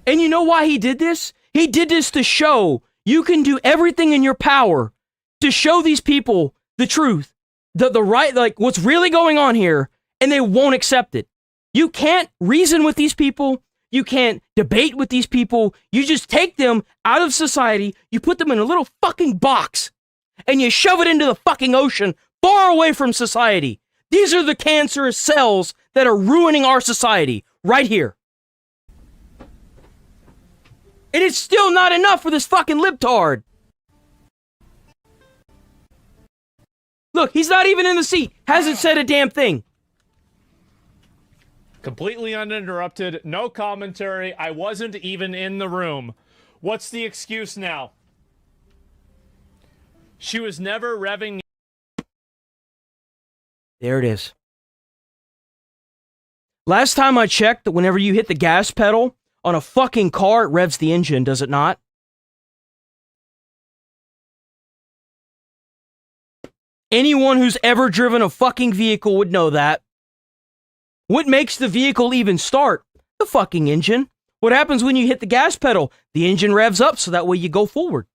And you know why he did this? He did this to show you can do everything in your power to show these people the truth, the right, like what's really going on here, and they won't accept it. You can't reason with these people. You can't debate with these people. You just take them out of society, you put them in a little fucking box, and you shove it into the fucking ocean far away from society. These are the cancerous cells that are ruining our society right here. And it's still not enough for this fucking libtard. Look, he's not even in the seat. Hasn't said a damn thing. Completely uninterrupted. No commentary. I wasn't even in the room. What's the excuse now? She was never revving. There it is. Last time I checked, whenever you hit the gas pedal on a fucking car, it revs the engine, does it not? Anyone who's ever driven a fucking vehicle would know that. What makes the vehicle even start? The fucking engine. What happens when you hit the gas pedal? The engine revs up so that way you go forward.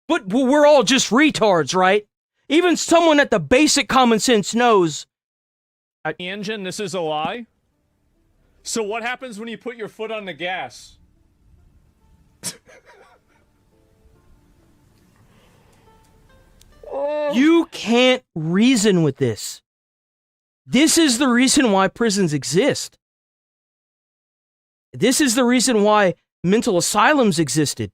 But we're all just retards, right? Even someone at the basic common sense knows. The engine, this is a lie? So what happens when you put your foot on the gas? You can't reason with this. This is the reason why prisons exist. This is the reason why mental asylums existed.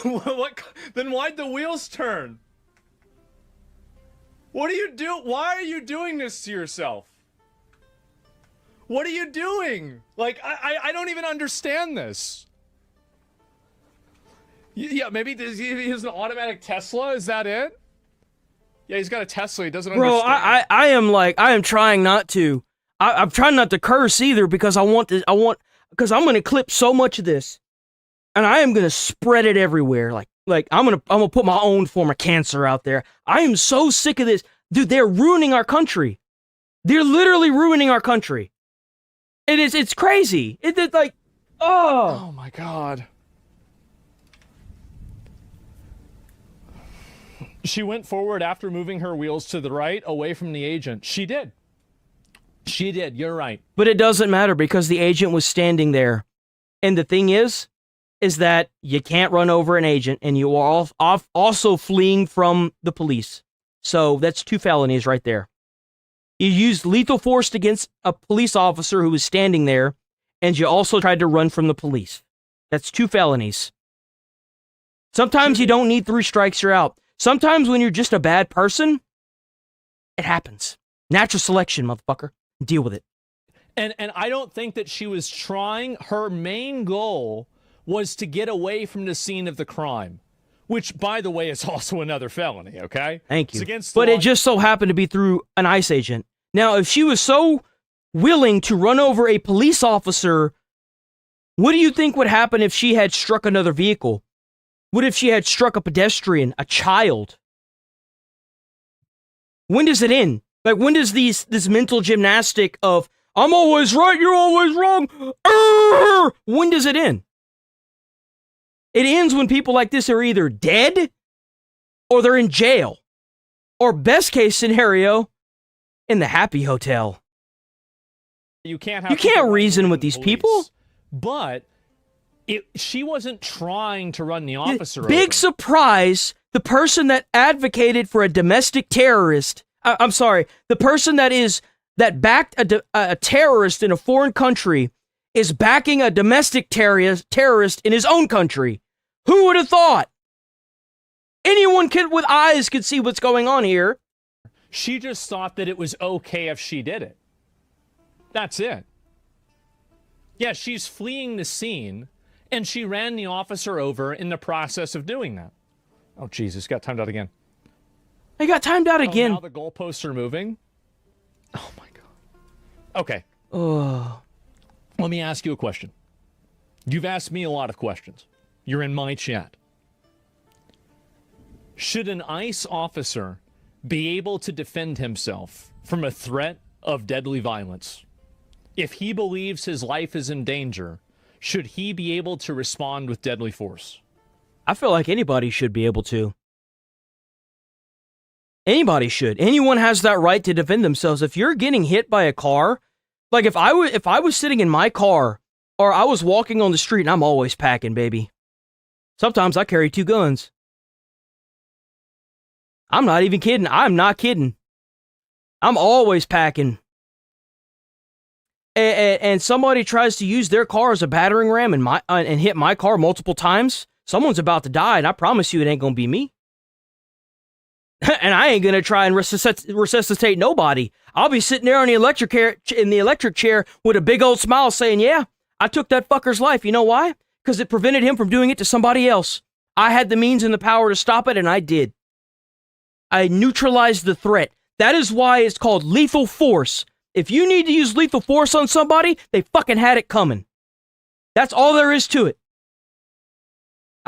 What? Then why'd the wheels turn? What do you do? Why are you doing this to yourself? What are you doing? Like, I don't even understand this. Yeah, maybe he has an automatic Tesla. Is that it? Yeah, he's got a Tesla. He doesn't understand. Bro, I am trying not to. I'm trying not to curse either because because I'm going to clip so much of this. and I am gonna spread it everywhere. Like I'm gonna put my own form of cancer out there. I am so sick of this. Dude, they're ruining our country. They're literally ruining our country. It's crazy. It's like, Oh my God. She went forward after moving her wheels to the right, away from the agent. She did. She did. You're right. But it doesn't matter because the agent was standing there. And the thing is that you can't run over an agent, and you are also fleeing from the police. So that's 2 felonies right there. You used lethal force against a police officer who was standing there, and you also tried to run from the police. That's 2 felonies. Sometimes you don't need 3 strikes, you're out. Sometimes when you're just a bad person, it happens. Natural selection, motherfucker. Deal with it. And I don't think that she was trying. Her main goal was to get away from the scene of the crime, which, by the way, is also another felony, okay? Thank you. It's against the But law. it just so happened to be through an ICE agent. Now, if she was so willing to run over a police officer, what do you think would happen if she had struck another vehicle? What if she had struck a pedestrian, a child? When does it end? Like, when does this mental gymnastic of, I'm always right, you're always wrong, when does it end? It ends when people like this are either dead or they're in jail. Or best case scenario, in the Happy Hotel. You can't reason with these people. But she wasn't trying to run the officer over. Big surprise, the person that advocated for a domestic terrorist, I'm sorry, the person that backed a terrorist in a foreign country is backing a domestic terrorist in his own country. Who would have thought? Anyone with eyes could see what's going on here. She just thought that it was okay if she did it. That's it. Yeah, she's fleeing the scene, and she ran the officer over in the process of doing that. Oh, Jesus, got timed out again. I got timed out again. Now the goalposts are moving. Oh, my God. Okay. Oh. Let me ask you a question. You've asked me a lot of questions. You're in my chat. Should an ICE officer be able to defend himself from a threat of deadly violence? If he believes his life is in danger, should he be able to respond with deadly force? I feel like anybody should be able to. Anybody should. Anyone has that right to defend themselves. If you're getting hit by a car, like if I was sitting in my car or I was walking on the street, and I'm always packing, baby. Sometimes I carry 2 guns. I'm not even kidding. I'm not kidding. I'm always packing. And somebody tries to use their car as a battering ram and hit my car multiple times, someone's about to die, and I promise you it ain't gonna be me. And I ain't gonna try and resuscitate nobody. I'll be sitting there in the electric chair with a big old smile saying, yeah, I took that fucker's life. You know why? Because it prevented him from doing it to somebody else. I had the means and the power to stop it, and I did. I neutralized the threat. That is why it's called lethal force. If you need to use lethal force on somebody, they fucking had it coming. That's all there is to it.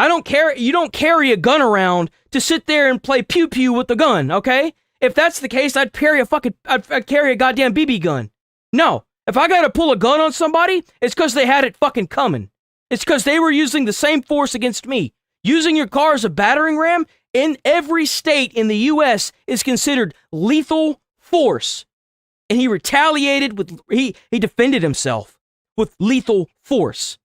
You don't carry a gun around to sit there and play pew-pew with the gun, okay? If that's the case, I'd carry a goddamn BB gun. No. If I gotta pull a gun on somebody, it's because they had it fucking coming. It's because they were using the same force against me. Using your car as a battering ram in every state in the U.S. is considered lethal force. And he retaliated with, he defended himself with lethal force.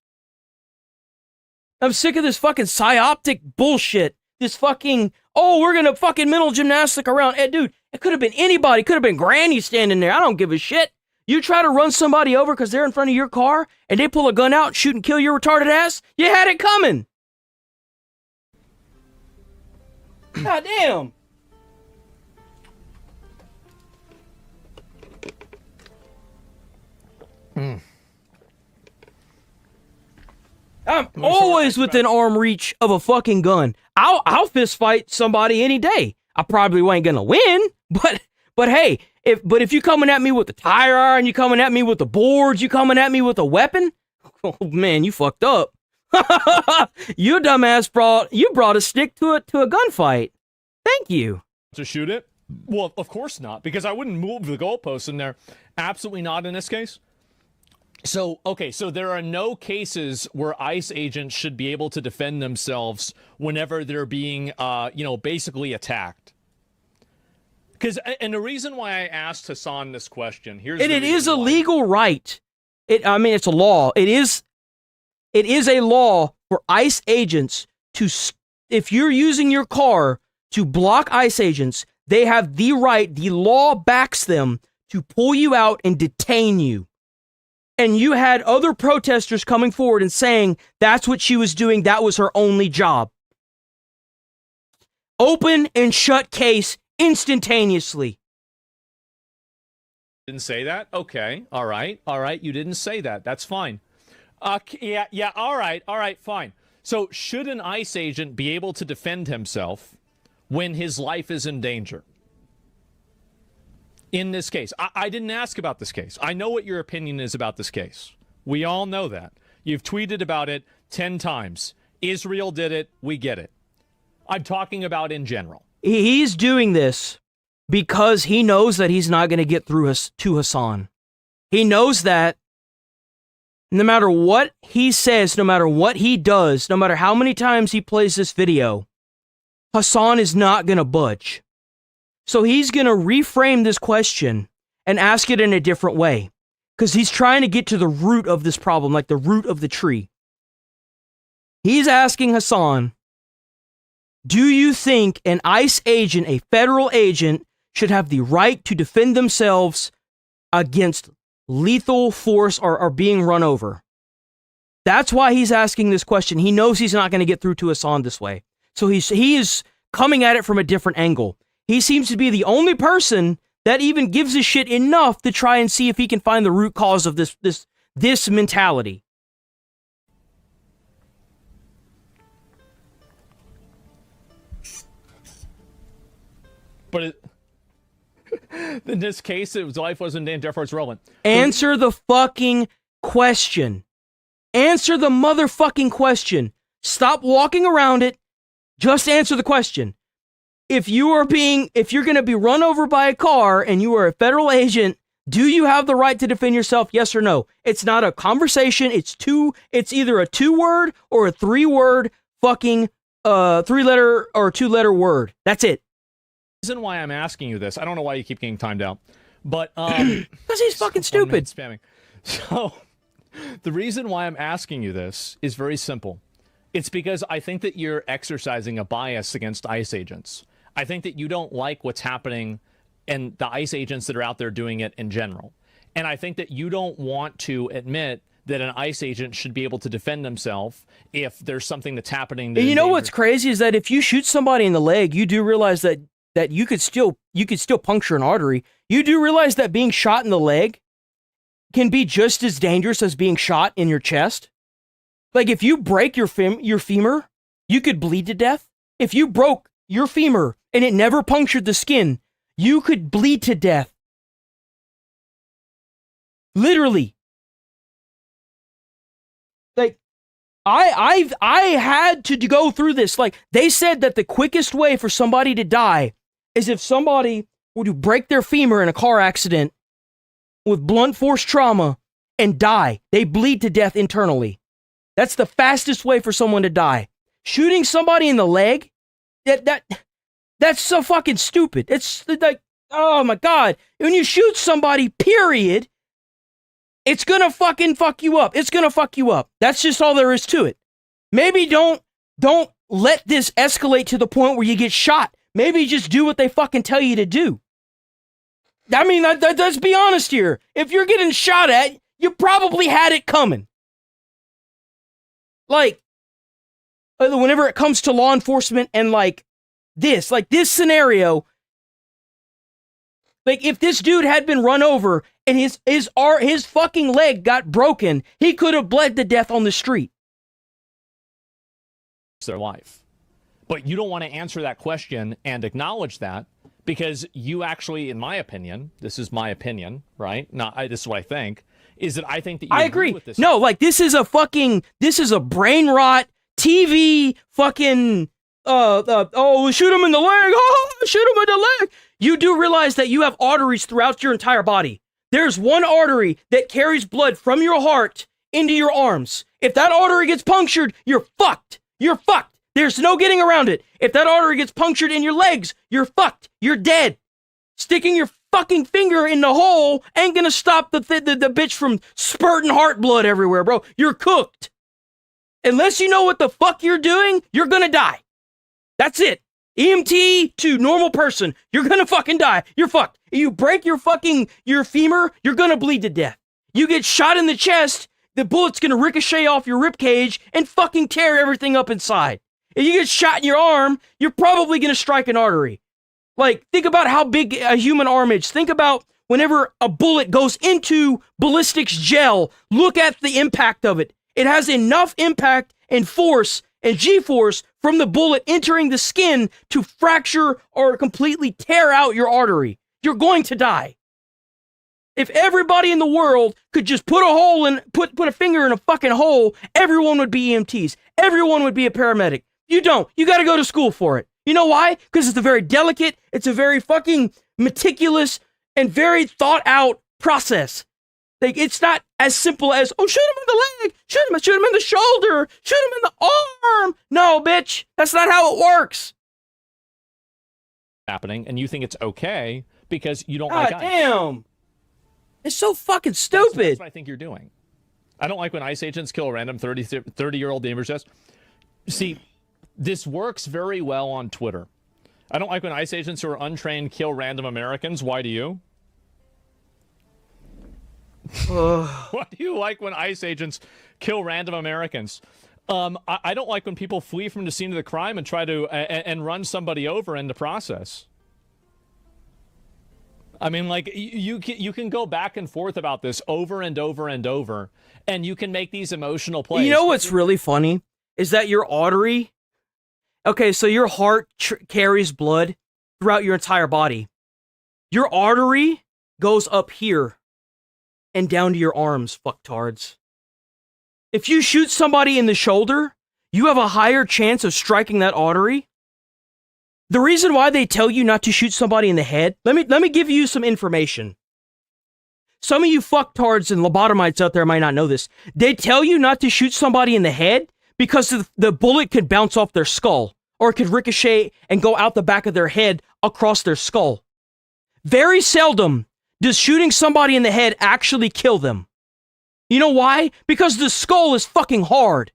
I'm sick of this fucking psyoptic bullshit. This fucking, we're gonna fucking mental gymnastic around. Hey, dude, it could have been anybody. It could have been Granny standing there. I don't give a shit. You try to run somebody over because they're in front of your car and they pull a gun out and shoot and kill your retarded ass? You had it coming. God damn. I'm always within arm reach of a fucking gun. I'll fist fight somebody any day. I probably ain't gonna win, but hey, if you coming at me with the tire iron, you coming at me with the boards, you coming at me with a weapon, oh man, you fucked up. You dumbass brought a stick to a gunfight. Thank you. To shoot it? Well, of course not, because I wouldn't move the goalposts in there. Absolutely not in this case. So, okay, so there are no cases where ICE agents should be able to defend themselves whenever they're being, basically attacked. And the reason why I asked Hassan this question, it is a legal right. It's a law. It is a law for ICE agents to, if you're using your car to block ICE agents, they have the right, the law backs them to pull you out and detain you. And you had other protesters coming forward and saying that's what she was doing, that was her only job. Open and shut case instantaneously. Didn't say that? Okay, all right, you didn't say that, that's fine. All right, fine. So should an ICE agent be able to defend himself when his life is in danger? In this case, I didn't ask about this case. I know what your opinion is about this case. We all know that. You've tweeted about it 10 times. Israel did it. We get it. I'm talking about in general. He's doing this because he knows that he's not going to get through to Hassan. He knows that no matter what he says, no matter what he does, no matter how many times he plays this video, Hassan is not going to budge. So he's going to reframe this question and ask it in a different way. Because he's trying to get to the root of this problem, like the root of the tree. He's asking Hassan, do you think an ICE agent, a federal agent, should have the right to defend themselves against lethal force or being run over? That's why he's asking this question. He knows he's not going to get through to Hassan this way. So he is coming at it from a different angle. He seems to be the only person that even gives a shit enough to try and see if he can find the root cause of this mentality. But in this case, his life wasn't in danger, therefore it's relevant. Answer the fucking question. Answer the motherfucking question. Stop walking around it. Just answer the question. If you're going to be run over by a car and you are a federal agent, do you have the right to defend yourself? Yes or no? It's not a conversation. It's either a 2-word or a 3-word fucking 3-letter or 2-letter word. That's it. The reason why I'm asking you this, I don't know why you keep getting timed out, but because he's fucking stupid. Spamming. So the reason why I'm asking you this is very simple. It's because I think that you're exercising a bias against ICE agents. I think that you don't like what's happening and the ICE agents that are out there doing it in general. And I think that you don't want to admit that an ICE agent should be able to defend himself if there's something that's happening. You know what's crazy is that if you shoot somebody in the leg, you do realize that you could still puncture an artery. You do realize that being shot in the leg can be just as dangerous as being shot in your chest. Like if you break your femur, you could bleed to death. If you broke your femur and it never punctured the skin, you could bleed to death. Literally. Like, I had to go through this. Like, they said that the quickest way for somebody to die is if somebody were to break their femur in a car accident with blunt force trauma and die. They bleed to death internally. That's the fastest way for someone to die. Shooting somebody in the leg, that's so fucking stupid. It's like, oh my God. When you shoot somebody, period, it's gonna fucking fuck you up. It's gonna fuck you up. That's just all there is to it. Maybe don't let this escalate to the point where you get shot. Maybe just do what they fucking tell you to do. I mean, let's be honest here. If you're getting shot at, you probably had it coming. Like, whenever it comes to law enforcement and like this scenario, like if this dude had been run over and his fucking leg got broken, he could have bled to death on the street. It's their life. But you don't want to answer that question and acknowledge that because you actually, in my opinion, this is my opinion, right? This is what I think, is that I think that you I agree. with this. No, like this is a brain rot TV fucking oh, shoot him in the leg. Oh, shoot him in the leg. You do realize that you have arteries throughout your entire body. There's one artery that carries blood from your heart into your arms. If that artery gets punctured, you're fucked. You're fucked. There's no getting around it. If that artery gets punctured in your legs, you're fucked. You're dead. Sticking your fucking finger in the hole ain't gonna stop the bitch from spurting heart blood everywhere, bro. You're cooked. Unless you know what the fuck you're doing, you're gonna die. That's it. EMT to normal person, you're gonna fucking die. You're fucked. You break your femur, you're gonna bleed to death. You get shot in the chest, the bullet's gonna ricochet off your ribcage and fucking tear everything up inside. If you get shot in your arm, you're probably gonna strike an artery. Like, think about how big a human arm is. Think about whenever a bullet goes into ballistics gel, look at the impact of it. It has enough impact and force and G-force from the bullet entering the skin to fracture or completely tear out your artery. You're going to die. If everybody in the world could just put a finger in a fucking hole, everyone would be EMTs. Everyone would be a paramedic. You don't. You got to go to school for it. You know why? Because it's a very delicate, it's a very fucking meticulous, and very thought out process. Like, it's not as simple as, oh, shoot him in the leg, shoot him in the shoulder, shoot him in the arm. No, bitch, that's not how it works. Happening, and you think it's okay because you don't God like ice. Damn. It's so fucking stupid. That's what I think you're doing. I don't like when ICE agents kill a random 30-year-old neighbor's just. See, this works very well on Twitter. I don't like when ICE agents who are untrained kill random Americans. Why do you? Why do you like when ICE agents kill random Americans? I don't like when people flee from the scene of the crime and try to and run somebody over in the process. I mean, like, you can go back and forth about this over and over and over, and you can make these emotional plays. You know what's really funny is that your artery. Okay, so your heart carries blood throughout your entire body. Your artery goes up here and down to your arms, fucktards. If you shoot somebody in the shoulder, you have a higher chance of striking that artery. The reason why they tell you not to shoot somebody in the head, let me give you some information. Some of you fucktards and lobotomites out there might not know this. They tell you not to shoot somebody in the head because the bullet could bounce off their skull, or it could ricochet and go out the back of their head across their skull. Very seldom does shooting somebody in the head actually kill them. You know why? Because the skull is fucking hard.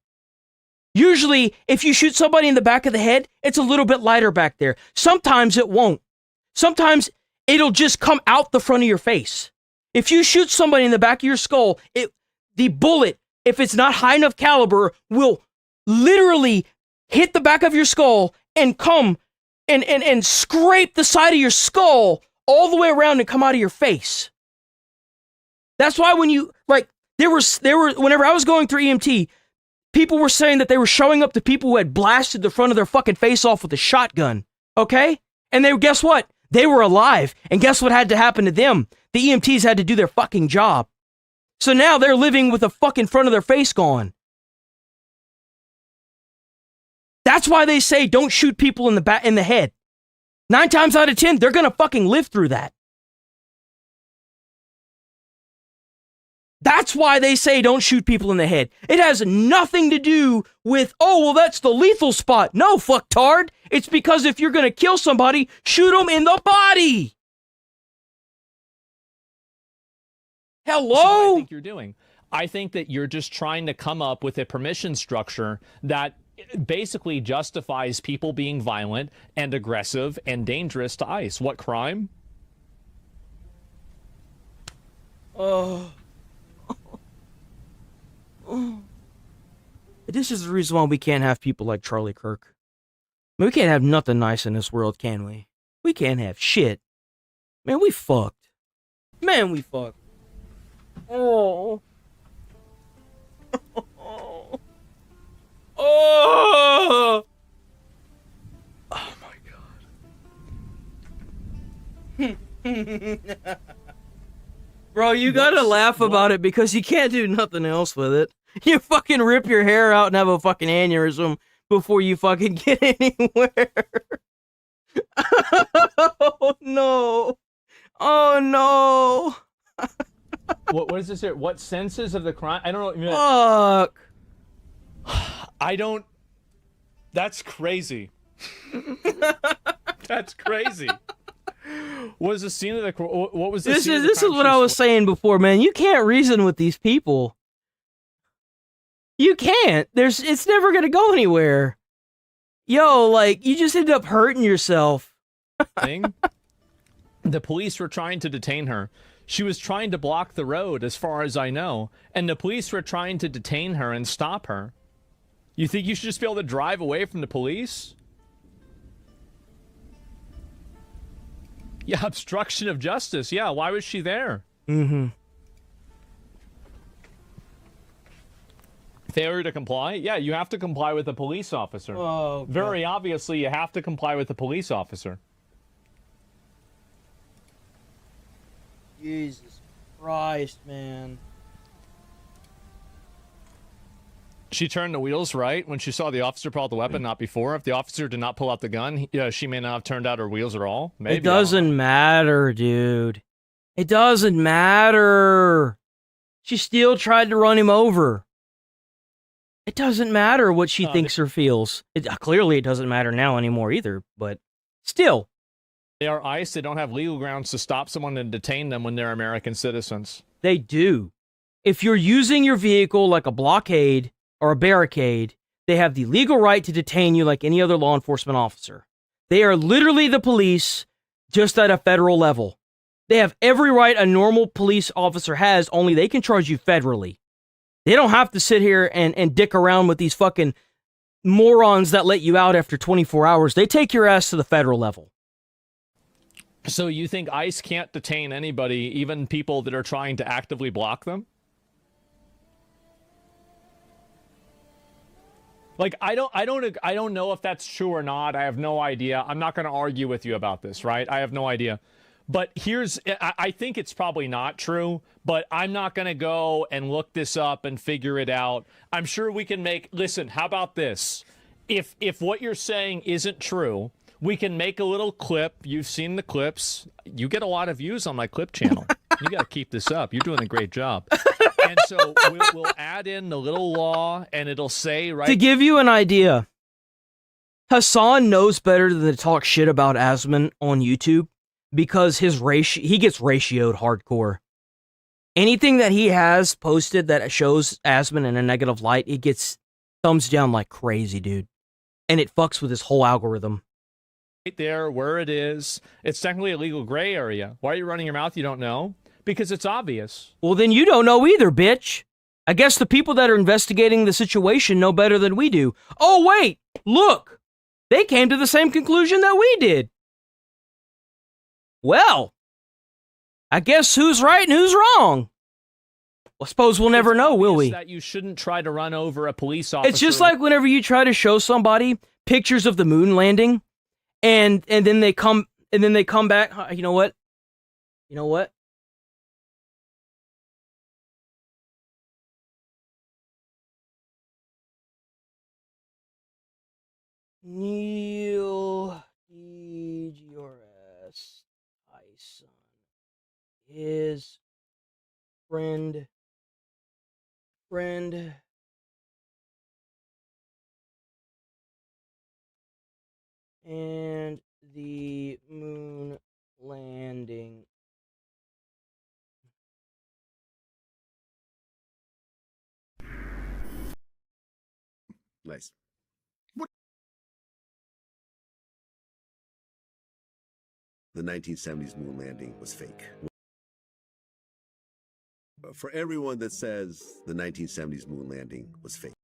Usually, if you shoot somebody in the back of the head, it's a little bit lighter back there. Sometimes it won't. Sometimes it'll just come out the front of your face. If you shoot somebody in the back of your skull, the bullet, if it's not high enough caliber, will literally hit the back of your skull and come and scrape the side of your skull all the way around and come out of your face. That's why when you, like, there were whenever I was going through EMT, people were saying that they were showing up to people who had blasted the front of their fucking face off with a shotgun, okay? And guess what? They were alive, and guess what had to happen to them? The EMTs had to do their fucking job. So now they're living with the fucking front of their face gone. That's why they say don't shoot people in the head. 9 times out of 10, they're gonna fucking live through that. That's why they say don't shoot people in the head. It has nothing to do with, oh, well, that's the lethal spot. No, fucktard. It's because if you're gonna kill somebody, shoot them in the body. Hello? This is what I think you're doing. I think that you're just trying to come up with a permission structure that basically justifies people being violent and aggressive and dangerous to ICE. What crime? Oh. This is the reason why we can't have people like Charlie Kirk. I mean, we can't have nothing nice in this world, can we? We can't have shit. Man, we fucked. Man, we fucked. Oh. Oh! Oh my god. Bro, you gotta laugh about it because you can't do nothing else with it. You fucking rip your hair out and have a fucking aneurysm before you fucking get anywhere. Oh no. Oh no. What is this here? What senses of the crime? I don't know. Fuck. I don't. That's crazy. That's crazy. What was the scene of the? What was the This scene is of the this is crime what she I was saying before, man. You can't reason with these people. You can't. It's never gonna go anywhere. Yo, like you just end up hurting yourself. Thing. The police were trying to detain her. She was trying to block the road, as far as I know, and the police were trying to detain her and stop her. You think you should just be able to drive away from the police? Yeah, obstruction of justice. Yeah, why was she there? Mm-hmm. Failure to comply? Yeah, you have to comply with a police officer. Oh, very obviously, you have to comply with a police officer. Jesus Christ, man. She turned the wheels right when she saw the officer pull out the weapon, not before. If the officer did not pull out the gun, she may not have turned out her wheels at all. Maybe. It doesn't matter, dude. It doesn't matter. She still tried to run him over. It doesn't matter what she thinks or feels. Clearly, it doesn't matter now anymore either, but still. They are ICE. They don't have legal grounds to stop someone and detain them when they're American citizens. They do. If you're using your vehicle like a blockade or a barricade, they have the legal right to detain you like any other law enforcement officer. They are literally the police, just at a federal level. They have every right a normal police officer has, only they can charge you federally. They don't have to sit here and dick around with these fucking morons that let you out after 24 hours. They take your ass to the federal level. So you think ICE can't detain anybody, even people that are trying to actively block them? Like, I don't know if that's true or not. I have no idea. I'm not going to argue with you about this, right? I have no idea. But I think it's probably not true, but I'm not going to go and look this up and figure it out. I'm sure we can listen, how about this? If what you're saying isn't true, we can make a little clip. You've seen the clips. You get a lot of views on my clip channel. You got to keep this up. You're doing a great job. And so we'll add in the little law, and it'll say, right? To give you an idea, Hassan knows better than to talk shit about Asman on YouTube because he gets ratioed hardcore. Anything that he has posted that shows Asman in a negative light, it gets thumbs down like crazy, dude. And it fucks with his whole algorithm. Right there, where it is. It's technically a legal gray area. Why are you running your mouth? You don't know? Because it's obvious. Well, then you don't know either, bitch. I guess the people that are investigating the situation know better than we do. Oh, wait, look. They came to the same conclusion that we did. Well, I guess who's right and who's wrong? Well, I suppose we'll never know, will we? That you shouldn't try to run over a police officer. It's just like whenever you try to show somebody pictures of the moon landing, and then they come back. You know what? You know what? Neil DGRS Tyson, his friend, and the moon landing. Nice. The 1970s moon landing was fake. For everyone that says the 1970s moon landing was fake.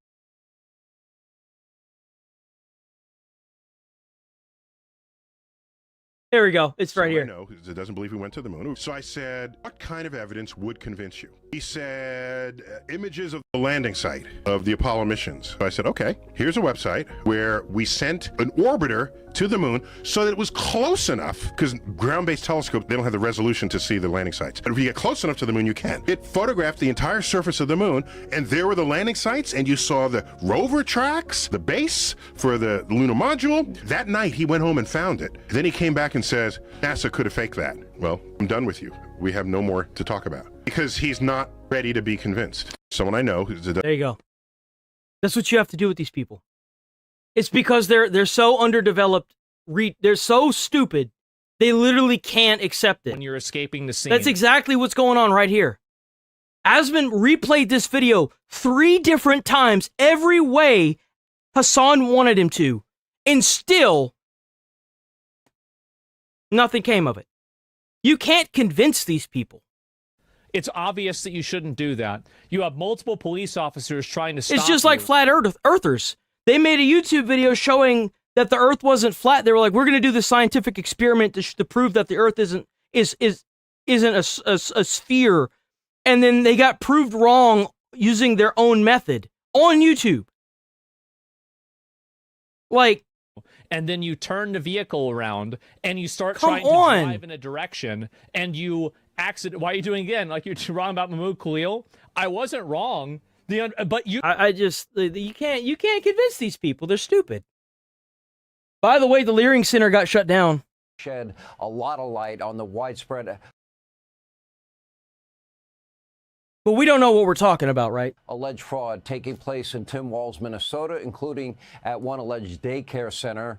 There we go. It's right here. I know, because it doesn't believe we went to the moon. So I said, what kind of evidence would convince you? He said images of the landing site of the Apollo missions. So I said, okay, here's a website where we sent an orbiter to the moon so that it was close enough, because ground-based telescopes, they don't have the resolution to see the landing sites. But if you get close enough to the moon, you can. It photographed the entire surface of the moon, and there were the landing sites, and you saw the rover tracks, the base for the lunar module. That night, he went home and found it. Then he came back and says, NASA could have faked that. Well, I'm done with you. We have no more to talk about. Because he's not ready to be convinced. Someone I know who's There you go. That's what you have to do with these people. It's because they're so underdeveloped. They're so stupid. They literally can't accept it. When you're escaping the scene. That's exactly what's going on right here. Asman replayed this video 3 different times, every way Hassan wanted him to. And still, nothing came of it. You can't convince these people. It's obvious that you shouldn't do that. You have multiple police officers trying to stop It's just like flat earthers. They made a YouTube video showing that the Earth wasn't flat. They were like, "We're going to do this scientific experiment to prove that the Earth isn't a sphere," and then they got proved wrong using their own method on YouTube. Like, and then you turn the vehicle around and you start Come trying on. to drive in a direction, and you accident. Why are you doing it again? Like you're wrong about Mahmoud Khalil. I wasn't wrong. But you, I just you can't convince these people. They're stupid. By the way, the Leering Center got shut down. Shed a lot of light on the widespread. But we don't know what we're talking about, right? Alleged fraud taking place in Tim Walls, Minnesota, including at one alleged daycare center,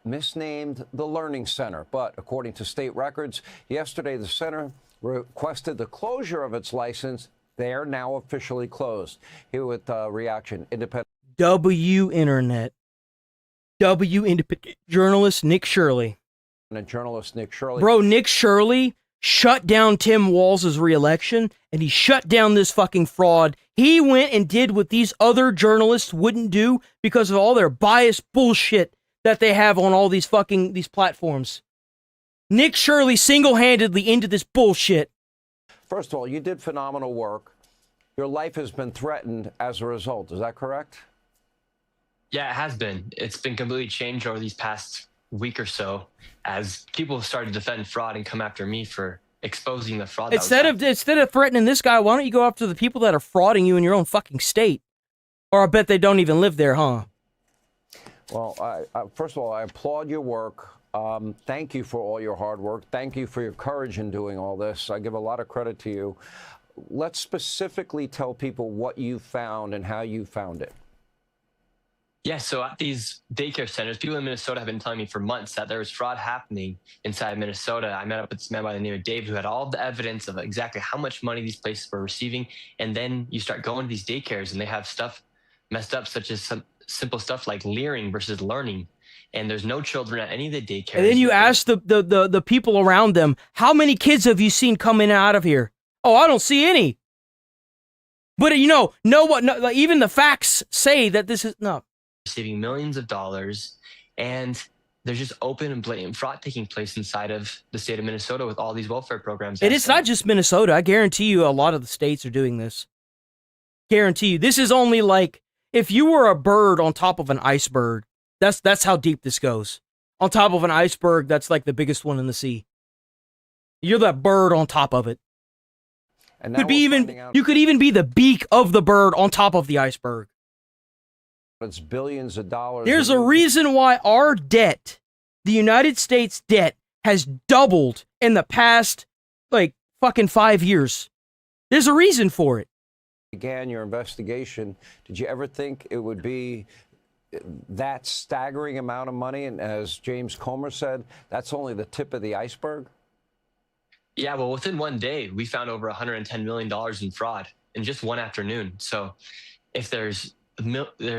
misnamed the Learning Center. But according to state records, yesterday the center requested the closure of its license. They are now officially closed. Here with reaction, independent Internet journalist Nick Shirley. Journalist Nick Shirley. Bro, Nick Shirley shut down Tim Walz' re-election, and he shut down this fucking fraud. He went and did what these other journalists wouldn't do because of all their biased bullshit that they have on all these platforms. Nick Shirley single-handedly into this bullshit. First of all, you did phenomenal work. Your life has been threatened as a result. Is that correct? Yeah, it has been. It's been completely changed over these past week or so as people have started to defend fraud and come after me for exposing the fraud. Instead of threatening this guy, why don't you go after the people that are frauding you in your own fucking state? Or I bet they don't even live there, huh? Well, first of all, I applaud your work. Thank you for all your hard work. Thank you for your courage in doing all this. I give a lot of credit to you. Let's specifically tell people what you found and how you found it. Yeah, so at these daycare centers, people in Minnesota have been telling me for months that there was fraud happening inside Minnesota. I met up with this man by the name of Dave who had all the evidence of exactly how much money these places were receiving. And then you start going to these daycares and they have stuff messed up, such as some simple stuff like leering versus learning. And there's no children at any of the daycares. And then you ask the people around them, how many kids have you seen coming out of here? Oh, I don't see any. But even the facts say that this is no. Receiving millions of dollars, and there's just open and blatant fraud taking place inside of the state of Minnesota with all these welfare programs. And it's not just Minnesota. I guarantee you a lot of the states are doing this. Guarantee you. This is only like if you were a bird on top of an iceberg. That's how deep this goes. On top of an iceberg, that's like the biggest one in the sea. You're that bird on top of it. And you could even be the beak of the bird on top of the iceberg. It's billions of dollars. There's a reason why our debt, the United States debt, has doubled in the past, fucking 5 years. There's a reason for it. Began your investigation. Did you ever think it would be that staggering amount of money? And as James Comer said, that's only the tip of the iceberg. Yeah, well, within one day, we found over $110 million in fraud in just one afternoon. So if there's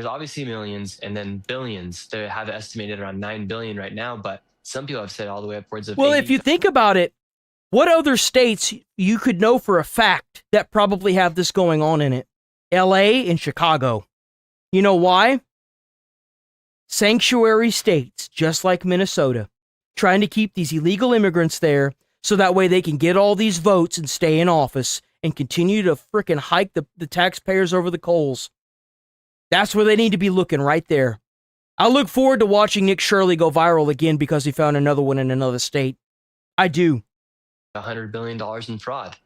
obviously millions and then billions. They have it estimated around 9 billion right now, but some people have said all the way upwards of. Well, 80. if you think about it, what other states you could know for a fact that probably have this going on in it? LA and Chicago. You know why? Sanctuary states, just like Minnesota, trying to keep these illegal immigrants there so that way they can get all these votes and stay in office and continue to frickin' hike the taxpayers over the coals. That's where they need to be looking, right there. I look forward to watching Nick Shirley go viral again because he found another one in another state. I do. $100 billion in fraud.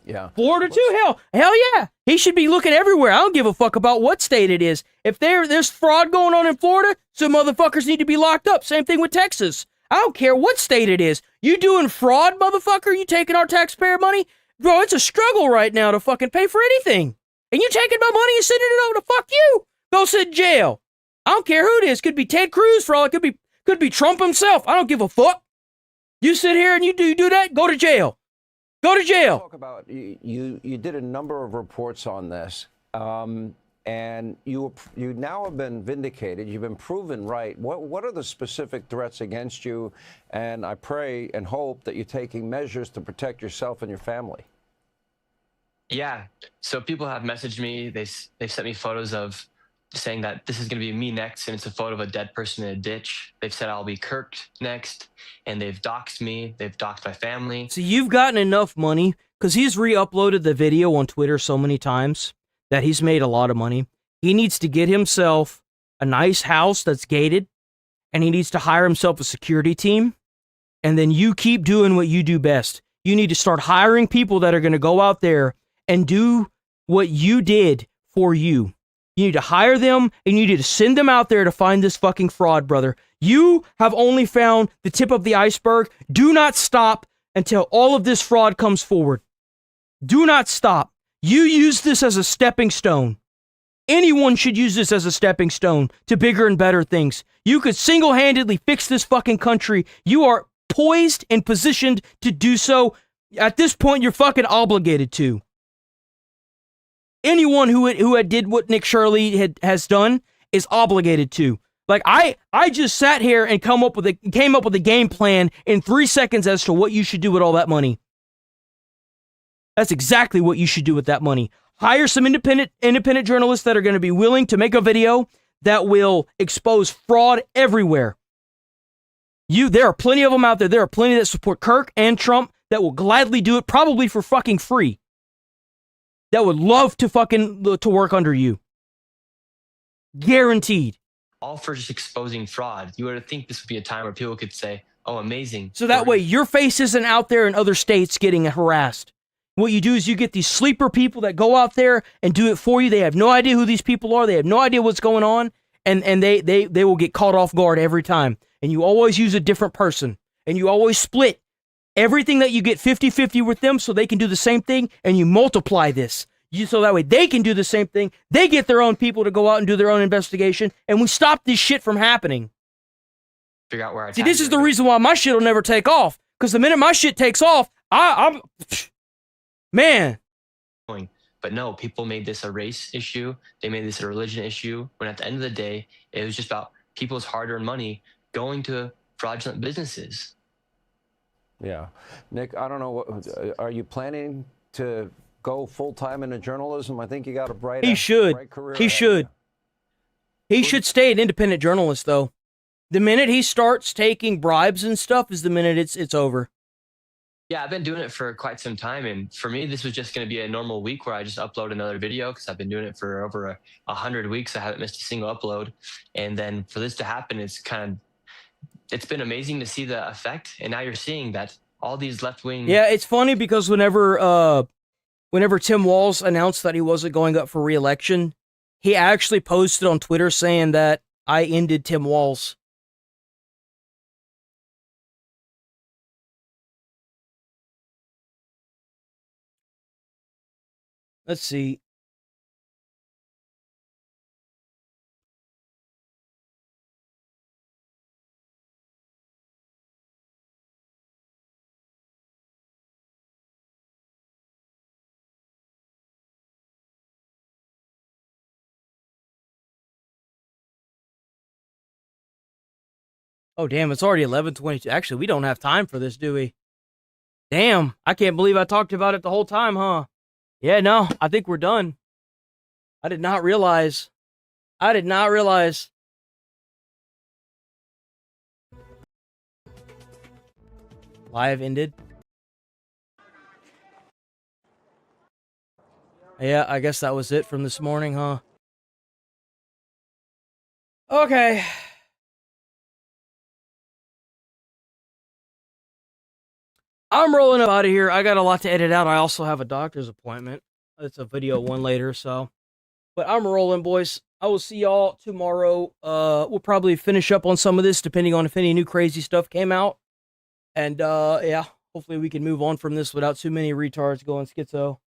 Yeah. Florida too, hell yeah. He should be looking everywhere. I don't give a fuck about what state it is. If there's fraud going on in Florida, some motherfuckers need to be locked up. Same thing with Texas. I don't care what state it is. You doing fraud, motherfucker? You taking our taxpayer money? Bro, it's a struggle right now to fucking pay for anything. And you taking my money and sending it over to fuck you. Go sit in jail. I don't care who it is. Could be Ted Cruz for all it could be Trump himself. I don't give a fuck. You sit here and you do that, go to jail. Go to jail. Talk about you did a number of reports on this, and you now have been vindicated. You've been proven right. What are the specific threats against you? And I pray and hope that you're taking measures to protect yourself and your family. Yeah. So people have messaged me. They've sent me photos of saying that this is going to be me next, and it's a photo of a dead person in a ditch. They've said I'll be Kirked next, and they've doxed me. They've doxed my family. So you've gotten enough money, because he's re-uploaded the video on Twitter so many times that he's made a lot of money. He needs to get himself a nice house that's gated, and he needs to hire himself a security team, and then you keep doing what you do best. You need to start hiring people that are going to go out there and do what you did for you. You need to hire them, and you need to send them out there to find this fucking fraud, brother. You have only found the tip of the iceberg. Do not stop until all of this fraud comes forward. Do not stop. You use this as a stepping stone. Anyone should use this as a stepping stone to bigger and better things. You could single-handedly fix this fucking country. You are poised and positioned to do so. At this point, you're fucking obligated to. Anyone who had did what Nick Shirley has done is obligated to. Like I just sat here and came up with a game plan in 3 seconds as to what you should do with all that money. That's exactly what you should do with that money. Hire some independent journalists that are going to be willing to make a video that will expose fraud everywhere. There are plenty of them out there. There are plenty that support Kirk and Trump that will gladly do it, probably for fucking free. That would love to work under you. Guaranteed. All for just exposing fraud. You would think this would be a time where people could say, oh, amazing. So that way your face isn't out there in other states getting harassed. What you do is you get these sleeper people that go out there and do it for you. They have no idea who these people are. They have no idea what's going on. And they will get caught off guard every time. And you always use a different person. And you always split everything that you get 50-50 with them so they can do the same thing, and you multiply this. So that way they can do the same thing. They get their own people to go out and do their own investigation, and we stop this shit from happening. Figure out where I See, this is the reason why my shit will never take off. Because the minute my shit takes off, man. But no, people made this a race issue. They made this a religion issue. When at the end of the day, it was just about people's hard-earned money going to fraudulent businesses. Yeah. Nick, I don't know, are you planning to go full-time into journalism? I think you got a bright career. He should. He should stay an independent journalist, though. The minute he starts taking bribes and stuff is the minute it's over. Yeah, I've been doing it for quite some time, and for me, this was just going to be a normal week where I just upload another video because I've been doing it for over 100 weeks. I haven't missed a single upload, and then for this to happen, it's been amazing to see the effect, and now you're seeing that all these left-wing... Yeah, it's funny because whenever Tim Walz announced that he wasn't going up for re-election, he actually posted on Twitter saying that I ended Tim Walz. Let's see. Oh, damn, it's already 11:22. Actually, we don't have time for this, do we? Damn, I can't believe I talked about it the whole time, huh? Yeah, no, I think we're done. I did not realize. Live ended. Yeah, I guess that was it from this morning, huh? Okay. I'm rolling up out of here. I got a lot to edit out. I also have a doctor's appointment. It's a video one later, so. But I'm rolling, boys. I will see y'all tomorrow. We'll probably finish up on some of this, depending on if any new crazy stuff came out. And, yeah, hopefully we can move on from this without too many retards going schizo.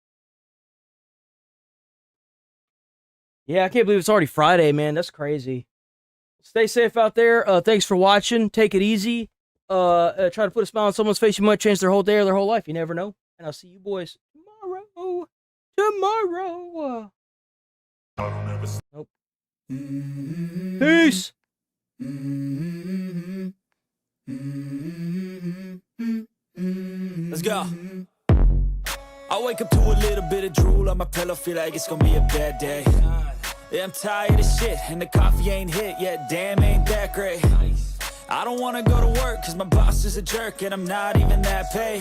Yeah, I can't believe it's already Friday, man. That's crazy. Stay safe out there. Thanks for watching. Take it easy. Try to put a smile on someone's face. You might change their whole day or their whole life. You never know. And I'll see you boys tomorrow. Nope. Peace. Let's go. I wake up to a little bit of drool on my pillow, feel like it's gonna be a bad day. Yeah, I'm tired of shit, and the coffee ain't hit yet, damn, ain't that great. I don't wanna go to work, cause my boss is a jerk, and I'm not even that paid.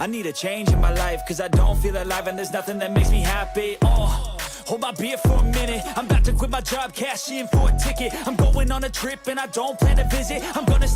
I need a change in my life, cause I don't feel alive, and there's nothing that makes me happy. Hold my beer for a minute, I'm about to quit my job, cash in for a ticket. I'm going on a trip, and I don't plan to visit. I'm gonna